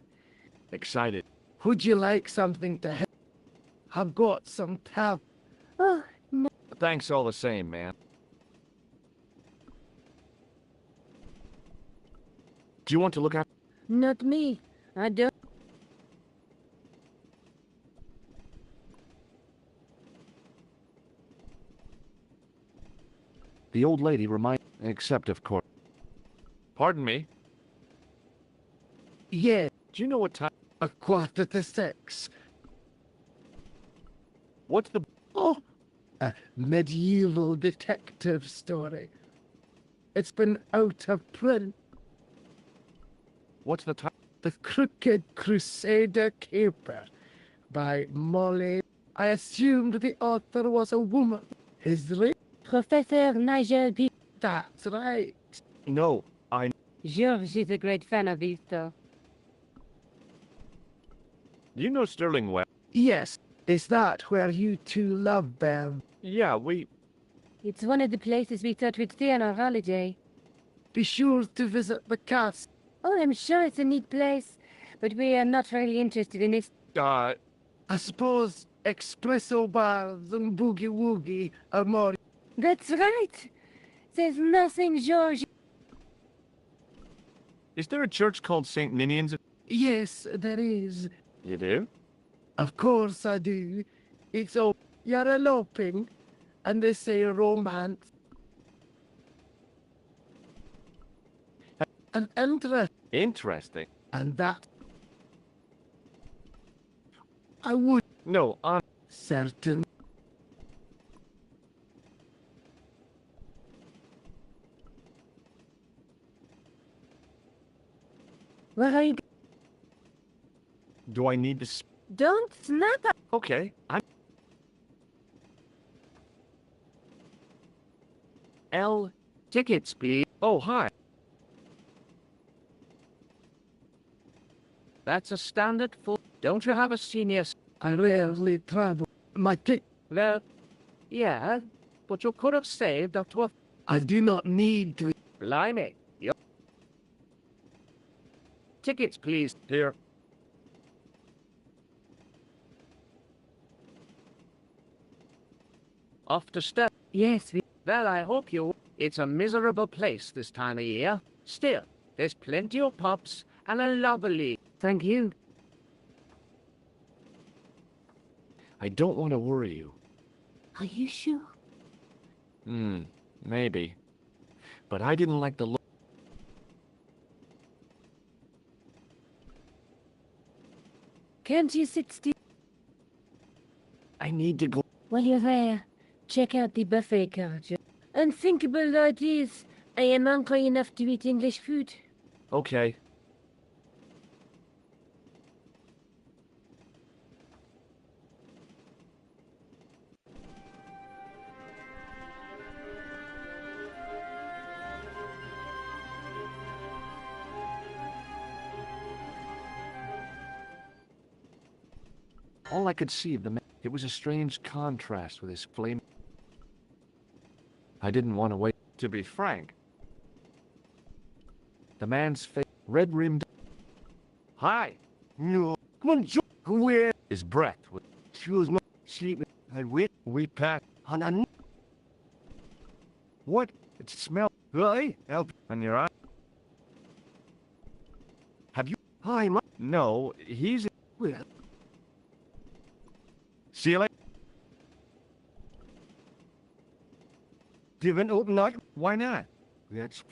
Excited. Would you like something to help? I've got some tab. Oh, no. Thanks all the same, man. Do you want to look at... Not me. I don't... The old lady except, of course... Pardon me? Yeah, Do you know what time... 5:45. What's the... Oh, a medieval detective story. It's been out of print. What's the time... The Crooked Crusader Caper by Molly. I assumed the author was a woman. His name? Professor Nigel P. That's right. No, George is a great fan of Easter. You know Sterling well. Yes. Is that where you two love, Bev? Yeah, It's one of the places we thought we'd stay on our holiday. Be sure to visit the castle. Oh, I'm sure it's a neat place, but we are not really interested in it. I suppose espresso bars and boogie-woogie are more... That's right. There's nothing, George. Is there a church called St. Ninian's? Yes, there is. You do? Of course I do. It's all... You're eloping, and they say romance. And interest. Interesting. And that... I would... No, Certain... Where are you? do I need to... Don't snap up. Okay, I'm... L... Tickets, please. Oh, hi. That's a standard full. Don't you have a senior? I rarely travel. My tick... Well, yeah, but you could have saved up to a... I do not need to... Blimey. Your tickets, please. Here. Off to step. Yes, we... Well, I hope you... It's a miserable place this time of year. Still, there's plenty of pubs and a lovely... Thank you. I don't want to worry you. Are you sure? Maybe. But I didn't like the look. Can't you sit still? I need to go. While you're there, check out the buffet card. Unthinkable ideas. I am hungry enough to eat English food. Okay. All I could see of the man, it was a strange contrast with his flame. I didn't want to wait. To be frank, the man's face, red-rimmed. Hi. No. Come on, where? His breath was... Choose my sleeping. And wait. We packed. On What? It smelled... Right? Help. On your eye? Have you... Hi, ma. No, he's... Well. See you later. Different open night. Why not? That's...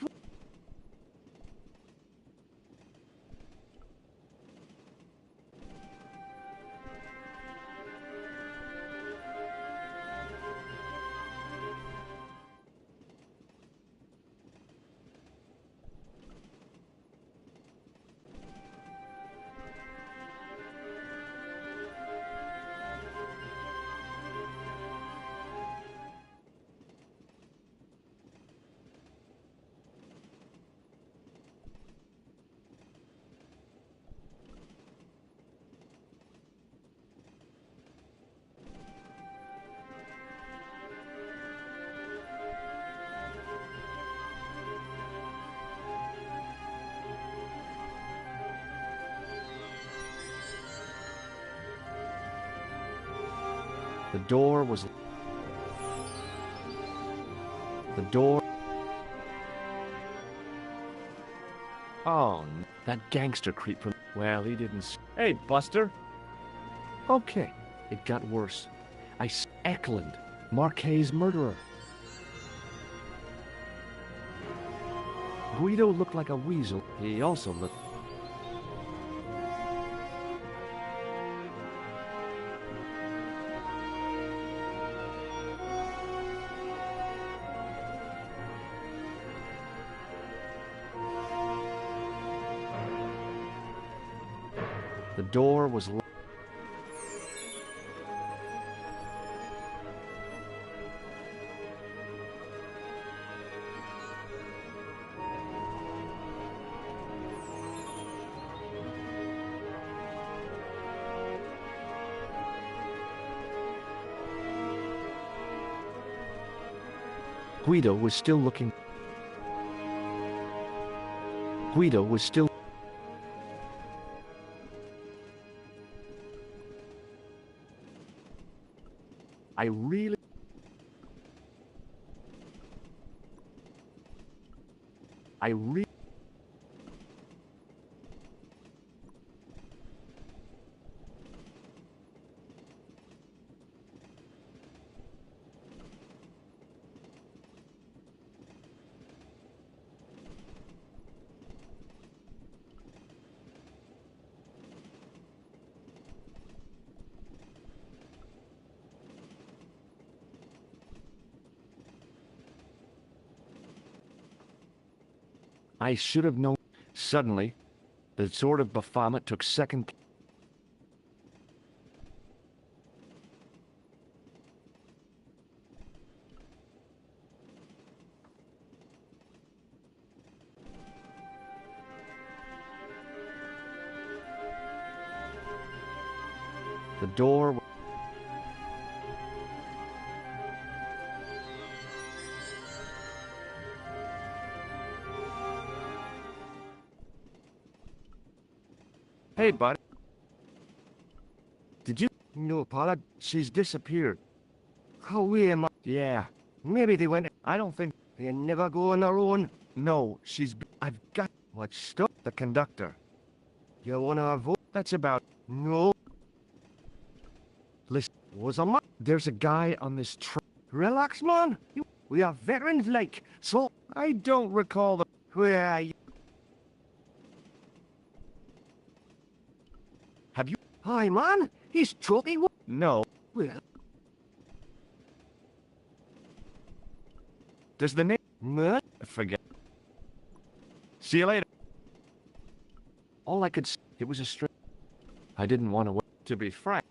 The door was... The door... Oh, that gangster creep from... Well, he didn't... Hey, Buster. Okay, it got worse. Eklund, Marquet's murderer. Guido looked like a weasel. He also looked... The door was... Guido was still looking. Guido was still. I really. I should have known. Suddenly, the sword of Baphomet took second. The door. Hey, bud. Did you? No, Paula. She's disappeared. How am I? Yeah. Maybe they went. I don't think. They never go on their own. No, she's. I've got. What stuff? The conductor. You wanna vote? That's about. No. Listen. Was a man. There's a guy on this train. Relax, man. We are veterans like. So. I don't recall the. Where are you? Have you? Hi, man. He's choking. No. Well. Does the name? Man. Forget. See you later. All I could see, it was a straight. I didn't want to wait. To be frank.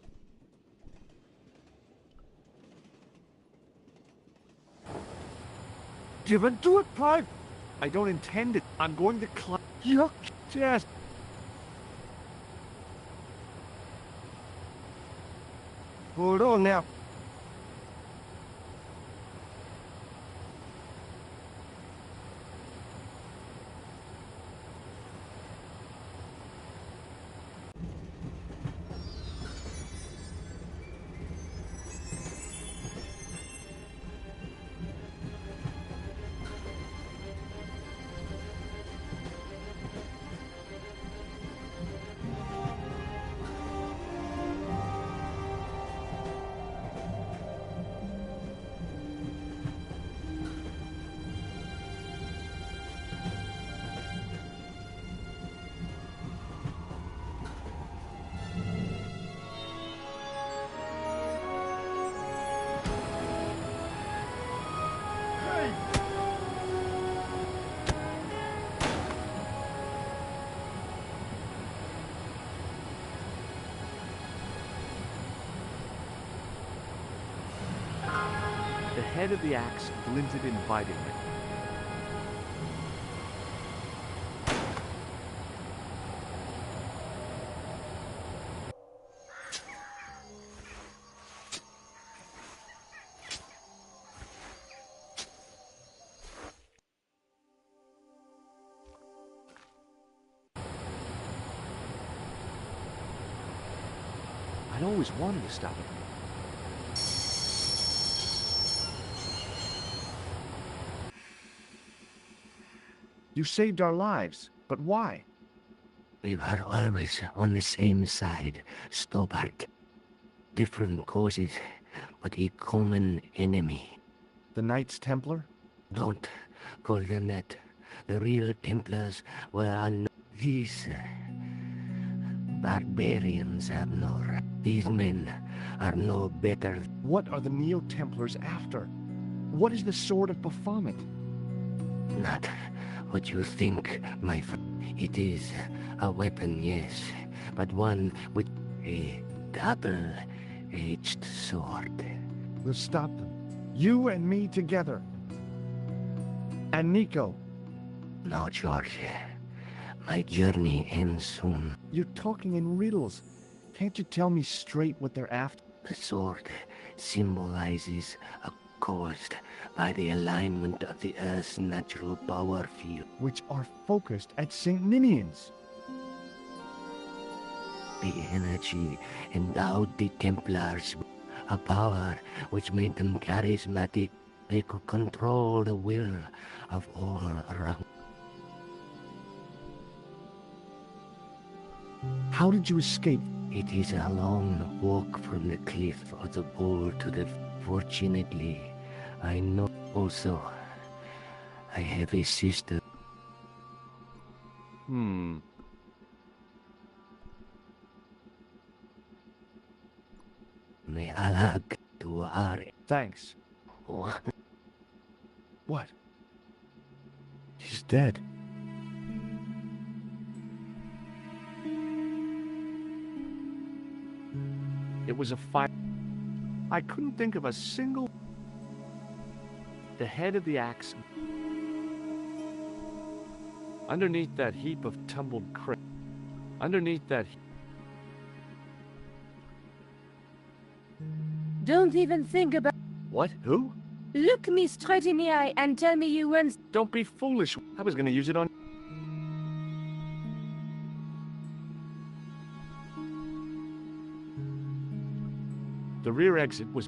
Didn't do it, Clive. I don't intend it. I'm going to climb. Yuck. Just. Hold on now. The head of the axe glinted invitingly. I'd always wanted to stop it. You saved our lives, but why? We were always on the same side, Stobart. Different causes, but a common enemy. The Knights Templar? Don't call them that. The real Templars were unknown. These barbarians have no right. These men are no better. What are the Neo-Templars after? What is the Sword of Baphomet? Not what you think, my friend. It is a weapon, yes, but one with a double-edged sword. We'll stop them. You and me together. And Nico. No, George. My journey ends soon. You're talking in riddles. Can't you tell me straight what they're after? The sword symbolizes a caused by the alignment of the Earth's natural power field, which are focused at St. Ninian's. The energy endowed the Templars with a power which made them charismatic. They could control the will of all around. How did you escape? It is a long walk from the cliff of the bull to the... Fortunately, I know also I have a sister. May Allah to our... Thanks. What? What? He's dead. It was a fire. I couldn't think of a single... The head of the axe. Underneath that heap of tumbled crap. Underneath that... Don't even think about... What? Who? Look me straight in the eye and tell me you weren't... Don't be foolish. I was gonna use it on... The rear exit was...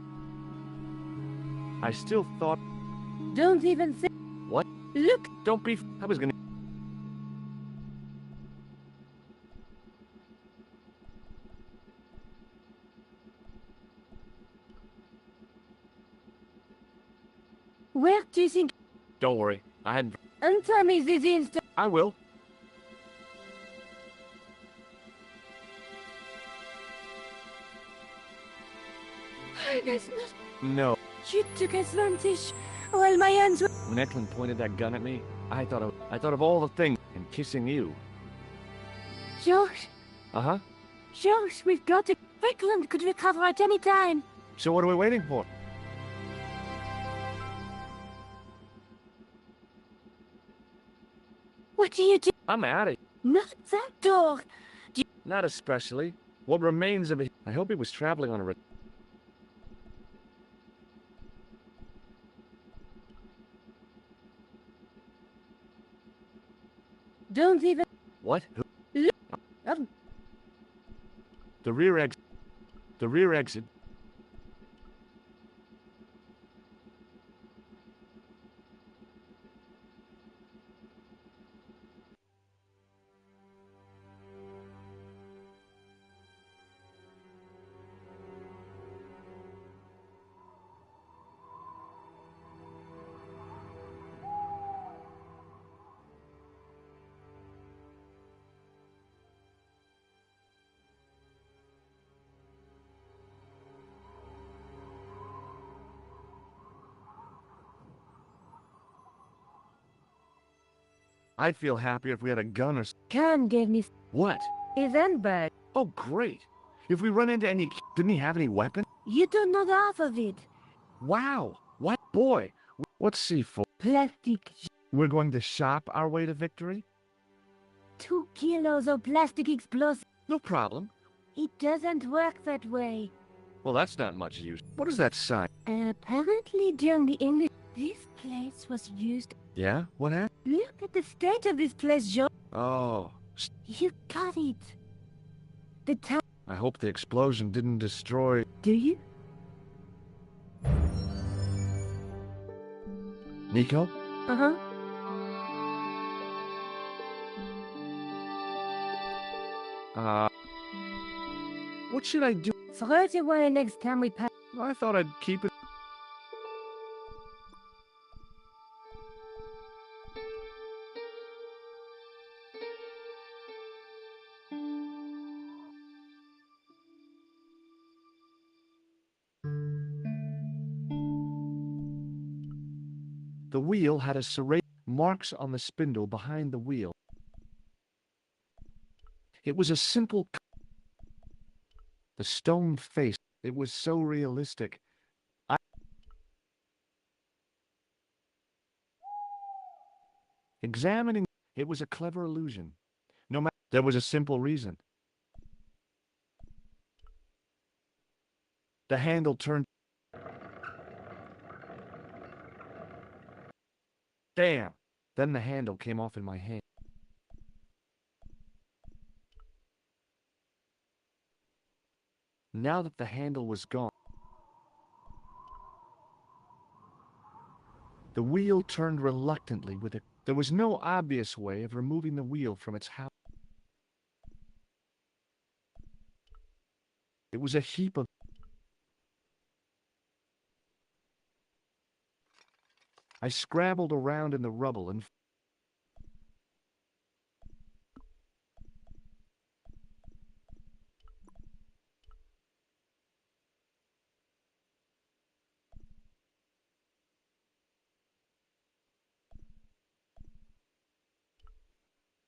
I still thought... Don't even think... What? Look... Don't be... I was gonna... Where do you think... Don't worry. I hadn't... Answer me this instant... I will. No. You took advantage while my hands were... When Eklund pointed that gun at me, I thought of all the things and kissing you. George, Uh-huh. George, we've got to... Eklund could recover at any time. So what are we waiting for? What do you do? I'm out of here. Not that door. Not especially. What remains of it? I hope he was traveling on a... Don't even... What? Look. The rear exit. The rear exit. I'd feel happier if we had a gun or... Khan gave me... What? His handbag. Oh, great. If we run into any... Didn't he have any weapon? You don't know half of it. Wow. What? Boy. What's C4? Plastic. We're going to shop our way to victory? 2 kilos of plastic explosive. No problem. It doesn't work that way. Well, that's not much use. What is that sign? Apparently during the English... This place was used... Yeah? What happened? Look at the state of this place, Joe. Oh. You got it. The town... I hope the explosion didn't destroy... Do you? Nico? Uh-huh. What should I do? Throw it away next time we pass. I thought I'd keep it... The wheel had a serrated marks on the spindle behind the wheel. It was a simple... The stone face, it was so realistic. Examining, it was a clever illusion. No matter, there was a simple reason. The handle turned... Damn! Then the handle came off in my hand. Now that the handle was gone, the wheel turned reluctantly with it. There was no obvious way of removing the wheel from its house. It was a heap of... I scrabbled around in the rubble and...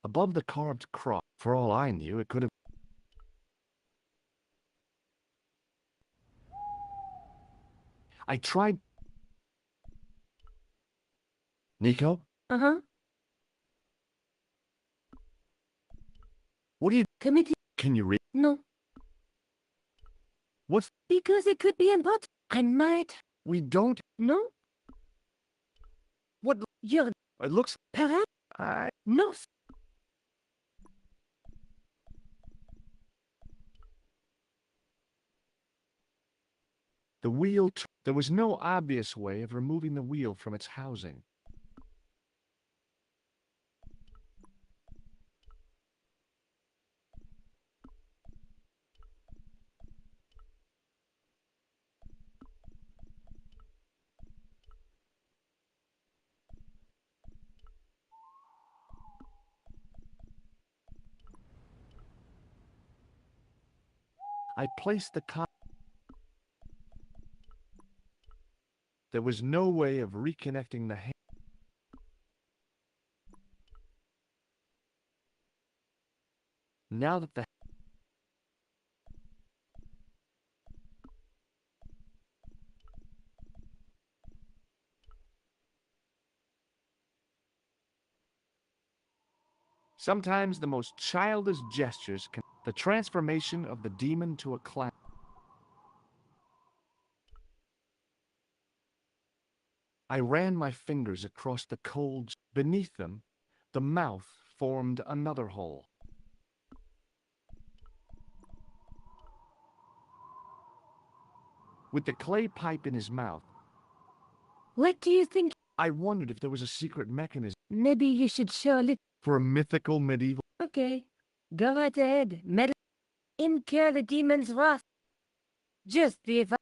Above the carved cross, for all I knew, it could have... I tried... Nico? Uh-huh. What do you... Committee? Can you read? No. What's... Because it could be important. I might. We don't... No? What... You're... It looks... Perhaps? No. The wheel... There was no obvious way of removing the wheel from its housing. I placed the There was no way of reconnecting the hand. Now that the... Sometimes the most childish gestures can... The transformation of the demon to a clown. I ran my fingers across the cold... Beneath them, the mouth formed another hole. With the clay pipe in his mouth, What do you think? I wondered if there was a secret mechanism Maybe you should show a little. for a mythical medieval... Okay. Go right ahead. Incur the demon's wrath. Just the advice.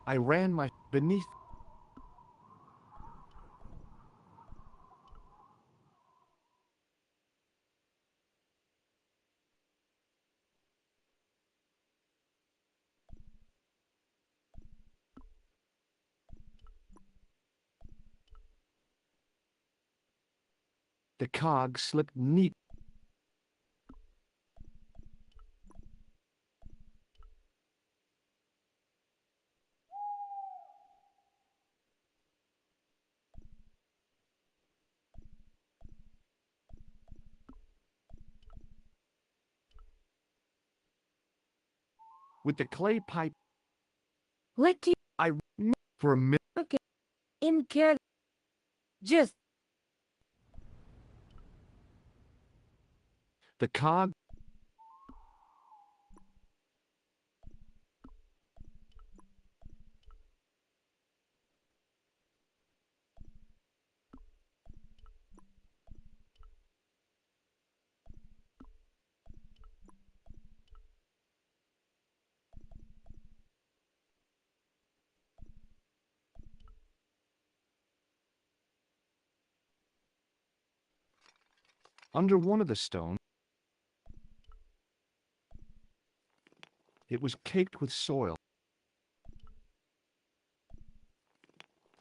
I ran my... Beneath... The cog slipped neat. With the clay pipe, What do you... I... For a minute... Okay. Incur... Just... The cog... Under one of the stones, it was caked with soil.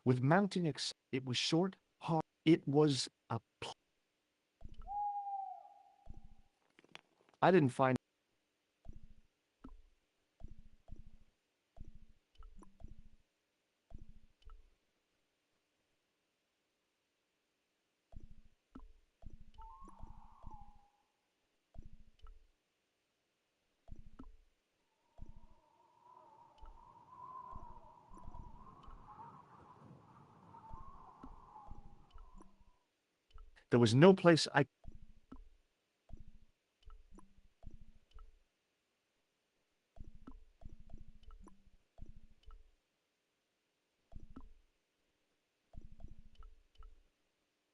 With mounting it was short, hard. It was a... I didn't find... There was no place I...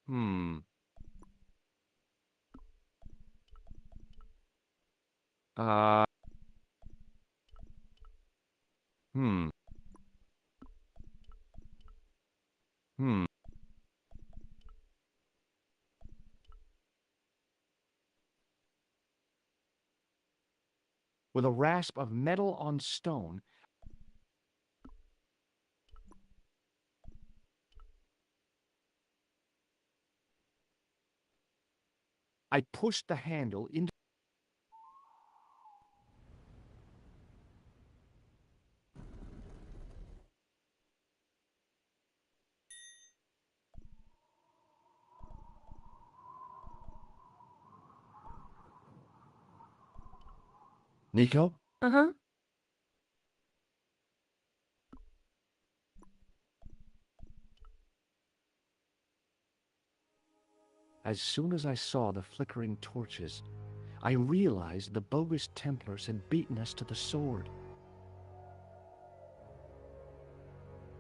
Hmm. Hmm. Hmm. With a rasp of metal on stone, I pushed the handle into... Nico? Uh-huh. As soon as I saw the flickering torches, I realized the bogus Templars had beaten us to the sword.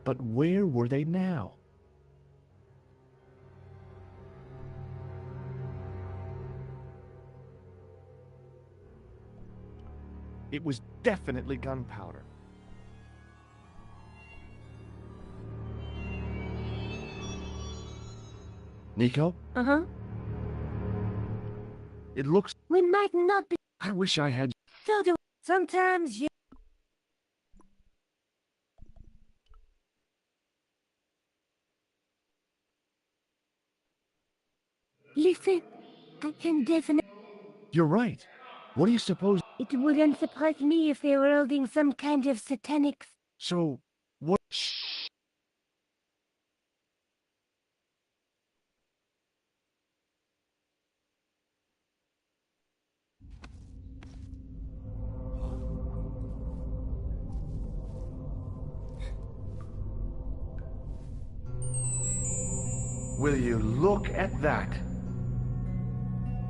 But where were they now? It was definitely gunpowder. Nico? Uh-huh. It looks... We might not be... I wish I had... So do... Sometimes you... Listen, I can definitely... You're right. What do you suppose... It wouldn't surprise me if they were holding some kind of satanic... So, what... Will you look at that?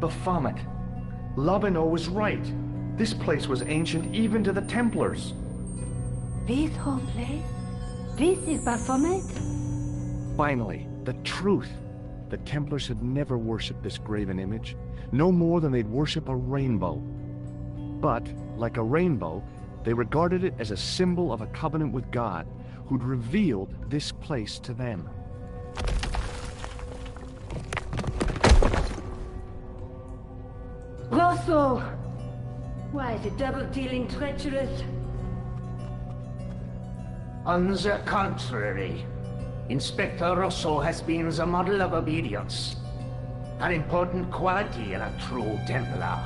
Baphomet. Lobino was right. This place was ancient even to the Templars. This whole place? This is Baphomet? Finally, the truth. The Templars had never worshipped this graven image, no more than they'd worship a rainbow. But, like a rainbow, they regarded it as a symbol of a covenant with God, who'd revealed this place to them. Rosso! Why, the double-dealing treacherous? On the contrary, Inspector Rosso has been the model of obedience, an important quality in a true Templar.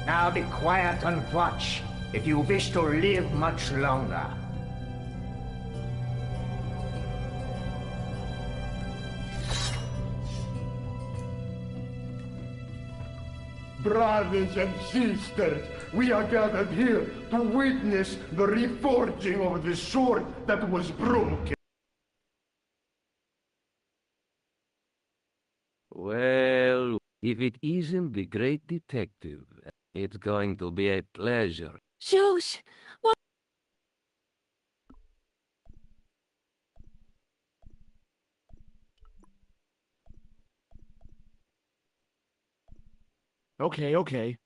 Now be quiet and watch if you wish to live much longer. Brothers and sisters, we are gathered here to witness the reforging of the sword that was broken. Well, if it isn't the great detective, it's going to be a pleasure. Shush! What? Okay.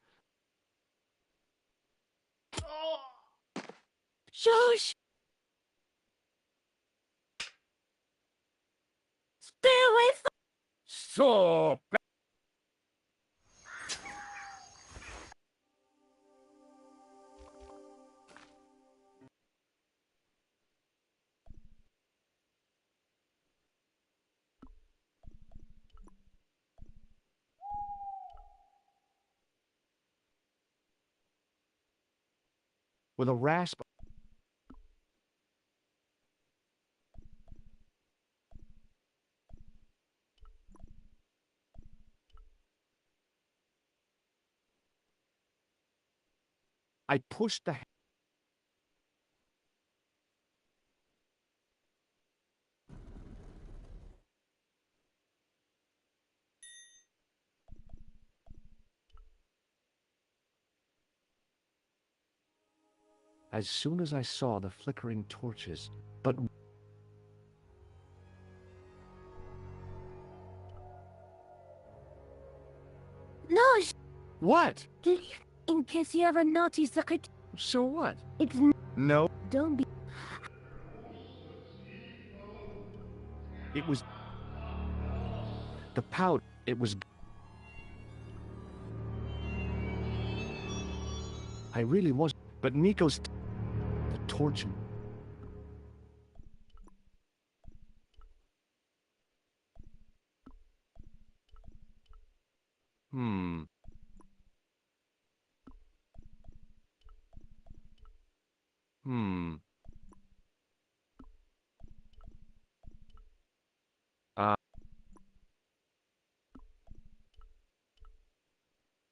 Shush! Stay away from... So With a rasp... I pushed the... as soon as I saw the flickering torches, but... No, What? in case you ever notice the... So what? It's... No. Don't be... It was... The powder, it was... I really was... But Nico's... The torch... Hmm...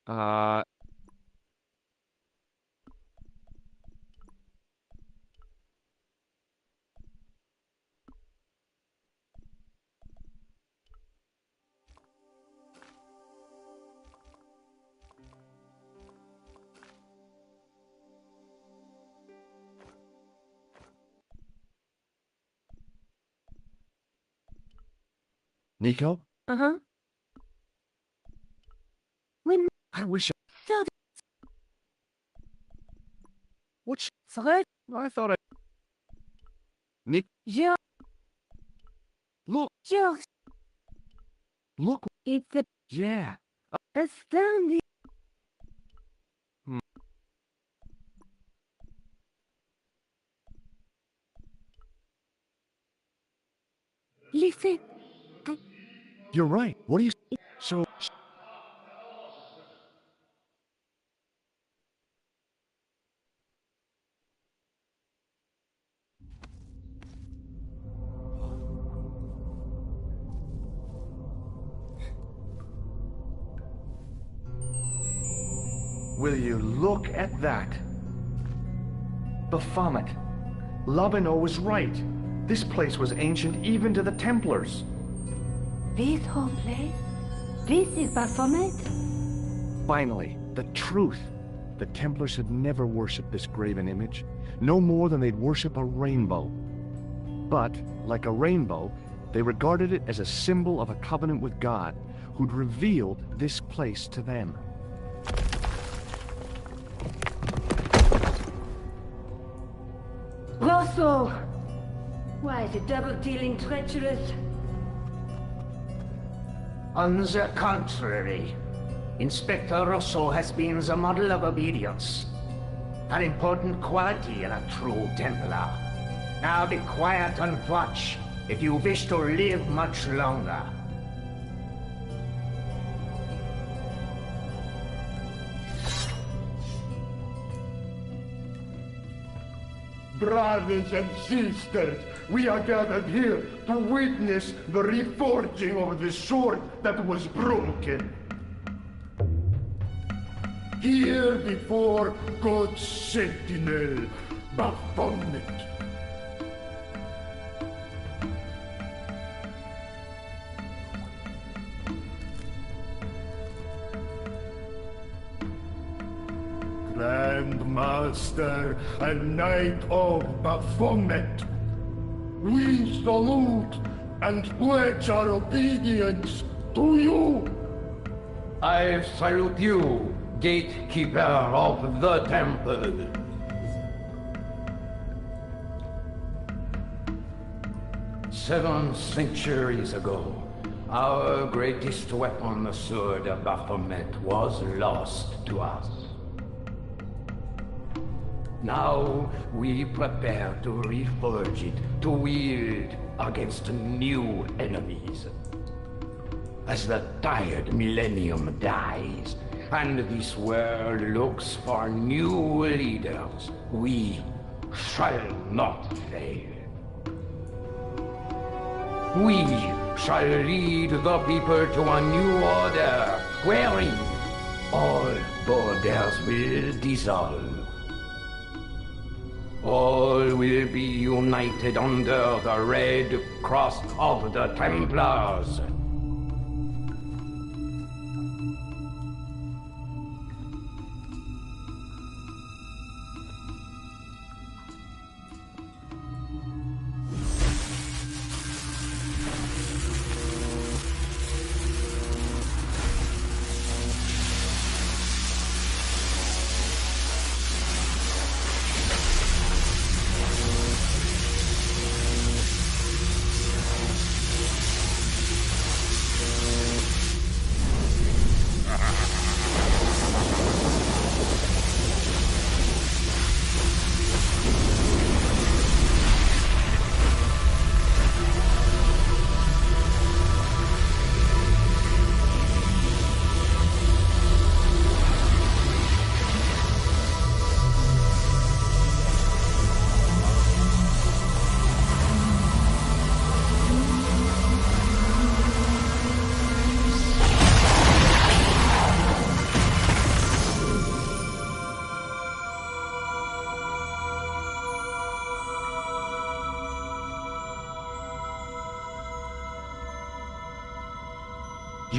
Uh... Nico? Uh-huh. When... I wish I... So... What's... Sorry? I thought I... Nick... George... Look! George... Look! It's the... Yeah! Astounding... Listen... You're right. What do you... So... Will you look at that? Baphomet. Labino was right. This place was ancient even to the Templars. This whole place? This is Baphomet? Finally, the truth. The Templars had never worshipped this graven image, no more than they'd worship a rainbow. But, like a rainbow, they regarded it as a symbol of a covenant with God, who'd revealed this place to them. Rosso! Why, the double-dealing treacherous? On the contrary, Inspector Rosso has been the model of obedience. An important quality in a true Templar. Now be quiet and watch if you wish to live much longer. Brothers and sisters, we are gathered here to witness the reforging of the sword that was broken. Here before God's sentinel, Baphomet. Grand Master and Knight of Baphomet, we salute and pledge our obedience to you. I salute you, gatekeeper of the temple. Seven centuries ago, our greatest weapon, the sword of Baphomet, was lost to us. Now we prepare to reforge it, to wield against new enemies. As the tired millennium dies, and this world looks for new leaders, we shall not fail. We shall lead the people to a new order, wherein all borders will dissolve. All will be united under the red cross of the Templars.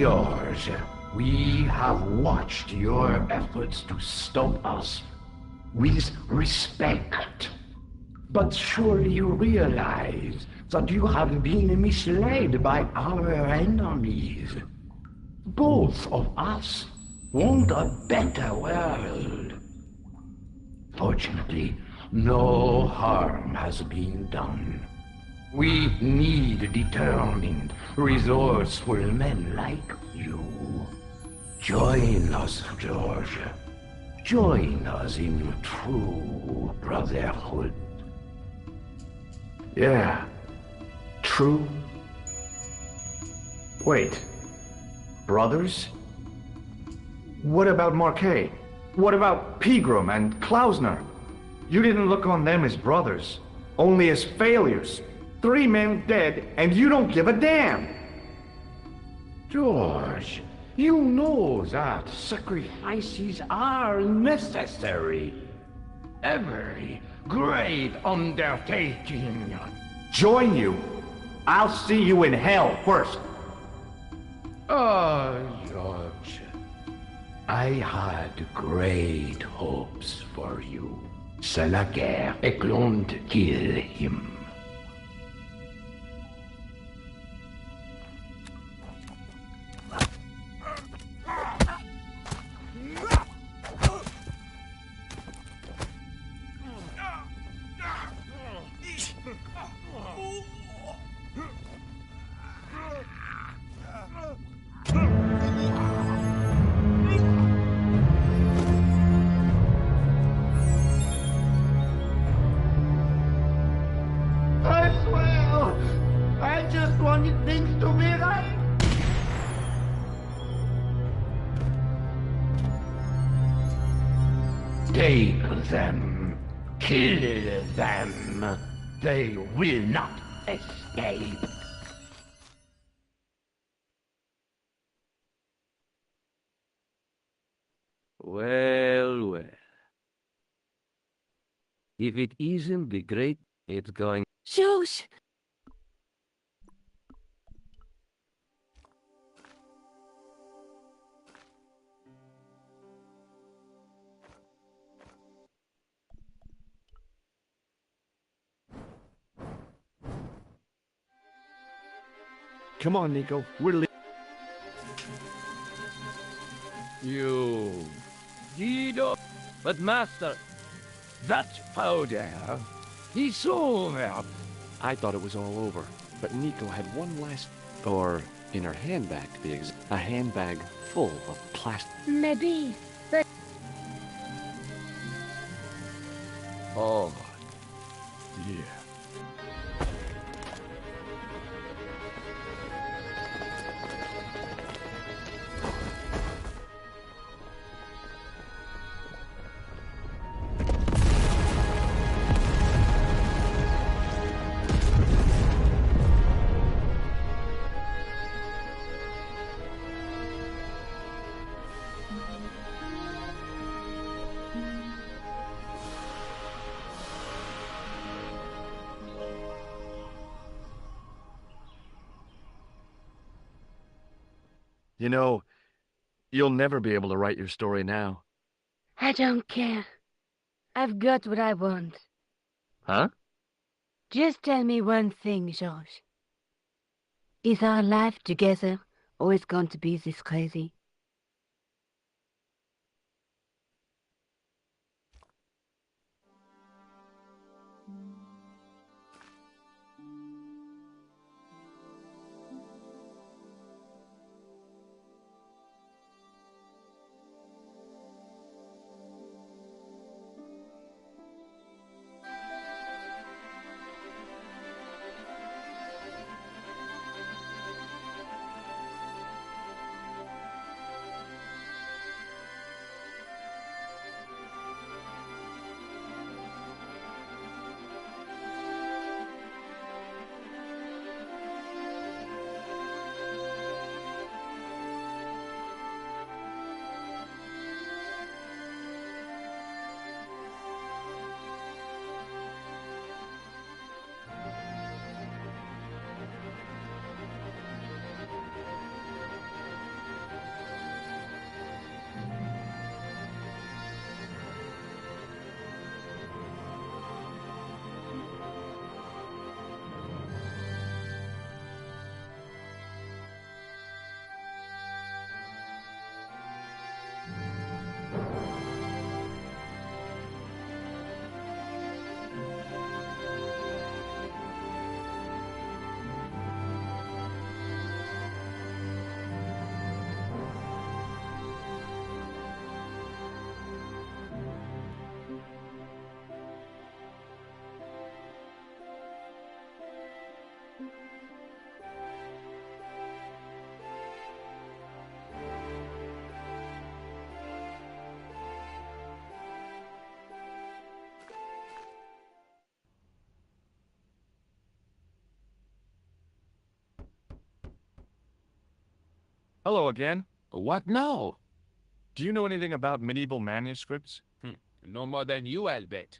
George, we have watched your efforts to stop us with respect. But surely you realize that you have been misled by our enemies. Both of us want a better world. Fortunately, no harm has been done. We need determined, resourceful men like you. Join us, George. Join us in true brotherhood. Yeah, true. Wait. Brothers? What about Marquet? What about Pegram and Klausner? You didn't look on them as brothers, only as failures. 3 men dead, and you don't give a damn! George, you know that sacrifices are necessary. Every great undertaking. Join you? I'll see you in hell first. Oh, George, I had great hopes for you. C'est la guerre, et don't kill him. I swear! I just wanted things to be right! Take them. Kill them. They will not escape. Well, well. If it isn't the great, it's going... George! Come on, Nico. We're You... Guido! But master, that powder... It's over. I thought it was all over, but Nico had one last... Or in her handbag, to be exact. A handbag full of plastic. Maybe. Oh, dear. You know, you'll never be able to write your story now. I don't care. I've got what I want. Huh? Just tell me one thing, George. Is our life together always going to be this crazy? Hello again. What now? Do you know anything about medieval manuscripts? No more than you, I'll bet.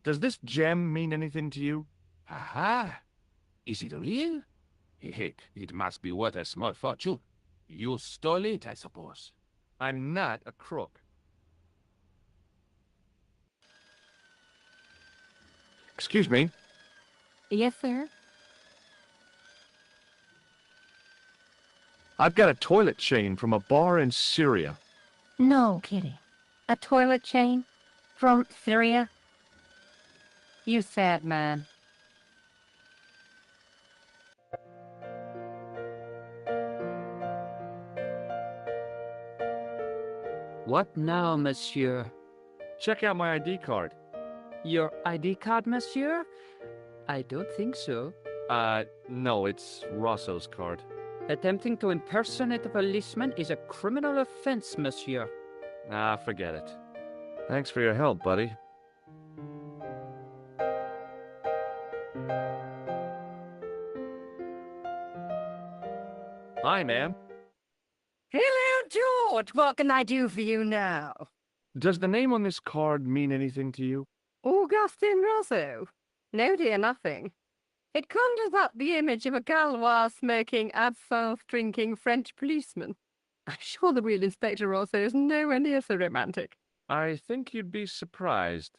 Does this gem mean anything to you? Aha! Is it real? It must be worth a small fortune. You stole it, I suppose. I'm not a crook. Excuse me. Yes, sir? I've got a toilet chain from a bar in Syria. No kidding. A toilet chain? From Syria? You sad man. What now, monsieur? Check out my ID card. Your ID card, monsieur? I don't think so. No, it's Rosso's card. Attempting to impersonate a policeman is a criminal offense, monsieur. Ah, forget it. Thanks for your help, buddy. Hi, ma'am. Hello, George. What can I do for you now? Does the name on this card mean anything to you? Augustin Rosso? No, dear, nothing. It conjures up the image of a Gaulois smoking, absinthe drinking French policeman. I'm sure the real Inspector Rosso is nowhere near so romantic. I think you'd be surprised.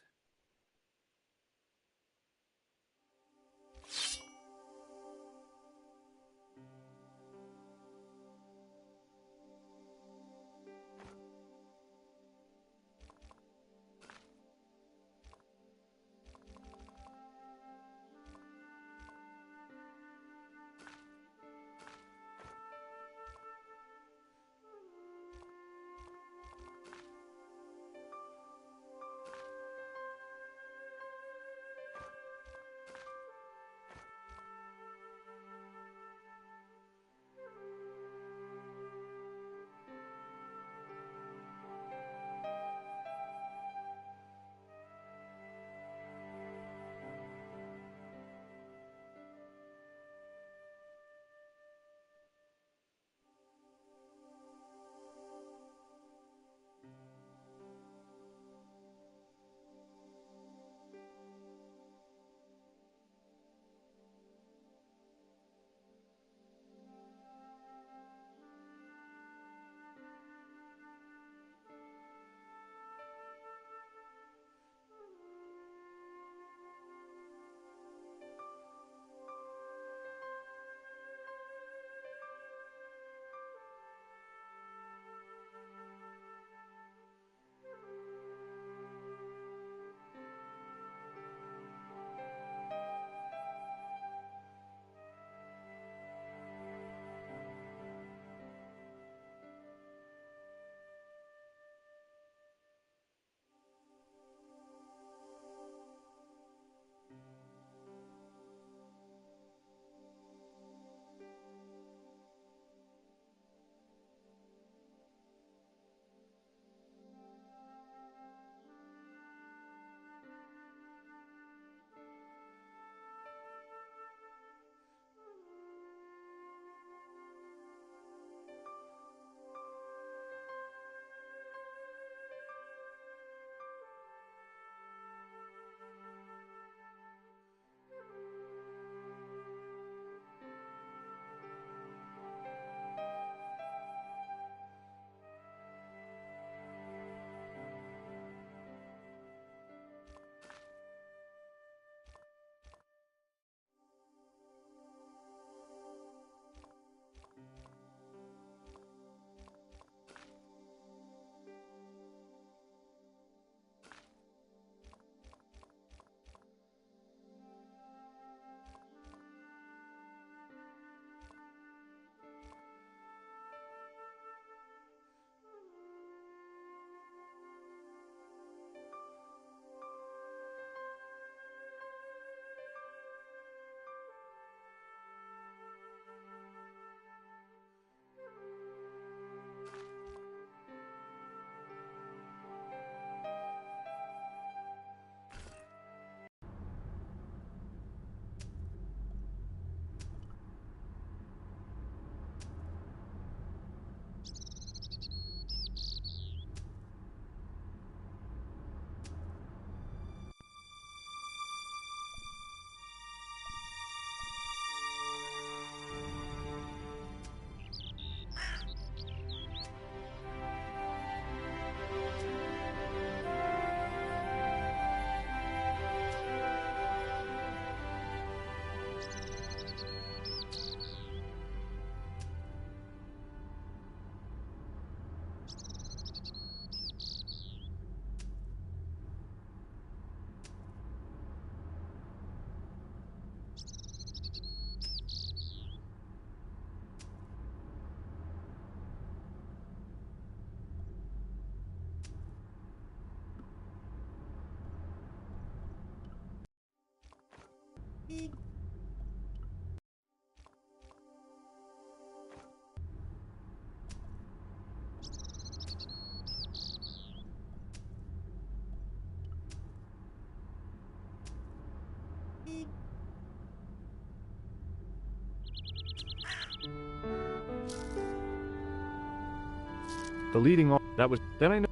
The leading off, that was, then I know.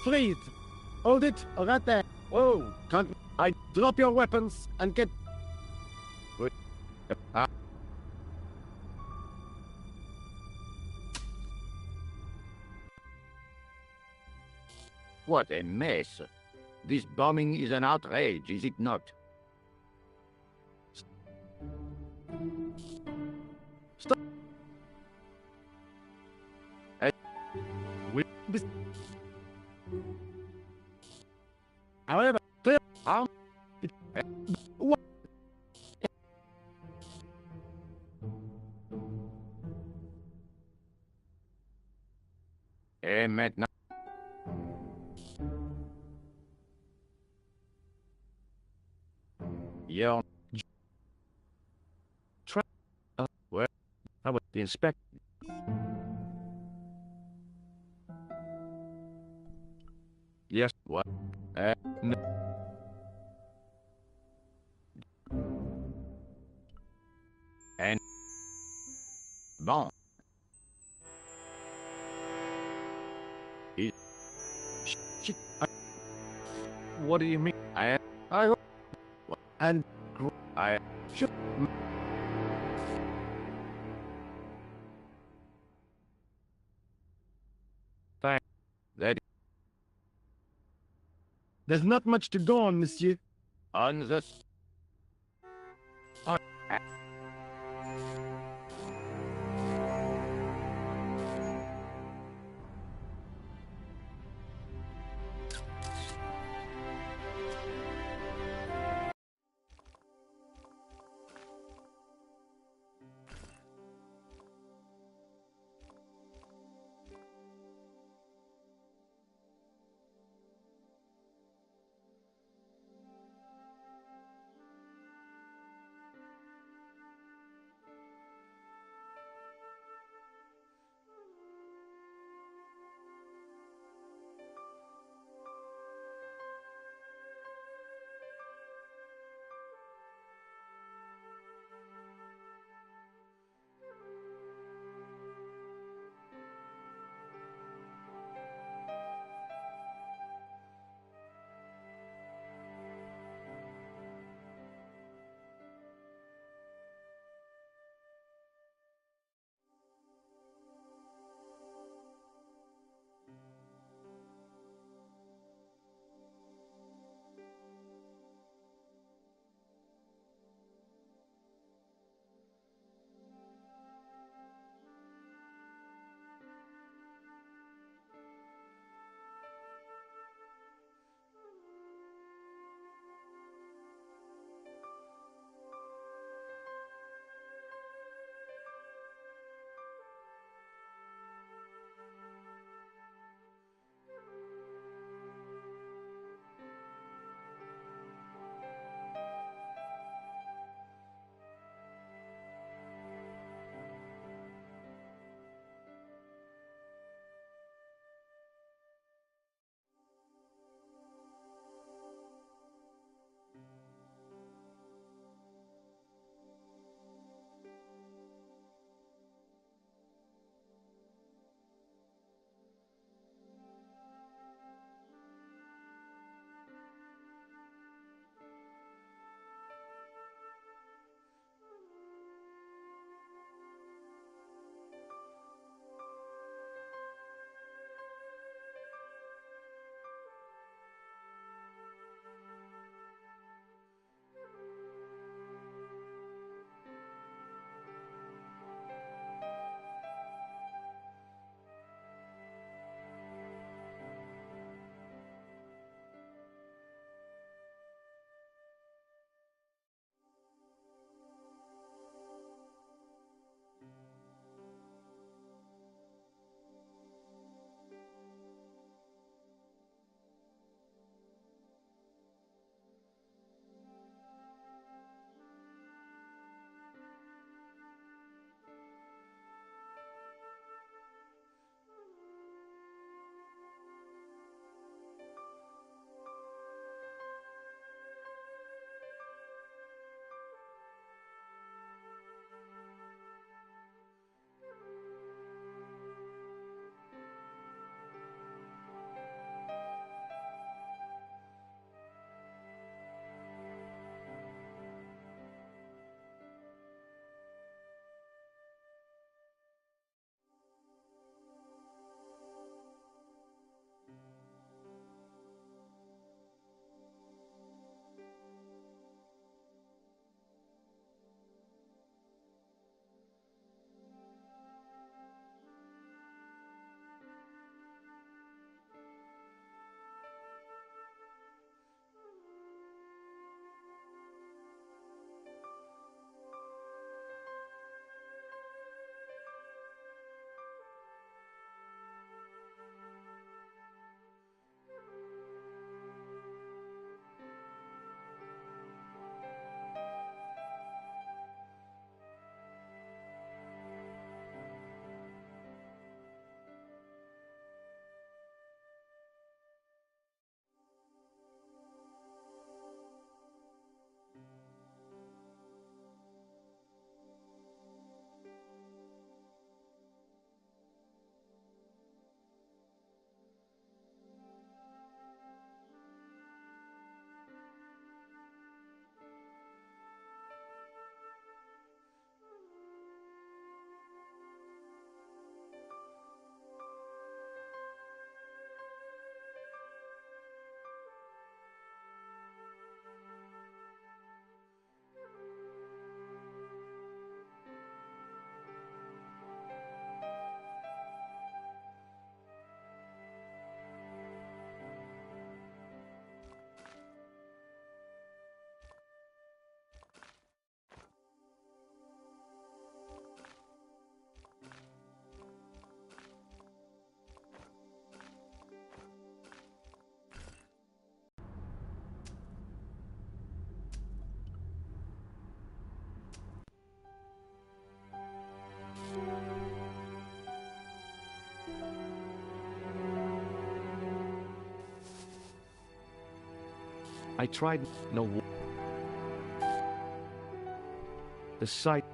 Freeze! Hold it, right there. Whoa, can't I drop your weapons and get... Wait. What a mess. This bombing is an outrage, is it not? Stop! However, what? Et maintenant... You're... Well, how about the inspect? Yes, what? No. And... Bon. What do you mean? I and I should... Thank that There's not much to go on, monsieur. on the... I tried no. The sight.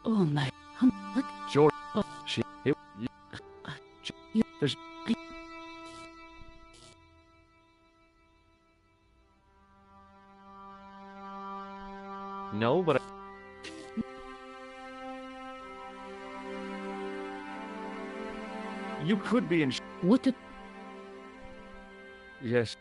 Oh my, what? George, she, it, there's, no, but you could be in. What? Yes.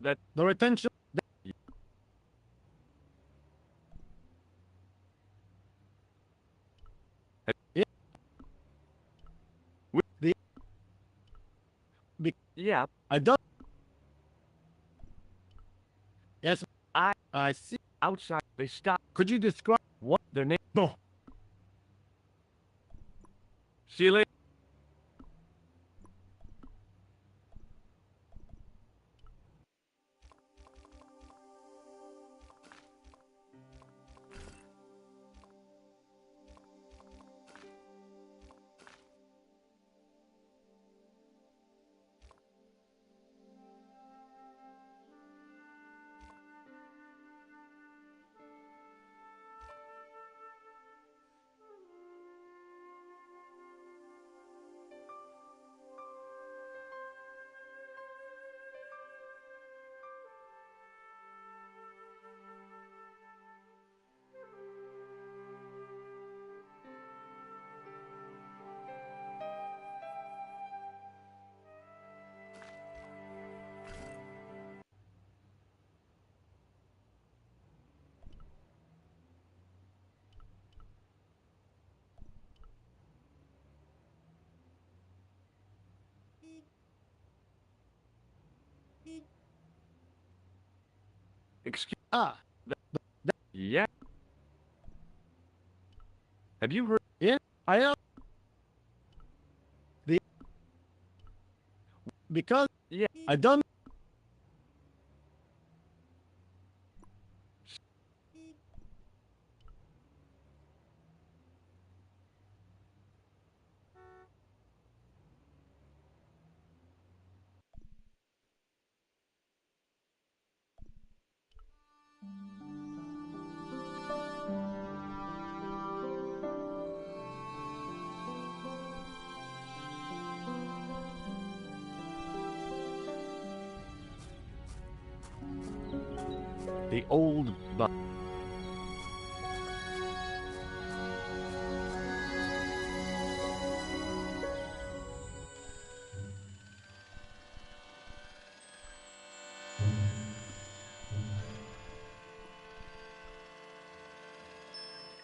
That the retention. Yeah. With the. Yeah. I don't. Yes. I see. Outside, they stop. Could you describe What their name? No. See you later. Excuse. Ah, Yeah. Have you heard? yeah, I am. Because Yeah. I don't. The old bu-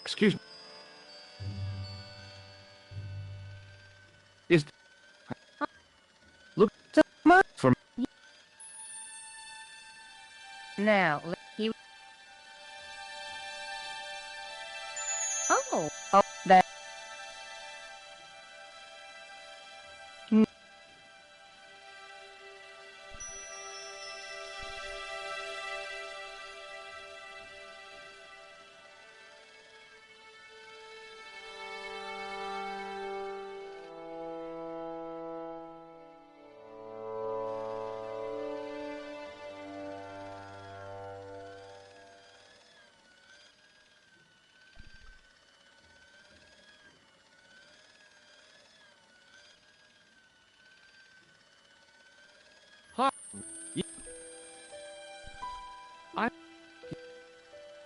Excuse me. Is look from Now, he... Oh, oh, that...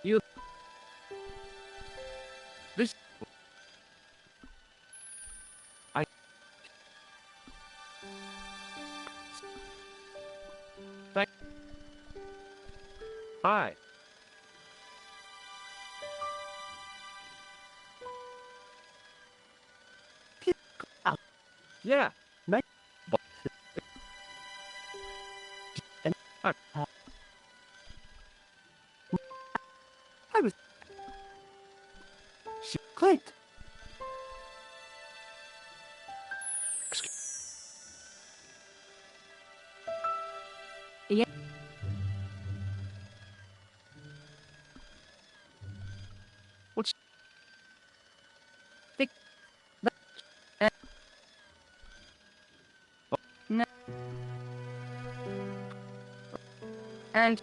you this I thank Hi. Yeah. Nice. And I was great. Yeah. What's No. And...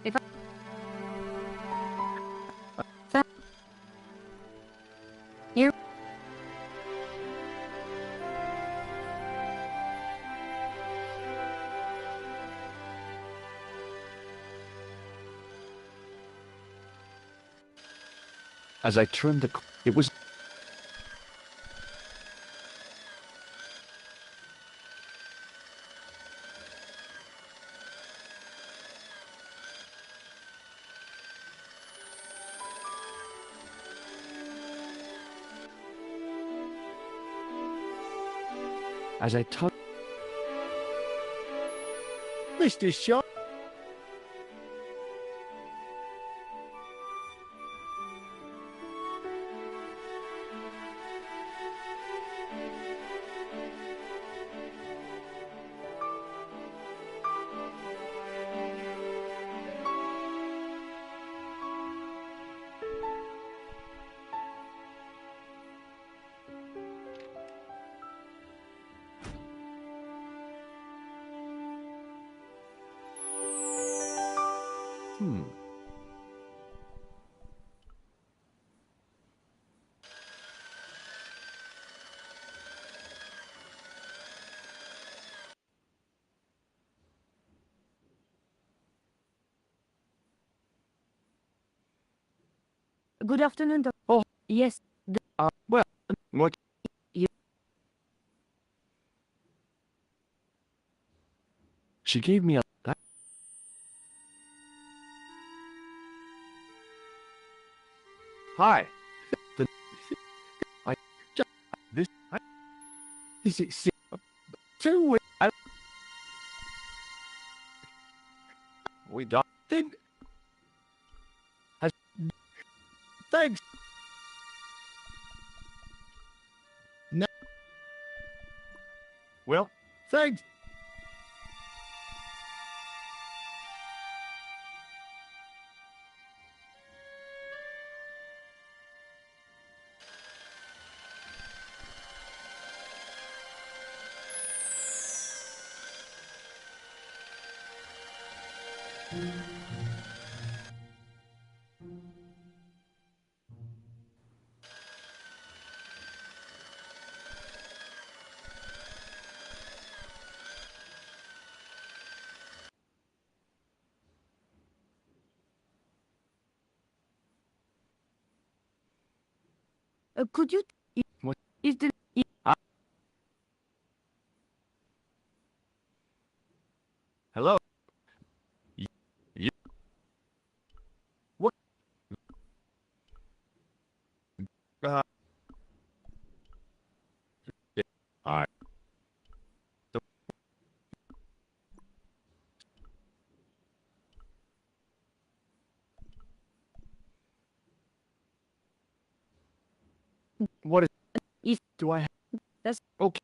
if I... That... You... As I turned the it was as I tugged Mr. Shaw. Good afternoon, Doctor. Oh. Yes. well what You... she gave me a Hi. This is... two... Thanks. No. Well, thanks. Could you... What? Is the... Hello? You... What? I... What is... Do I have... That's... Okay.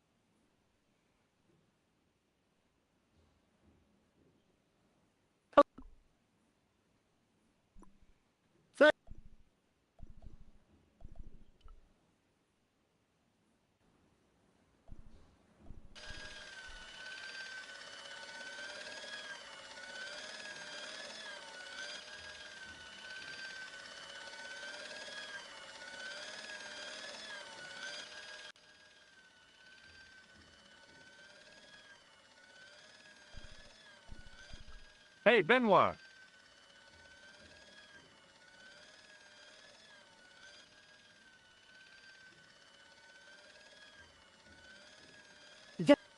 Hey, Benoit.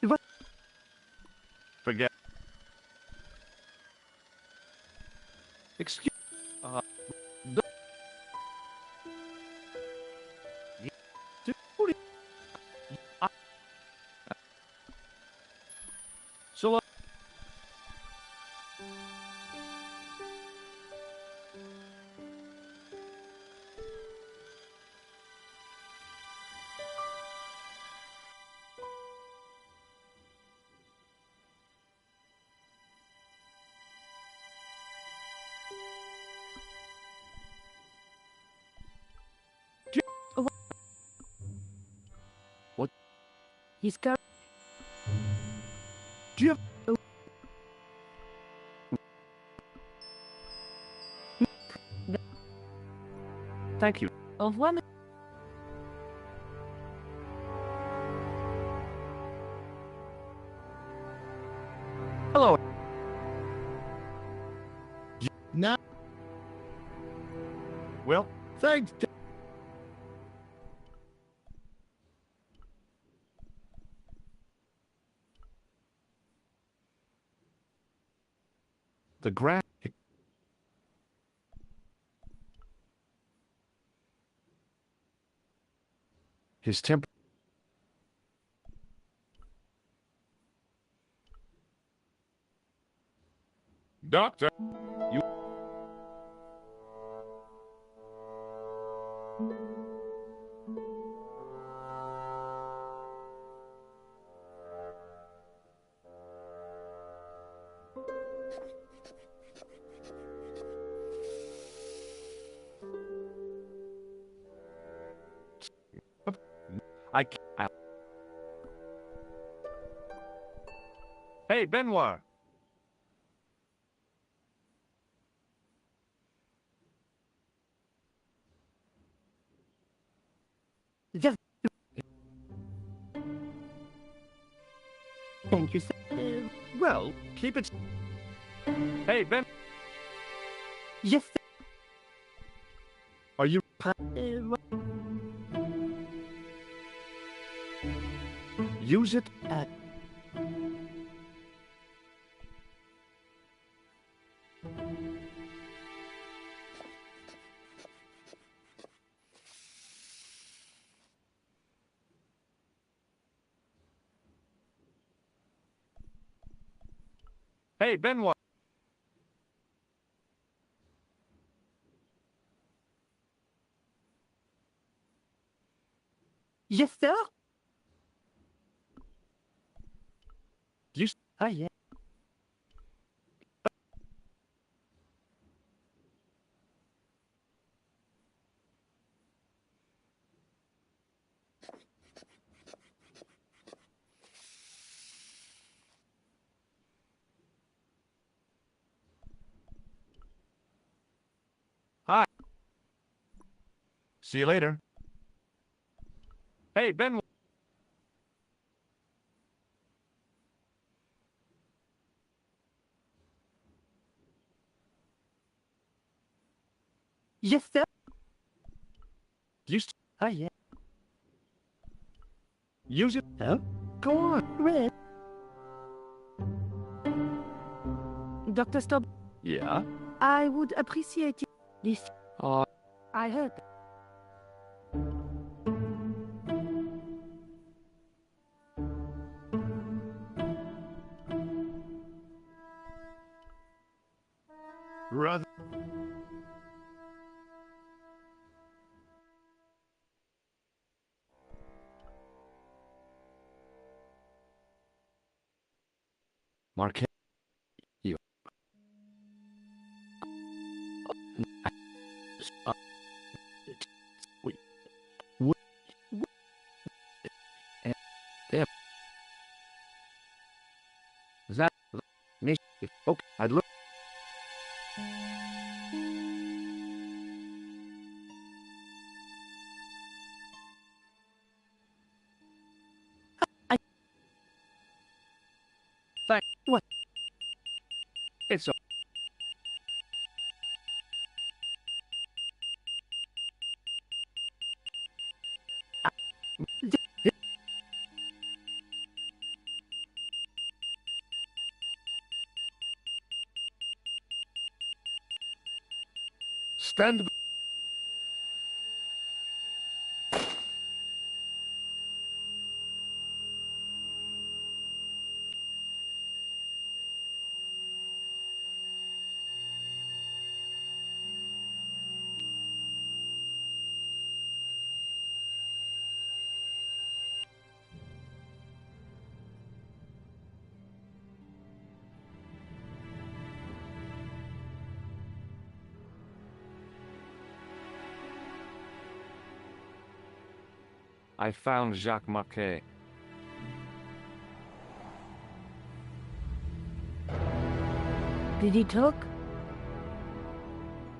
What? Forget. Excuse. So long. What? He's got... Do you have... Thank you. Of one... Hello. No. Well, Thanks. the grass. His temper. Doctor! You... I... Hey, Benoit. Just... Thank you, sir. Well, keep it... Hey, Ben... Yes, sir. Are you... Use it? Hey, Benoit. Yes, sir. Ah, yeah. Hi. See you later. Hey, Ben. Yes, sir. Ah, yeah. Use it. Huh? Go on, Red. Dr. Stob, Yeah? I would appreciate this. Uh, I heard. rather. Marquette. You. Wait. What? Damn. Is that me? Okay, I'd look. Thank. What? It's a. Stand. I found Jacques Marquet. Did he talk?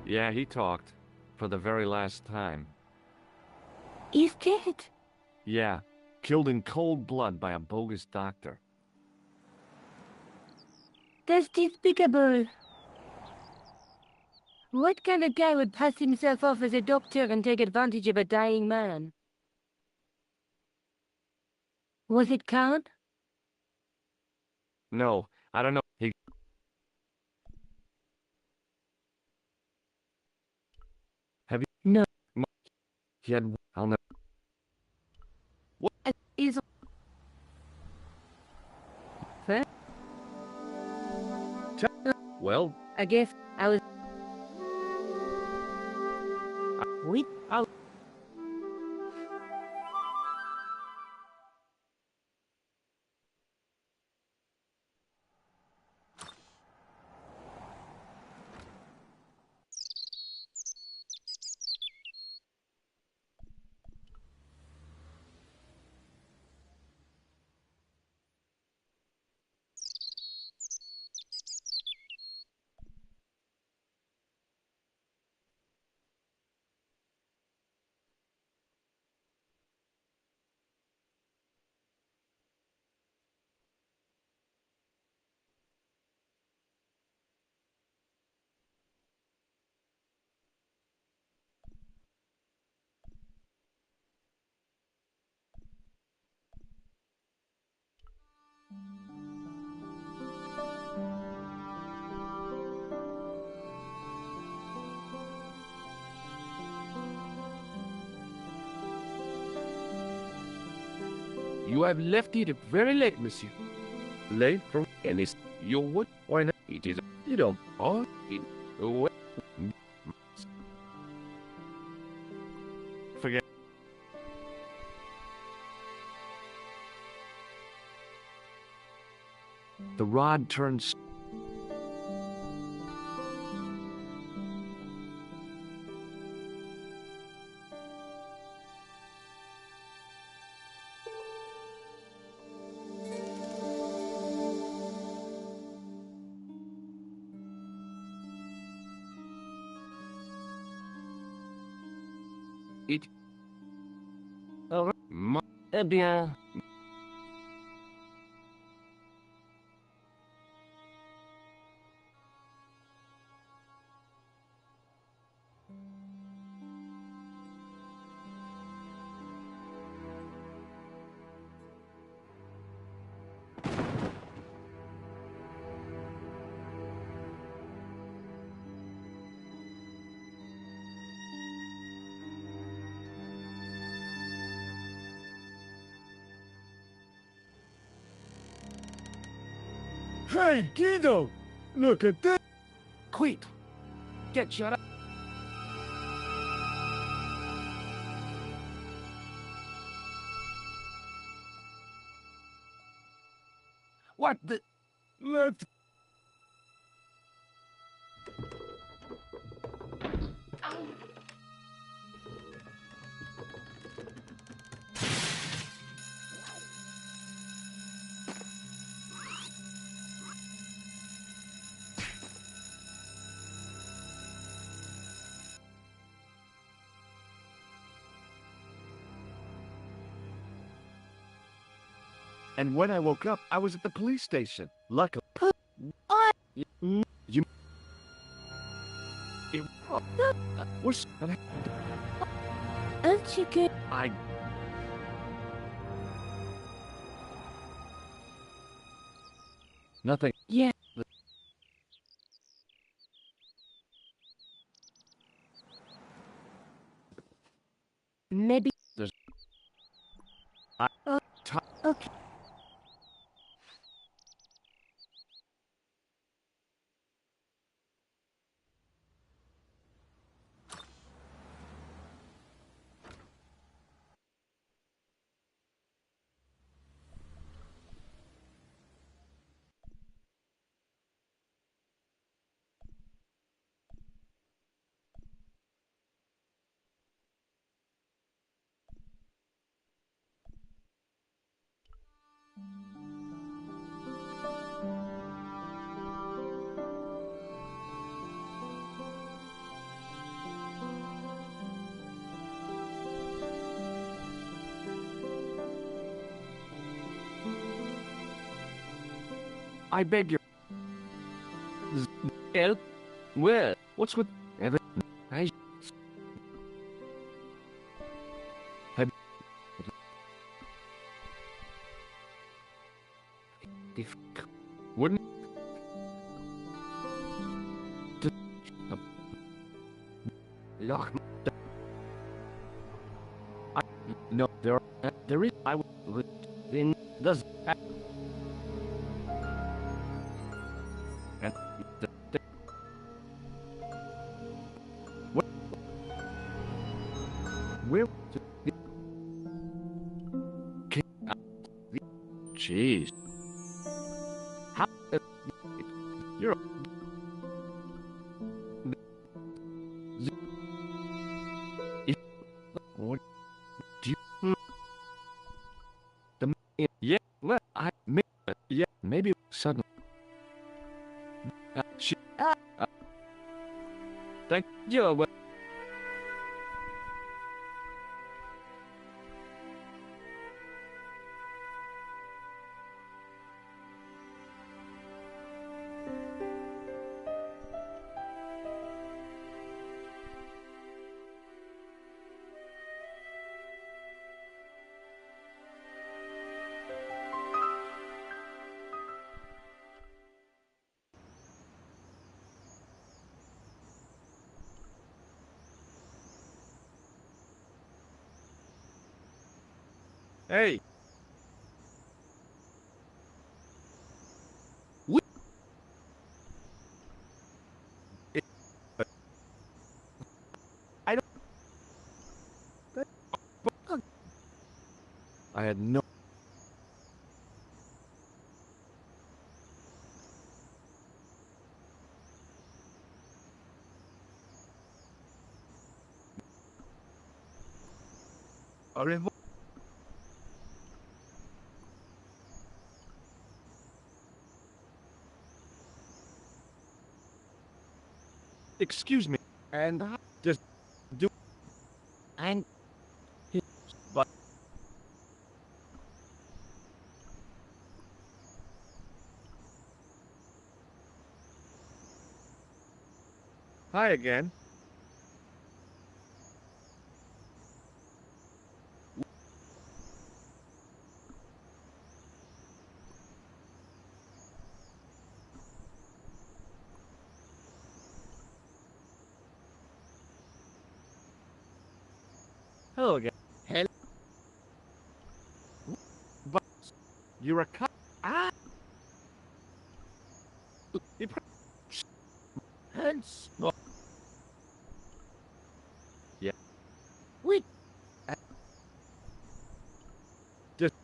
Yeah, he talked. For the very last time. He's dead. Yeah, killed in cold blood by a bogus doctor. That's despicable. What kind of guy would pass himself off as a doctor and take advantage of a dying man? Was it Count? No, I don't know. He. Have you? No. He had. I'll know. What is... Fair? Well, I guess I was... Wait. I'll. You have left it very late, monsieur. Late from. And it's your wood. Why not? It is. You don't. Or it. Well, Forget. The rod turns. It. Eh bien. Hey, Guido! Look at that! Quick! Get your... What the? Let's... And when I woke up, I was at the police station. Luckily. You. What's. I. Nothing. Yeah. Maybe. There's. Okay. I beg your. Help? Where? What's with everything? I. Wouldn't. Lock. No, there is. I would. Then does. And what? Where? Jeez. How? You're. What do you? The yeah. Well, yeah. Maybe suddenly. Thank you. Hey. I don't. I had no. Au revoir. Excuse me. And Just do. and But hi again. Hello again. Hell. But you're a cop. Ah. Hence. No. Yeah. Wait. Just.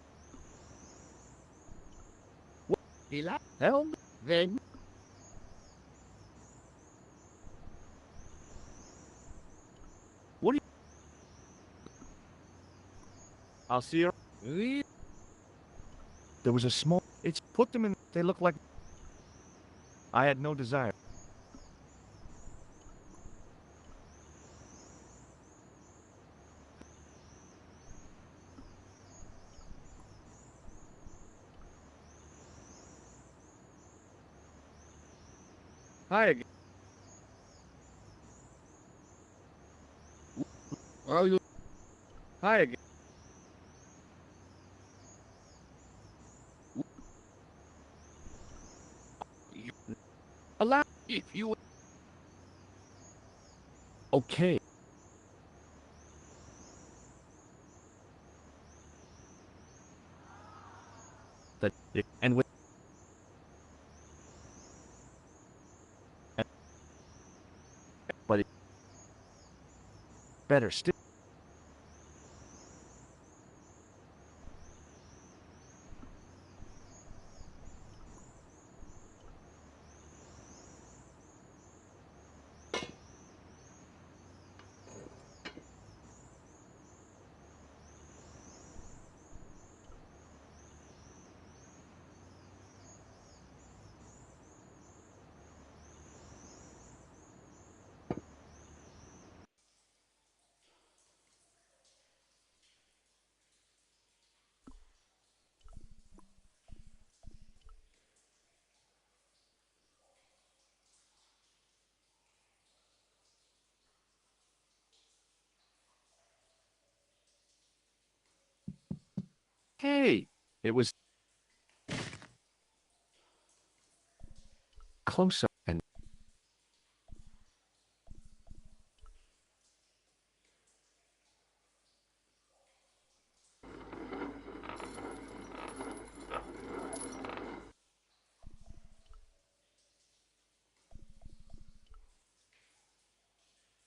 What? Hila? Help me. Then. What do you? I'll see you. There was a small. It's put them in. They look like. I had no desire. Hi again. Are you? Hi again. Allow. If you... Okay. That and with. But it, better still. Hey, it was close up and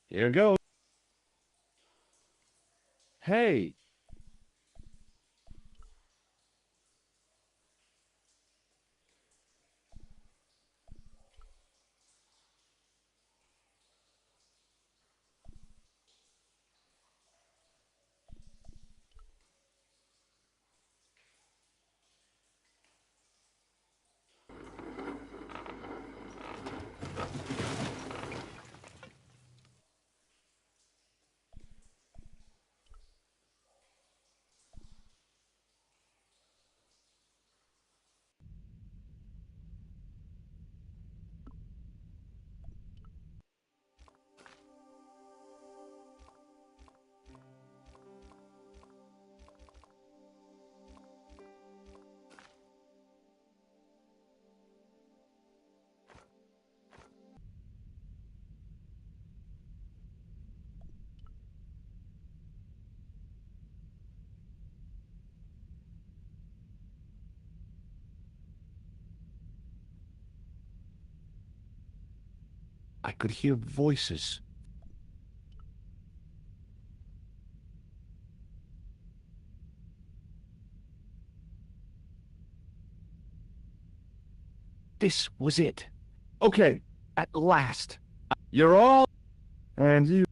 here goes. Hey, I could hear voices. This was it. Okay, at last. You're all... And you...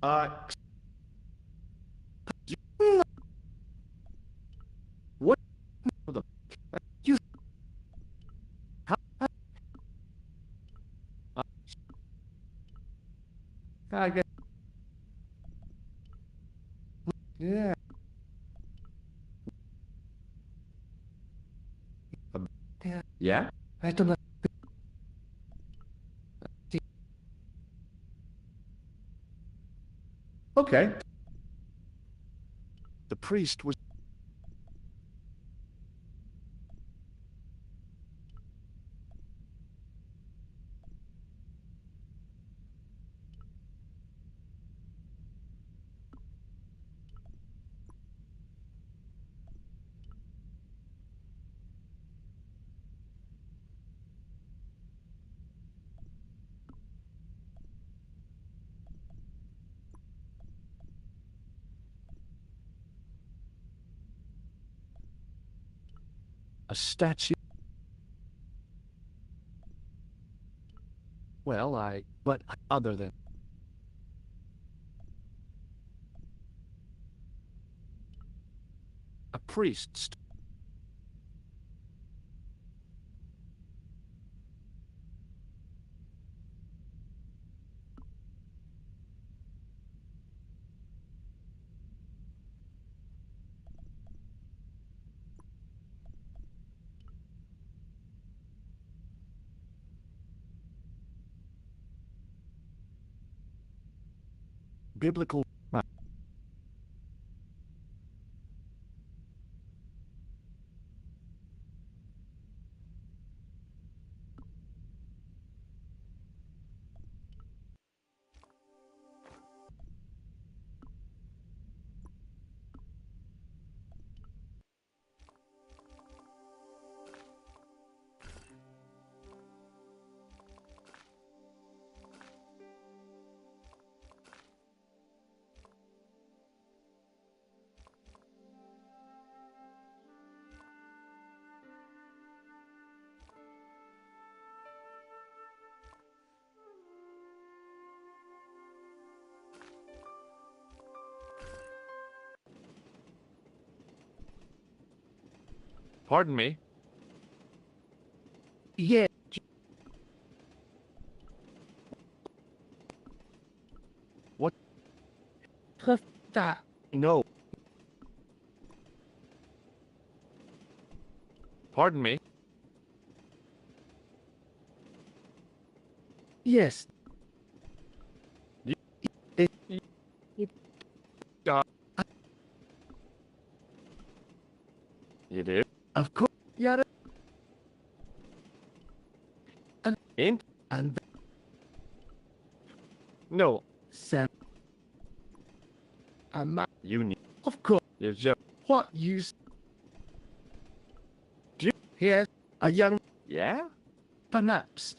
Uh, What the... You... How... I get... Yeah. yeah? I don't know. Okay. The priest was... a statue. Well, but other than... A priest. Biblical... Pardon me? Yeah. What? No. Pardon me? Yes. You do? Of course. Yeah. And... No. Sam. You need... Of course. There's just... What you... Here's a young... Yeah? Perhaps.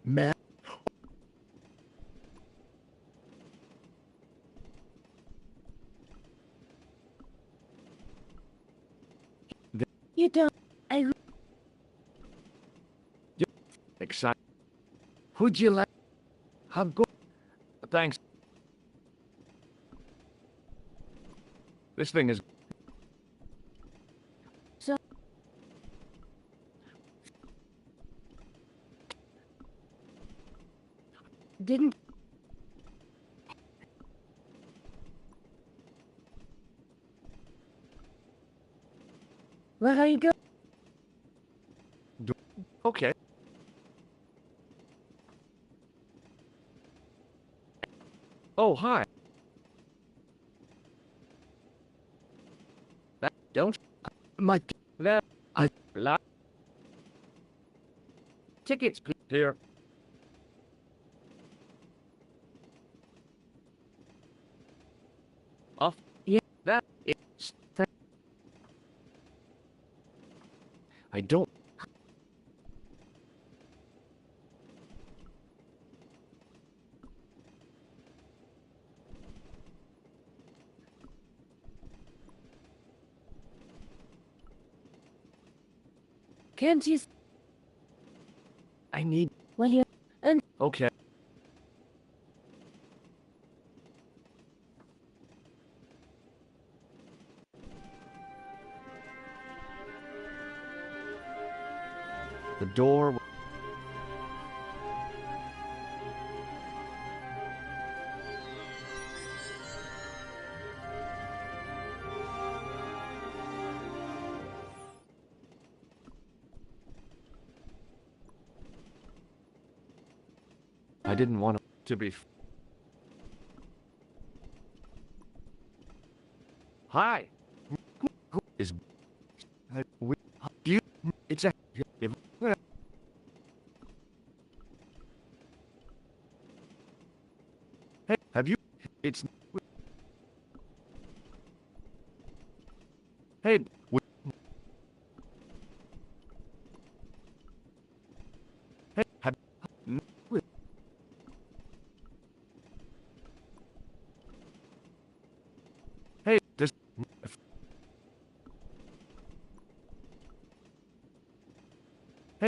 Man. You don't... Excited. Would you like... Have go... Thanks. This thing is... So... Didn't... Where are you going? Okay. Oh, hi. That don't... My... That... I... Tickets, please. Here. Off. Yeah. That is... I don't... Can't you... I need... Well, you... And... Okay. The door. I didn't want to be. Hi. Who is you? It's a. Hey, have you? It's. Hey. Hey, have. Hey, this. Hey.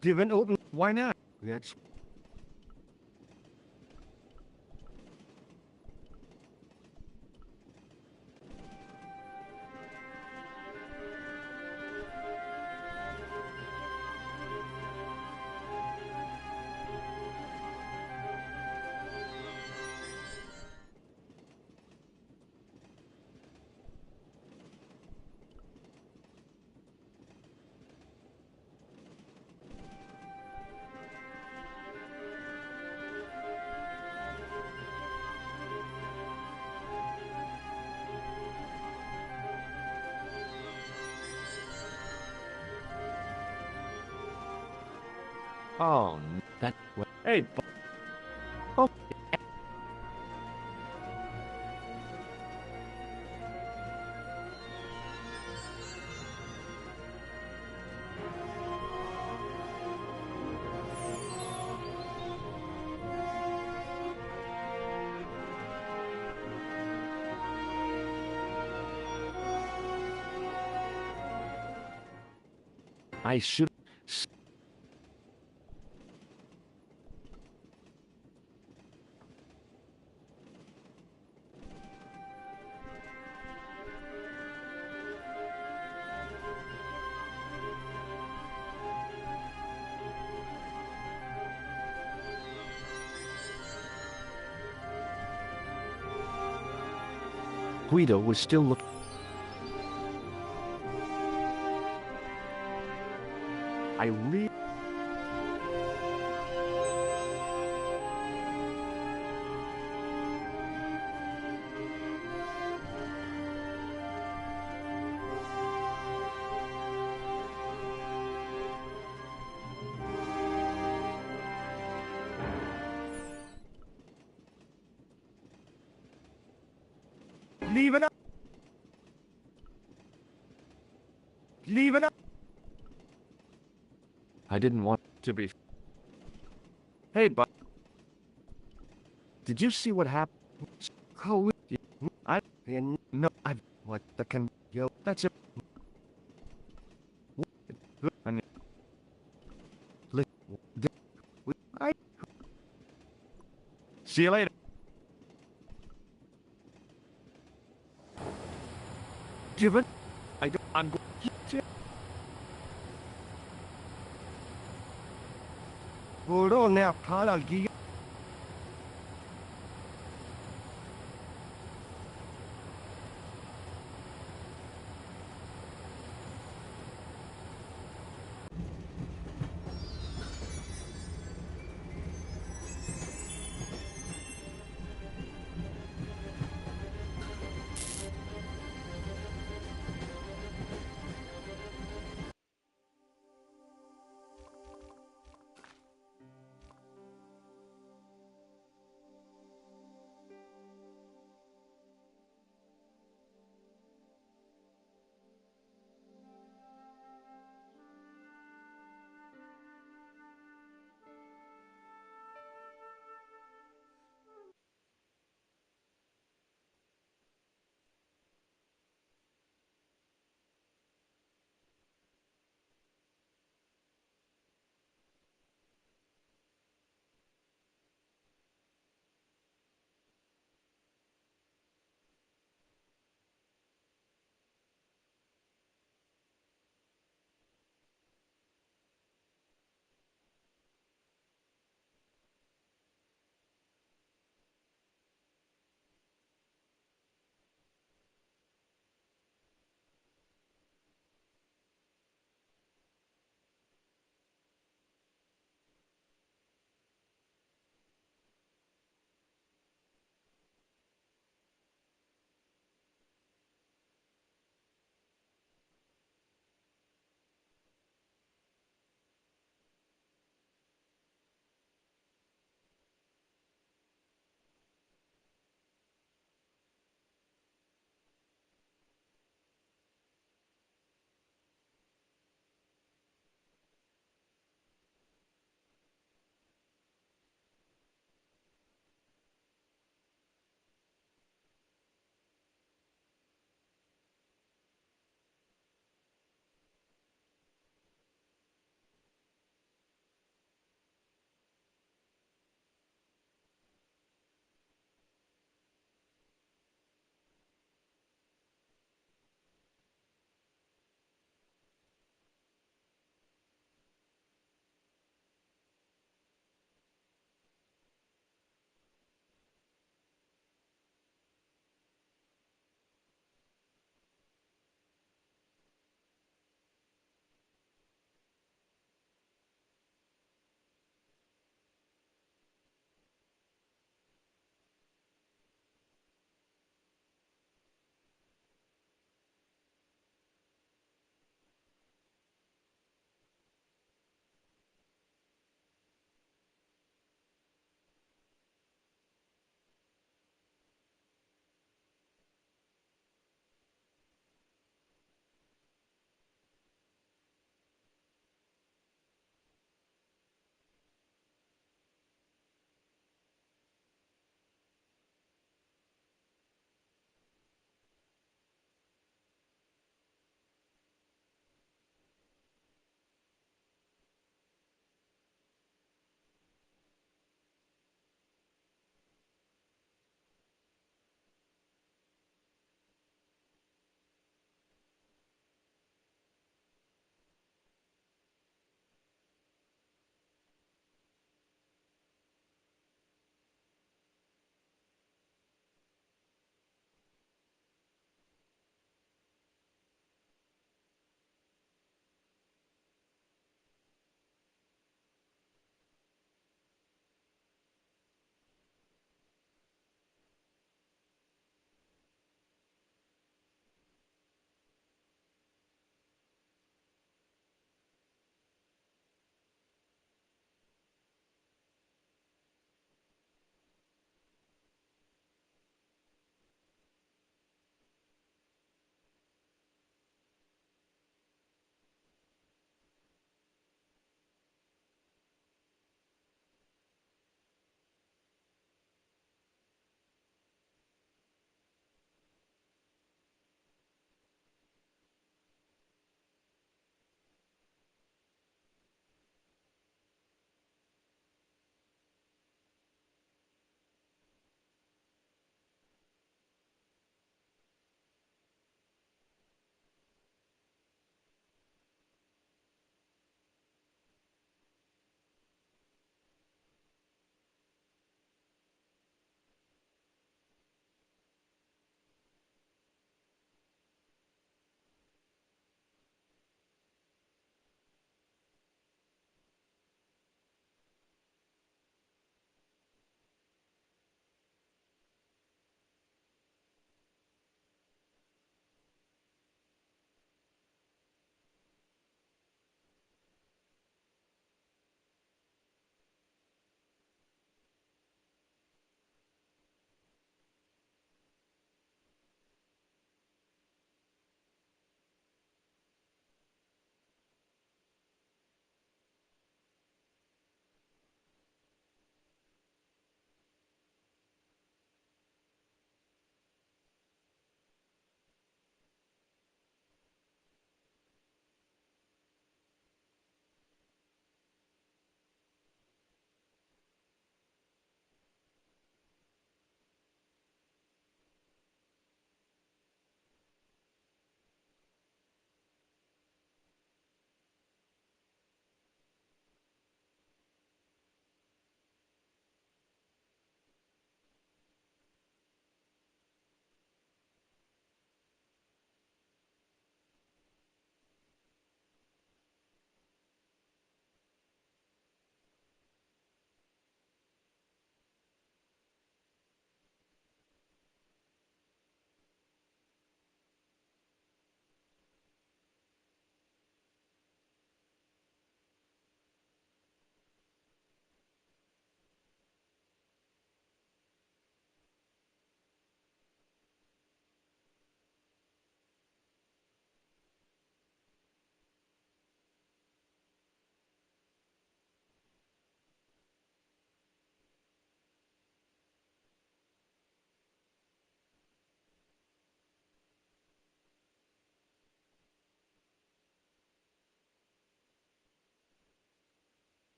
Given open. Why not? That's. Oh, that. Hey. Oh. I should. Guido was still looking. I really. Leave it up. Leave it up. I didn't want to be. Hey, but did you see what happened? Oh, I no. I what the can yo? That's it. I see you later. Given, I don't. I'm going. Hold on now, I'll give you.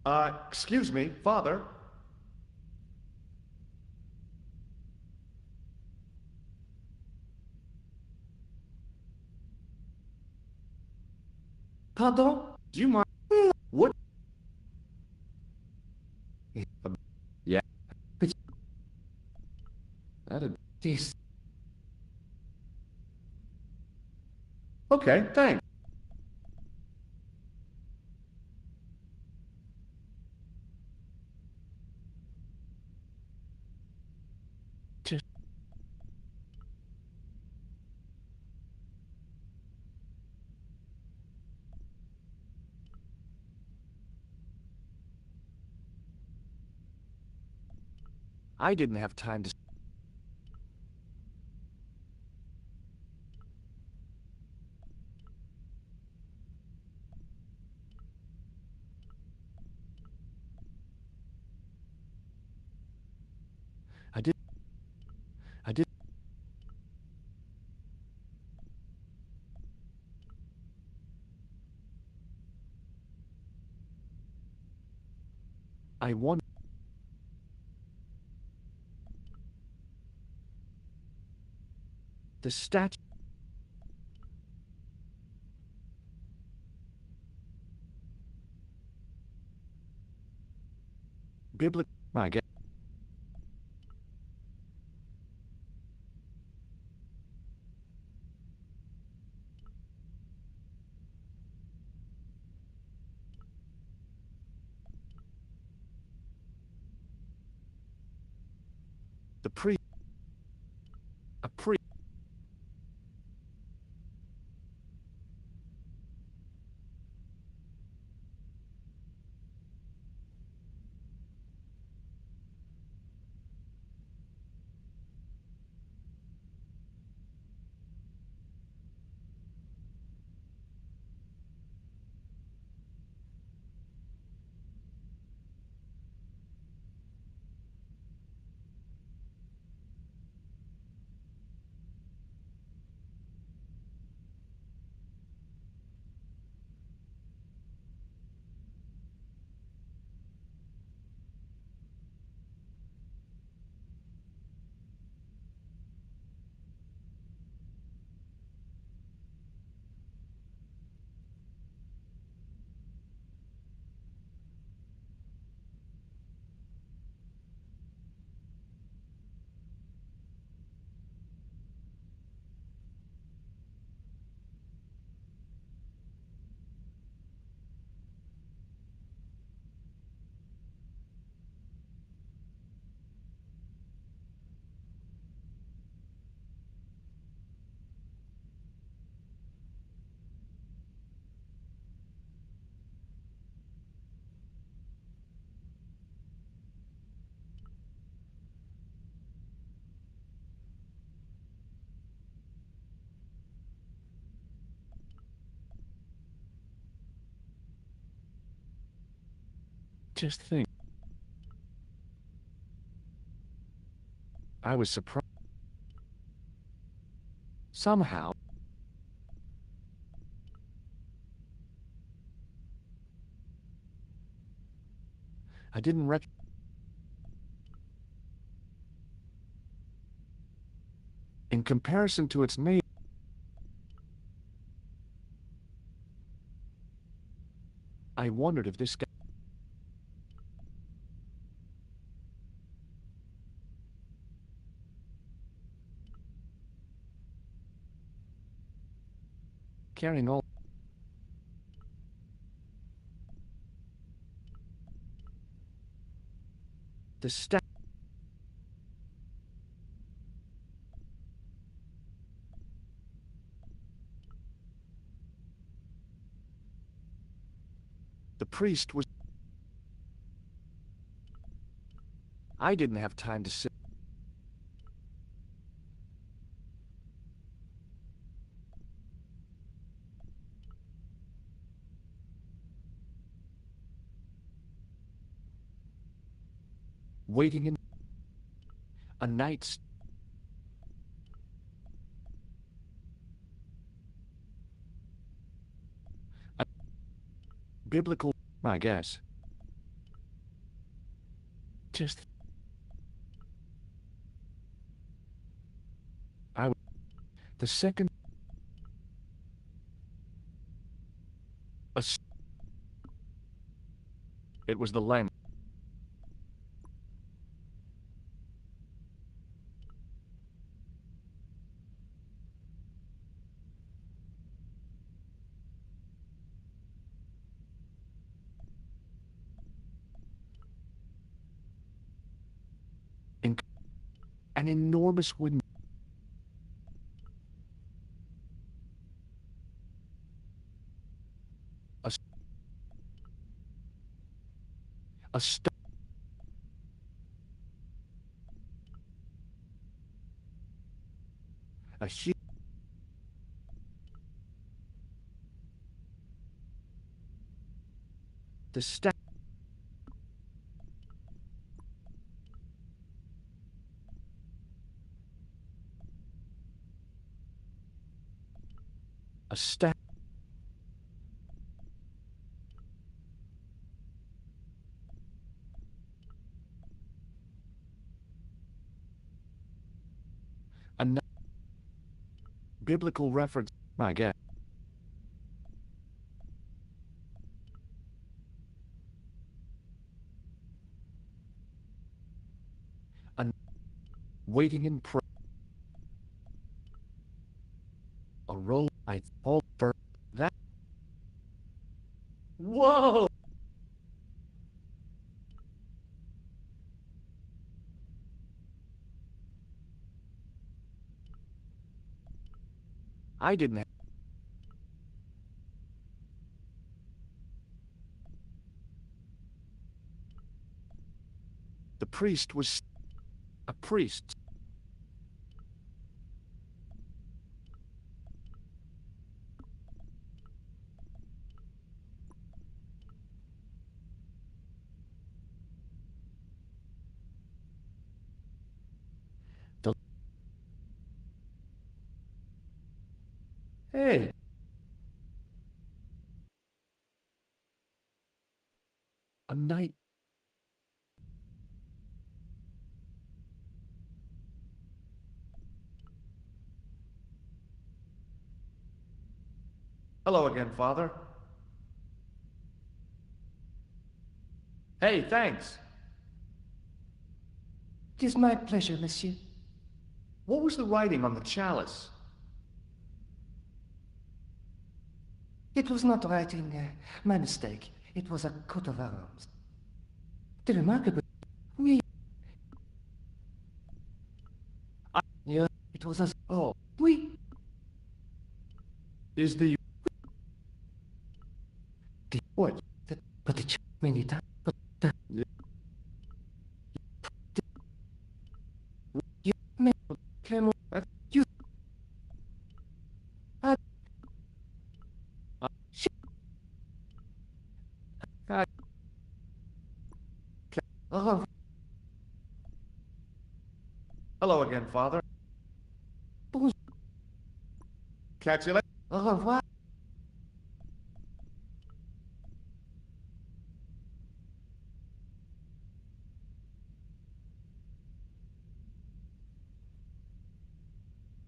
Excuse me, Father. Pardon? Do you mind? What? Yeah. But That'd... this... Okay, thanks. I didn't have time to... I did... I want... The statue... Biblical... I guess... The priest... A priest... Just think. I was surprised. Somehow. I didn't In comparison to its name. I wondered if this guy... Carrying all... The priest was... I didn't have time to sit... Waiting in... A night's... Biblical, I guess. Just... The second... It was the lamp. An enormous wind. A huge... The stack... A stack... A biblical reference, I guess. Waiting in prayer. A roll I fall for that. Whoa! I didn't have... The priest was... a priest. Hey. A night. Hello again, Father. Hey, thanks. It is my pleasure, monsieur. What was the writing on the chalice? It was not writing, my mistake. It was a coat of arms. The remarkable... Oui. Yeah, it was a... Oh. Oui. Is the... What? But the many times... But the... You... Clement... You... Hello again, Father. Catch you later. Au revoir.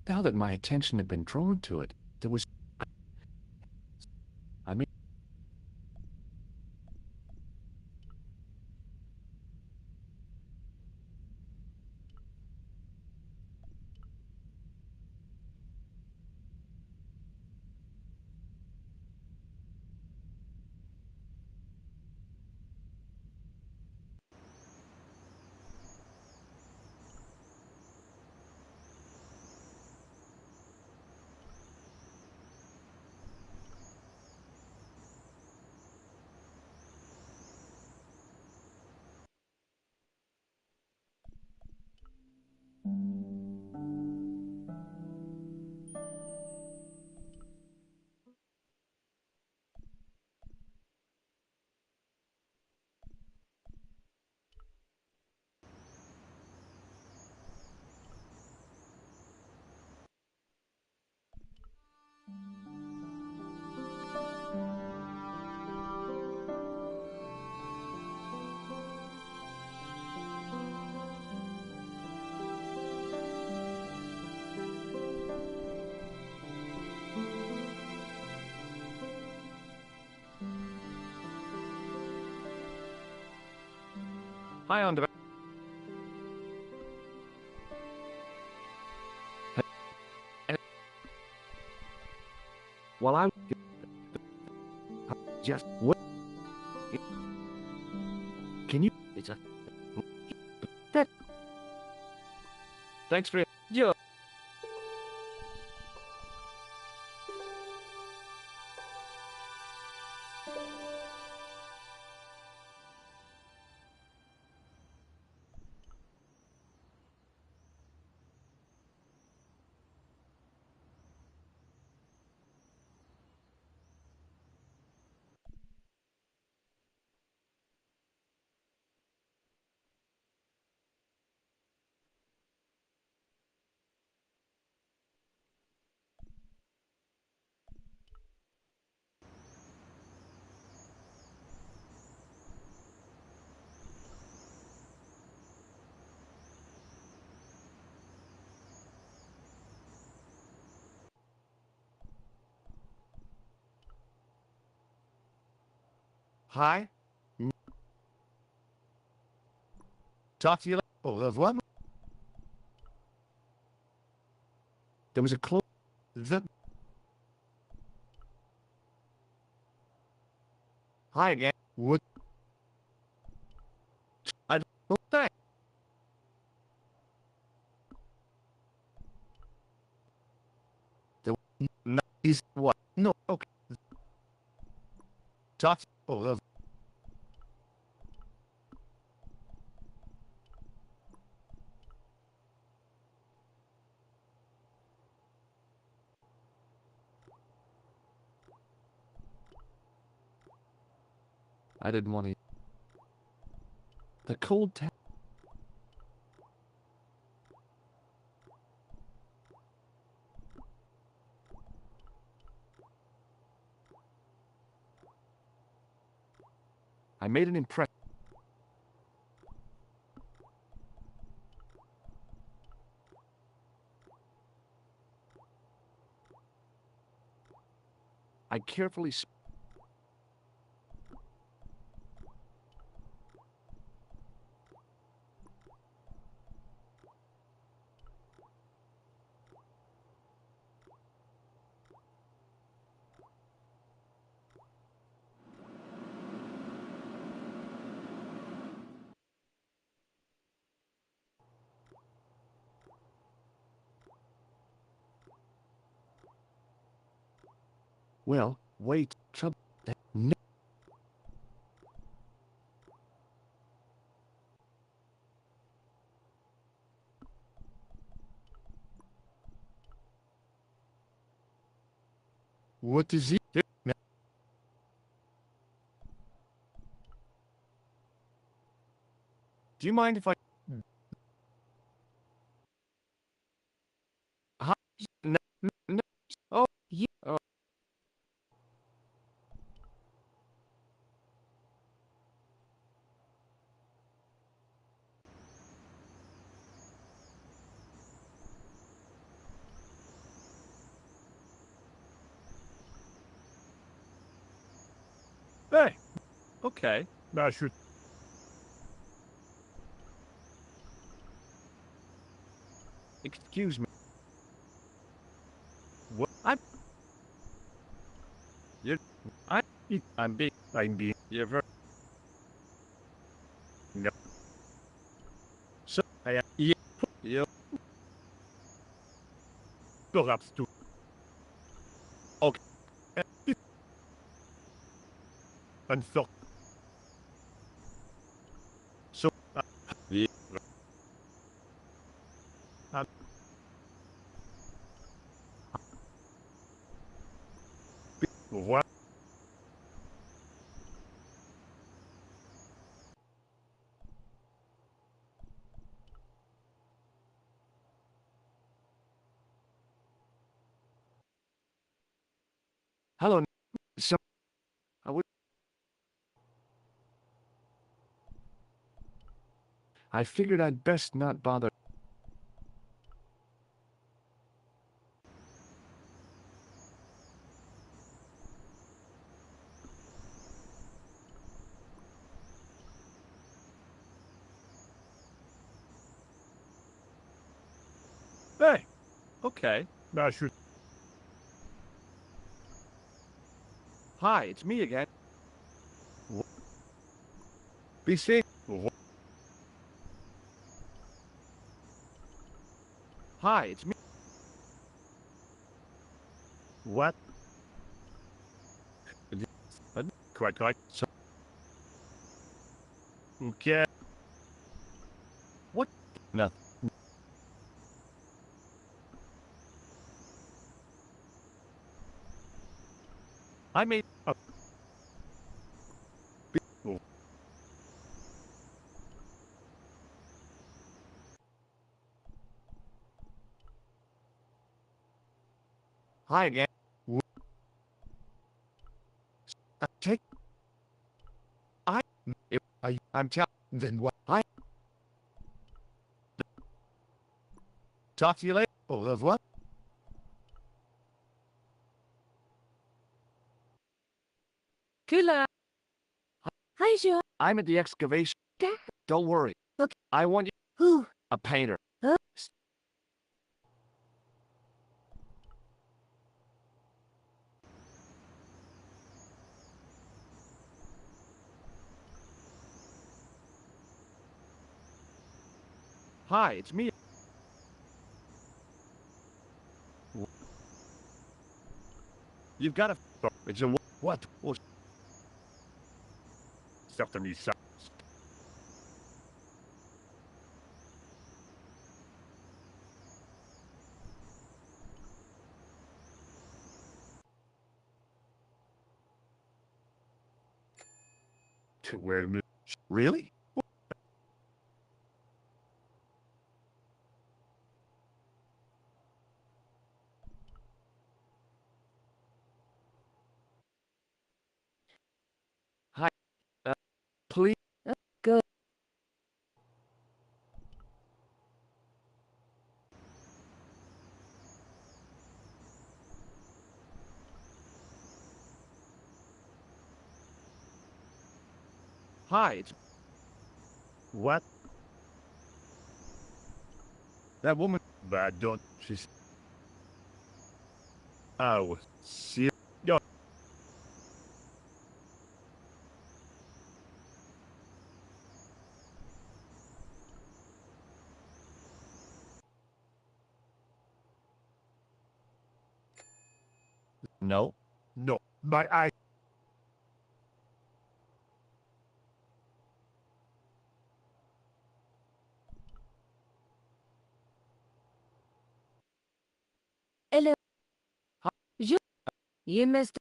Now that my attention had been drawn to it, there was... I mean... Hi, Andre. While I just what? Can you? It's a that. Thanks for your. Hi. Talk to you later. Au revoir. There was a close. Hi again. What? I don't think. The no, is what? No. Okay. Talk. Oh, revoir. I didn't want to. The cold tap. I made an impression. I carefully. Well, wait, trouble. No. What is he doing? Do you mind if I? Huh? No, no. Oh, you. Oh. Hey. Okay. I should. Excuse me. What? You. I'm being. I'm being. You're very. No. So I. Yeah. You. Perhaps too. Okay. And so. So. Yeah. What? Hello. So. I would. I figured I'd best not bother. Okay. I should. Hi, it's me again. Be safe. Hi, it's me. What? Quite. So. Okay. What? Nothing. I made. Hi again. Take. I'm telling. Then what? Talk to you later. Oh, of what? Kula. Hi, Joe. I'm at the excavation. Dad. Don't worry. Okay. I want you. Who? A painter. Huh? Hi, it's me. You've got a. It's a what? Oh, certainly so. Well, Really? Hi. Please. Good. Hi, it's. what? That woman. But don't. She's. Oh, see. No. No. No. My eye. Hello. Hi. Joe. You missed.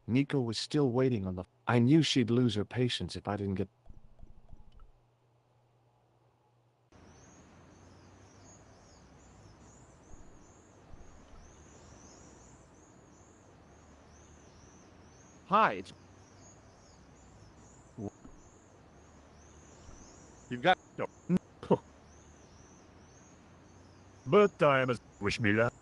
Nico was still waiting on the. I knew she'd lose her patience if I didn't get. Hi, it's. You've got. No. But time is. Wish me luck.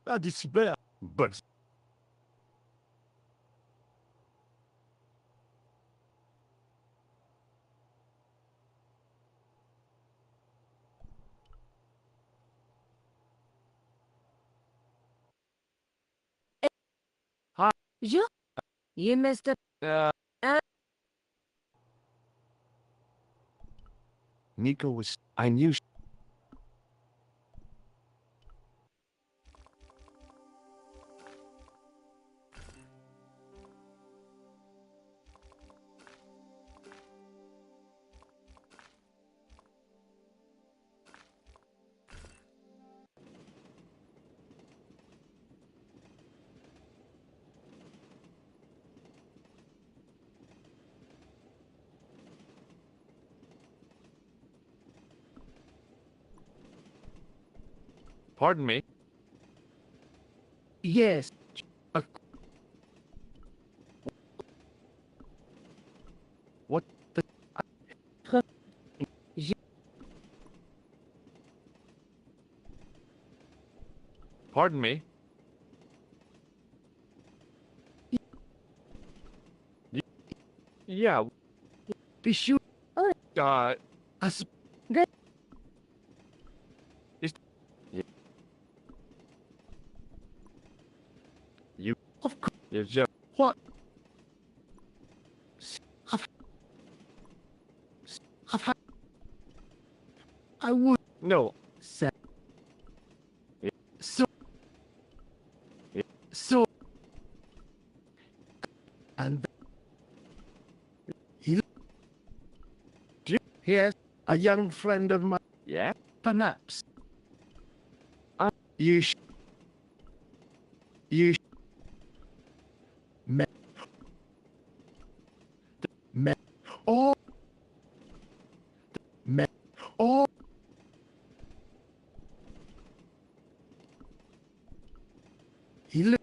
Ah, super. But. Hi. Joe. You missed it. Nico was. I knew. Pardon me. Yes. What the. Pardon me. Yeah. Be sure. Is- You. Of course. You just. What? I would. No. Say. So. So. And. Yes, a young friend of mine. Yeah? Perhaps. You sh... You sh... Me... Me... Oh... Me... Oh... He li...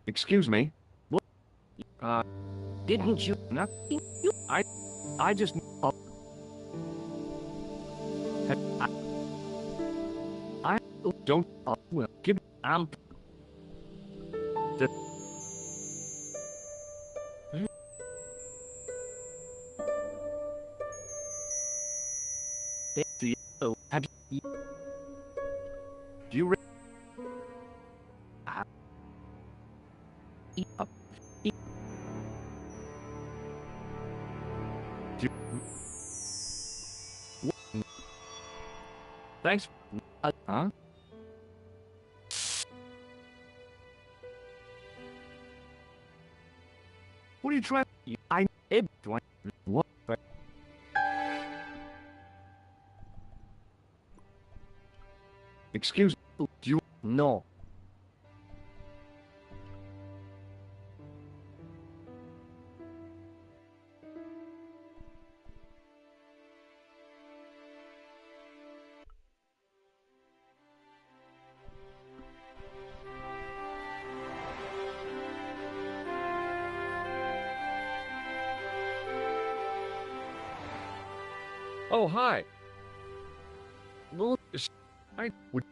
Excuse me? What? Didn't you? Nothing? I just... I don't... well, give... The... Have you... Do you... Thanks. Huh? What are you trying? What? Excuse me. Do you? No. Oh, hi. Well, I would.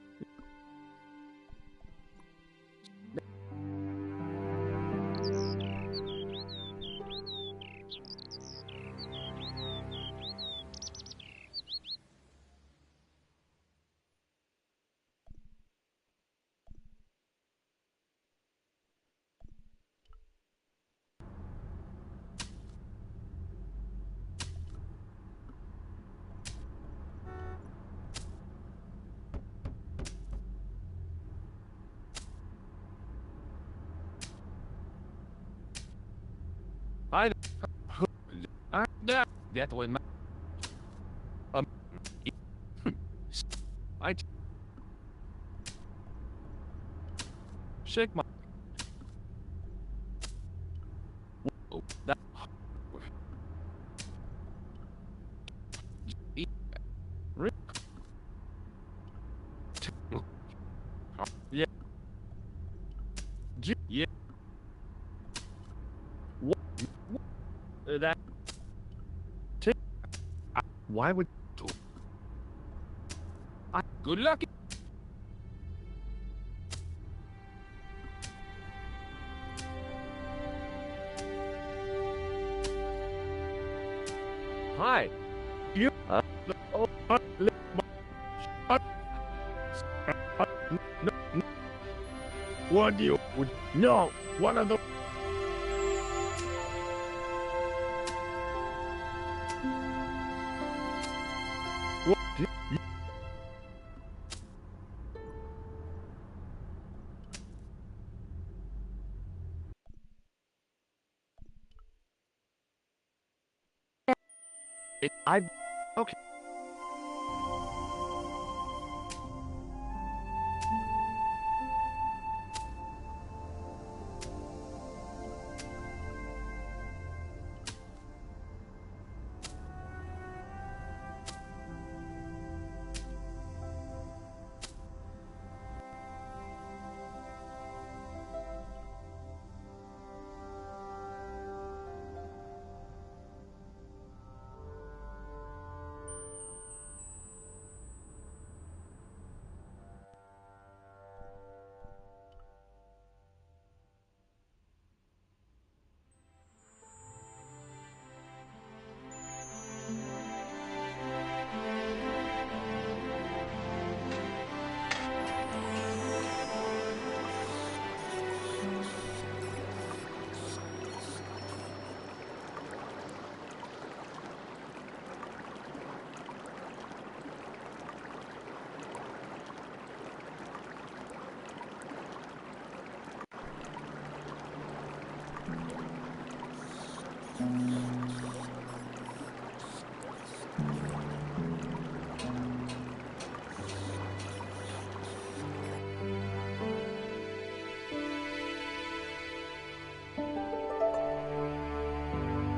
That was my... I shake my... Oh, that... Yeah. Yeah. What? That... Why would... Good luck. Hi. You... Oh, no. What do you... No. One of the... What do you... Okay.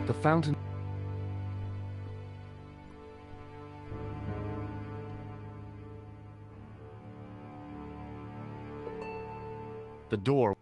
The fountain... The door...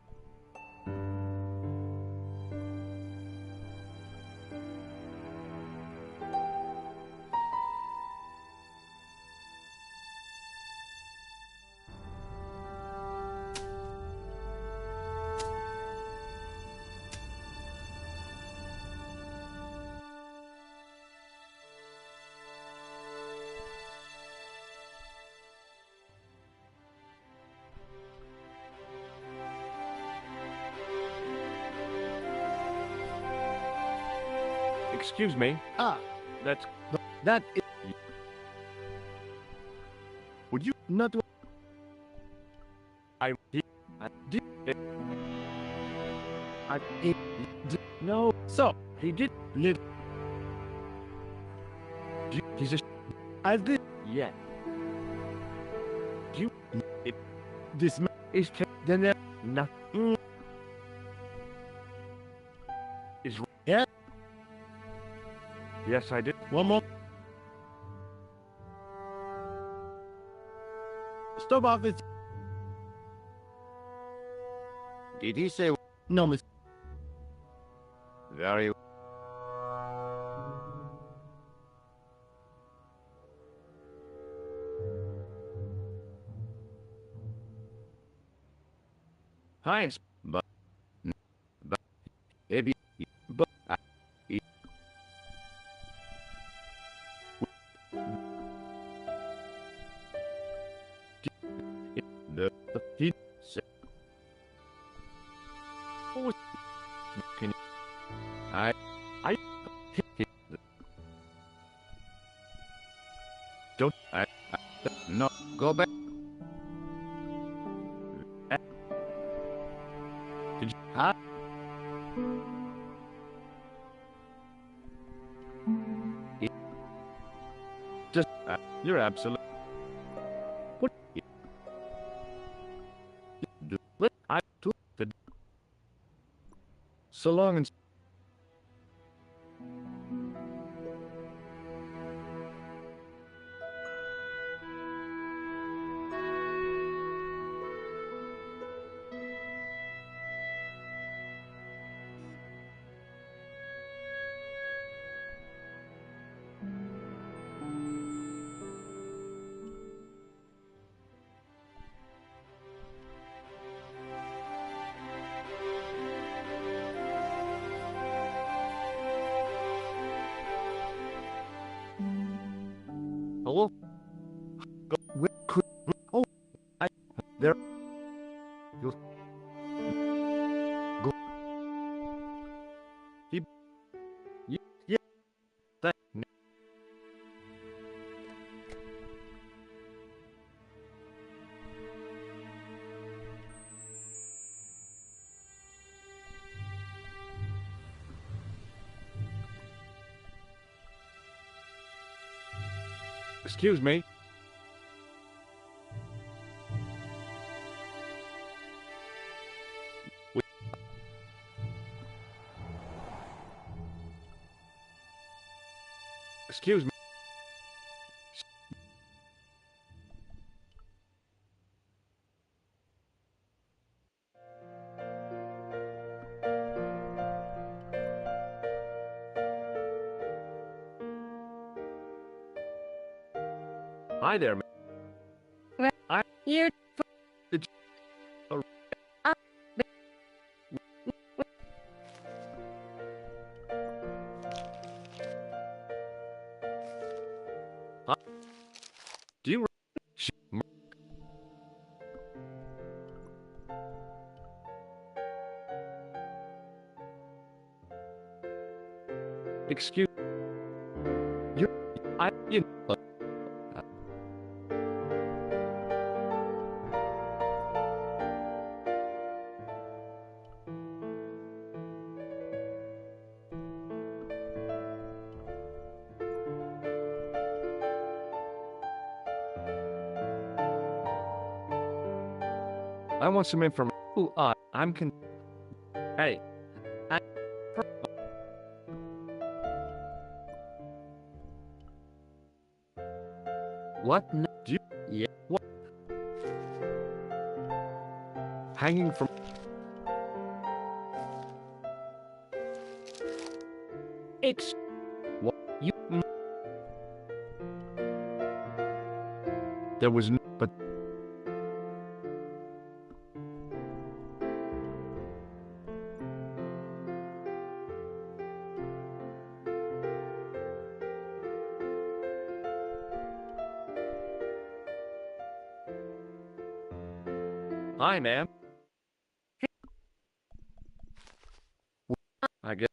Excuse me. Ah, That's... that is... Would you... Not... I... No. So, he did live... He's a... I did... Yeah. You... This man is... Then... Nothing. Is... Yeah? Yes, I did. One more. Stop office. Did he say... No, miss. Very... Hi, but... Maybe... But... The... He... Can I... Don't... No, go back. Did you... Huh? Just... you're absolute... What? What? I took the... So long and... Hello? Go, where could... Oh, I... There... You... Go... He... Yeah... That... Excuse me. Excuse me. Hi there, man. Well, you... Did you... Huh? Do you... Excuse... You... I... You... I want some information. Ooh, I'm con... Hey. What? Do you... Yeah. What? Hanging from... It's... What? You... There was no... But... Hi, ma'am. I guess...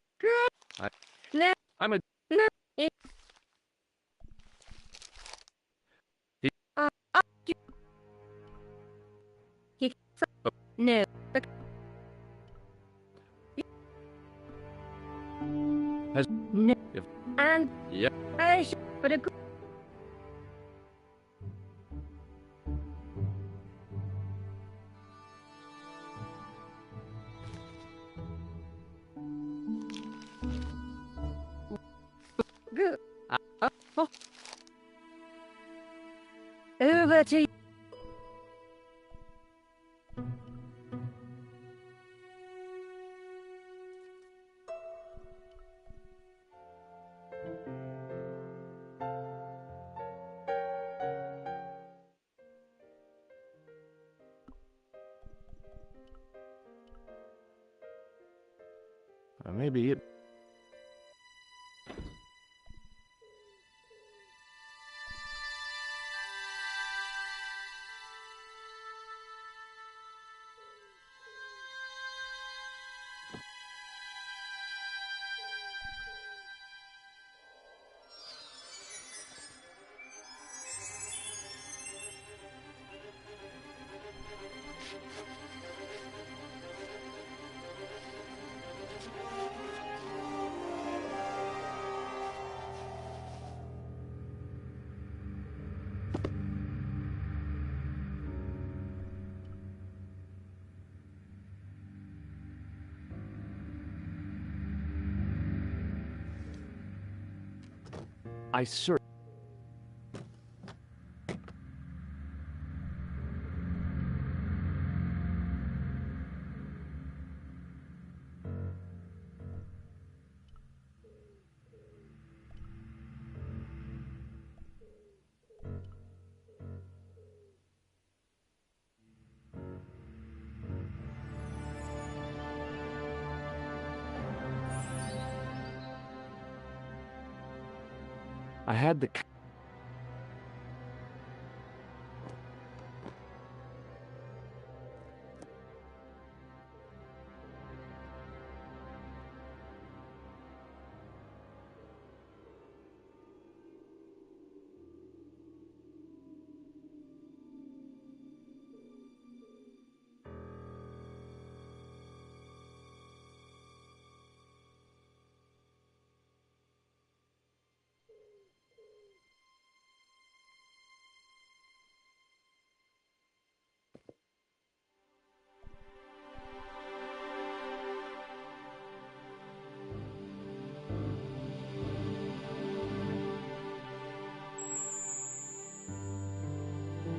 I'm a... No. No. And Yep. I should but a good. Oh. Over to you. Maybe it. I searched. I had the.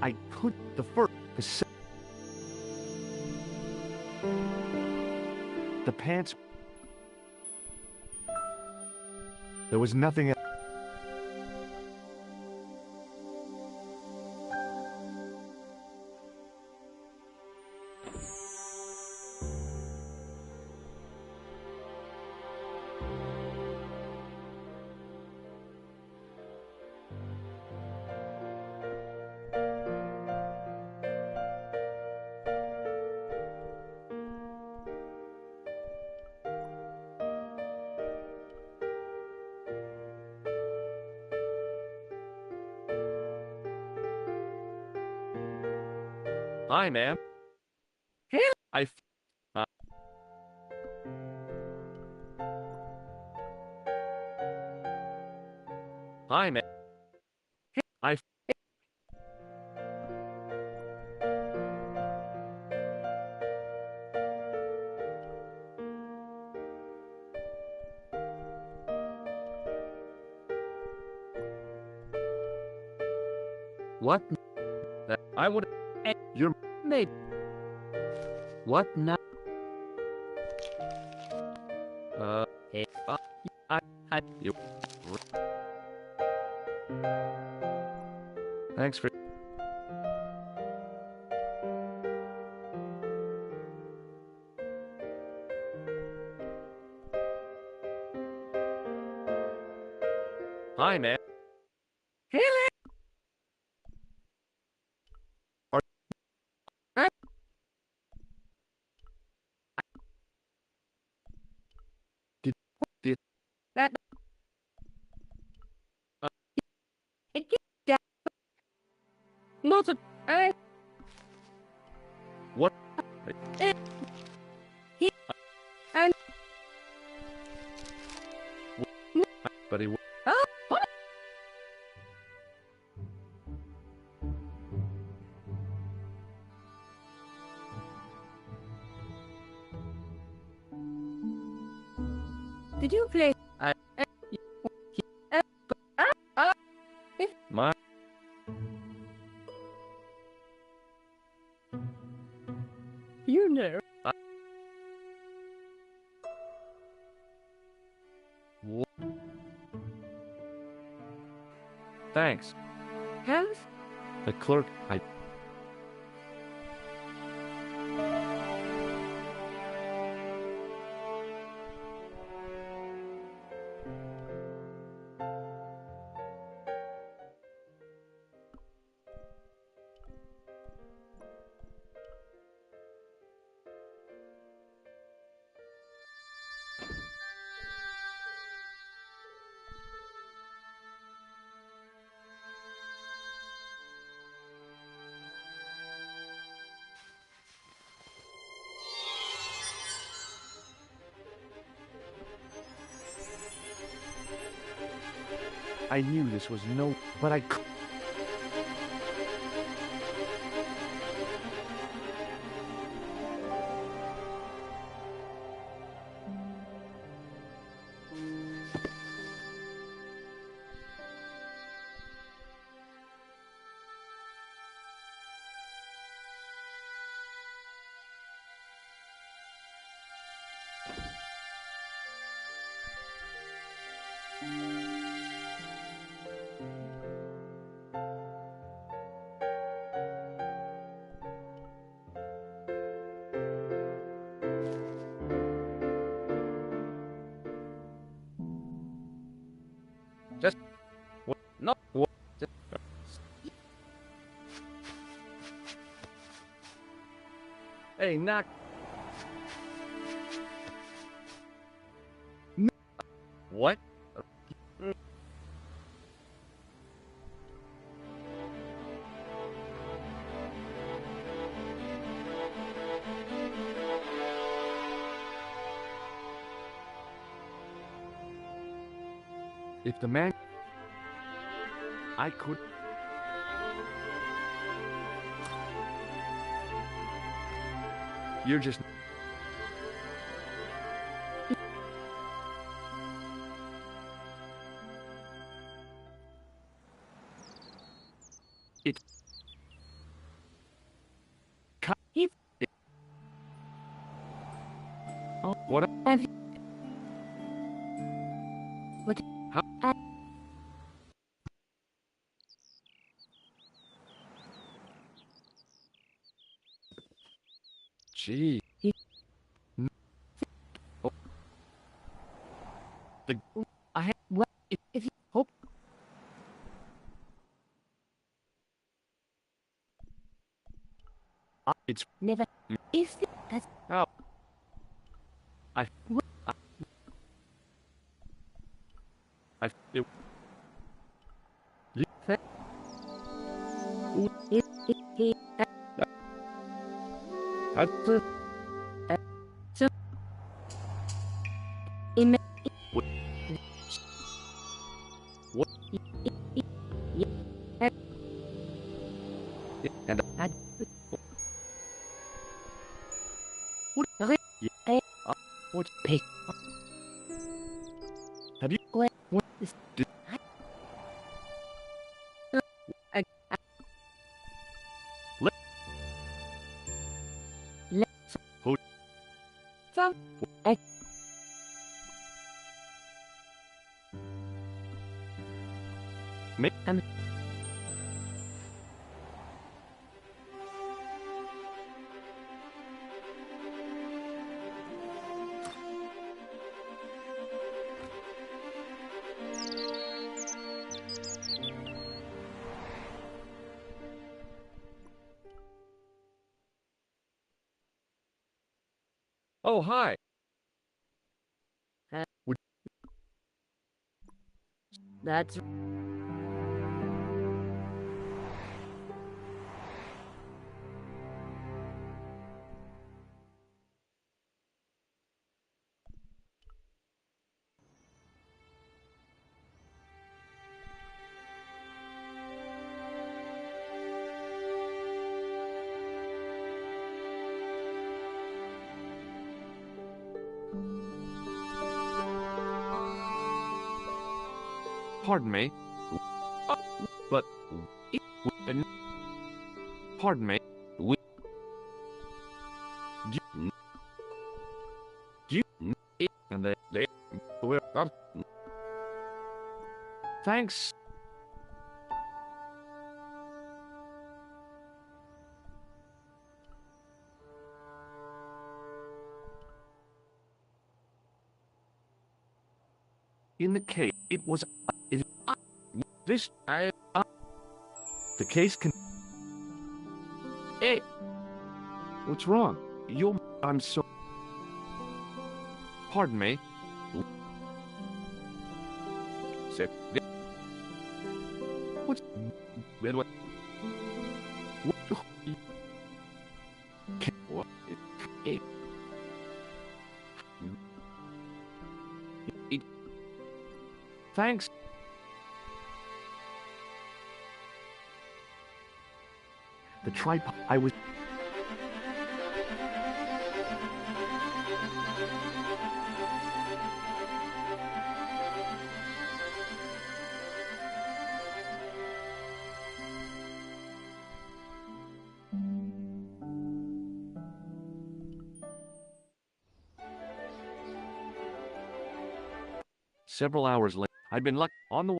I put the first. The pants. There was nothing else. Hi, ma'am. I. Hi, ma'am. I. What? I would. You're. Maybe. What now? You. Thanks for. Hi, man. That it gets down. Not a. What? And But he... did you play? My... You know. Thanks. Health? The clerk... I knew this was no... But I... Just... What? No. What? Just... Hey, knock... What? If the man... I could... You're just... It... If... Oh, what? Have you... What? How? Gee. Oh. The... I have... What? If you... Hope... It's... Never... Is it... That's... Oh. I... What? It... So... Ima... What? What? And... What? Yeah. What? Pick. Have you... What? What? Did... Some... Me... Oh, hi. Would... That's... Pardon me. But... Pardon me. And they were... Thanks. In the case, it was... this... the case can... Hey! What's wrong? I'm so... Pardon me. What's... What? Thanks. The tripod I was... Several hours later, I'd been on the...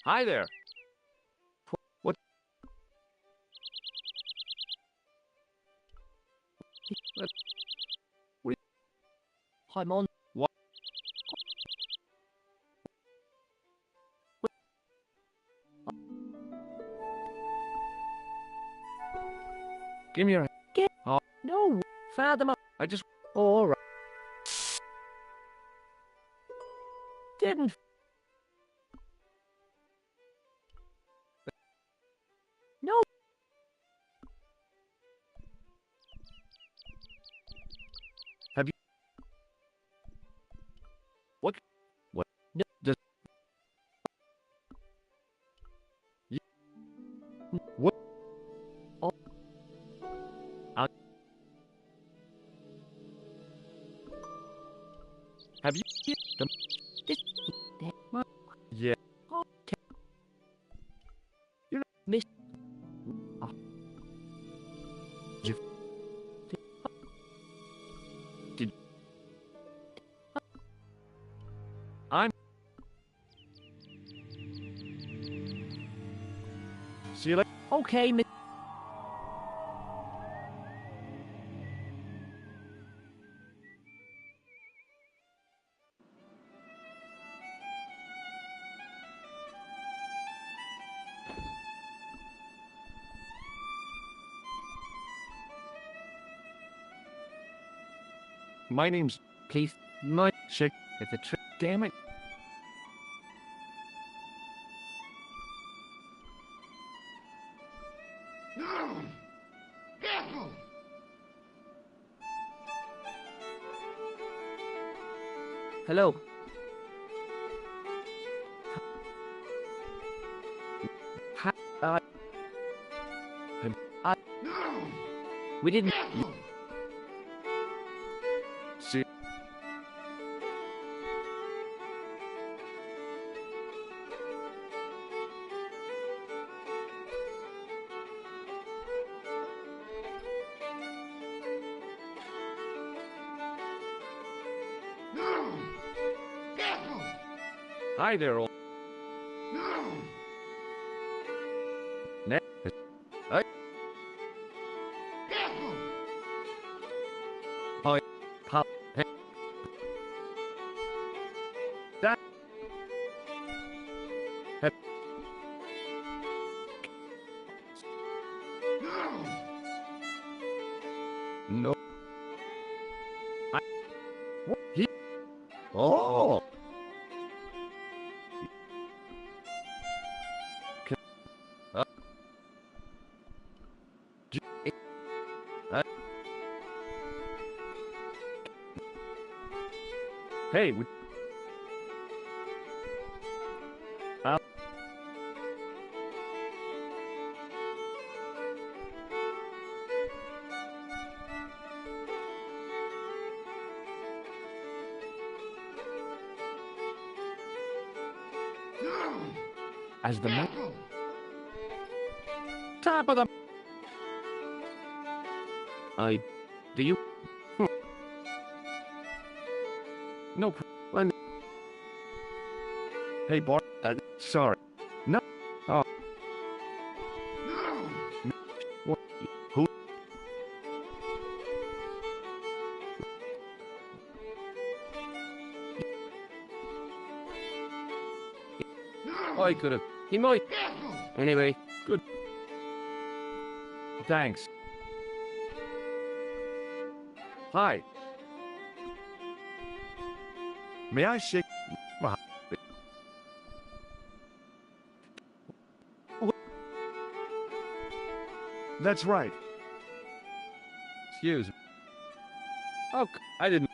Hi there. What? What? I'm on. What? Give me your... Get... No, Father, I just... All right. Didn't... No. Have you... What? What? No, just... You... What? Oh. Have you... Yeah. You're not... Miss... I'm... See you later. Okay, Miss... My name's... Please, my... Shake. It's a trick. Damn it. Hello. We didn't... See... Hi there, old... Next. Hi. Hi. Pop. Hey. That. Hey. No. What? He... Oh! Hey, we... As the man. Top of the... Do you? No. Hey, Bart. Sorry. No. Oh. What? Who? I could have. He might. Anyway, good. Thanks. Hi. May I shake? That's right. Excuse me. Oh, I didn't.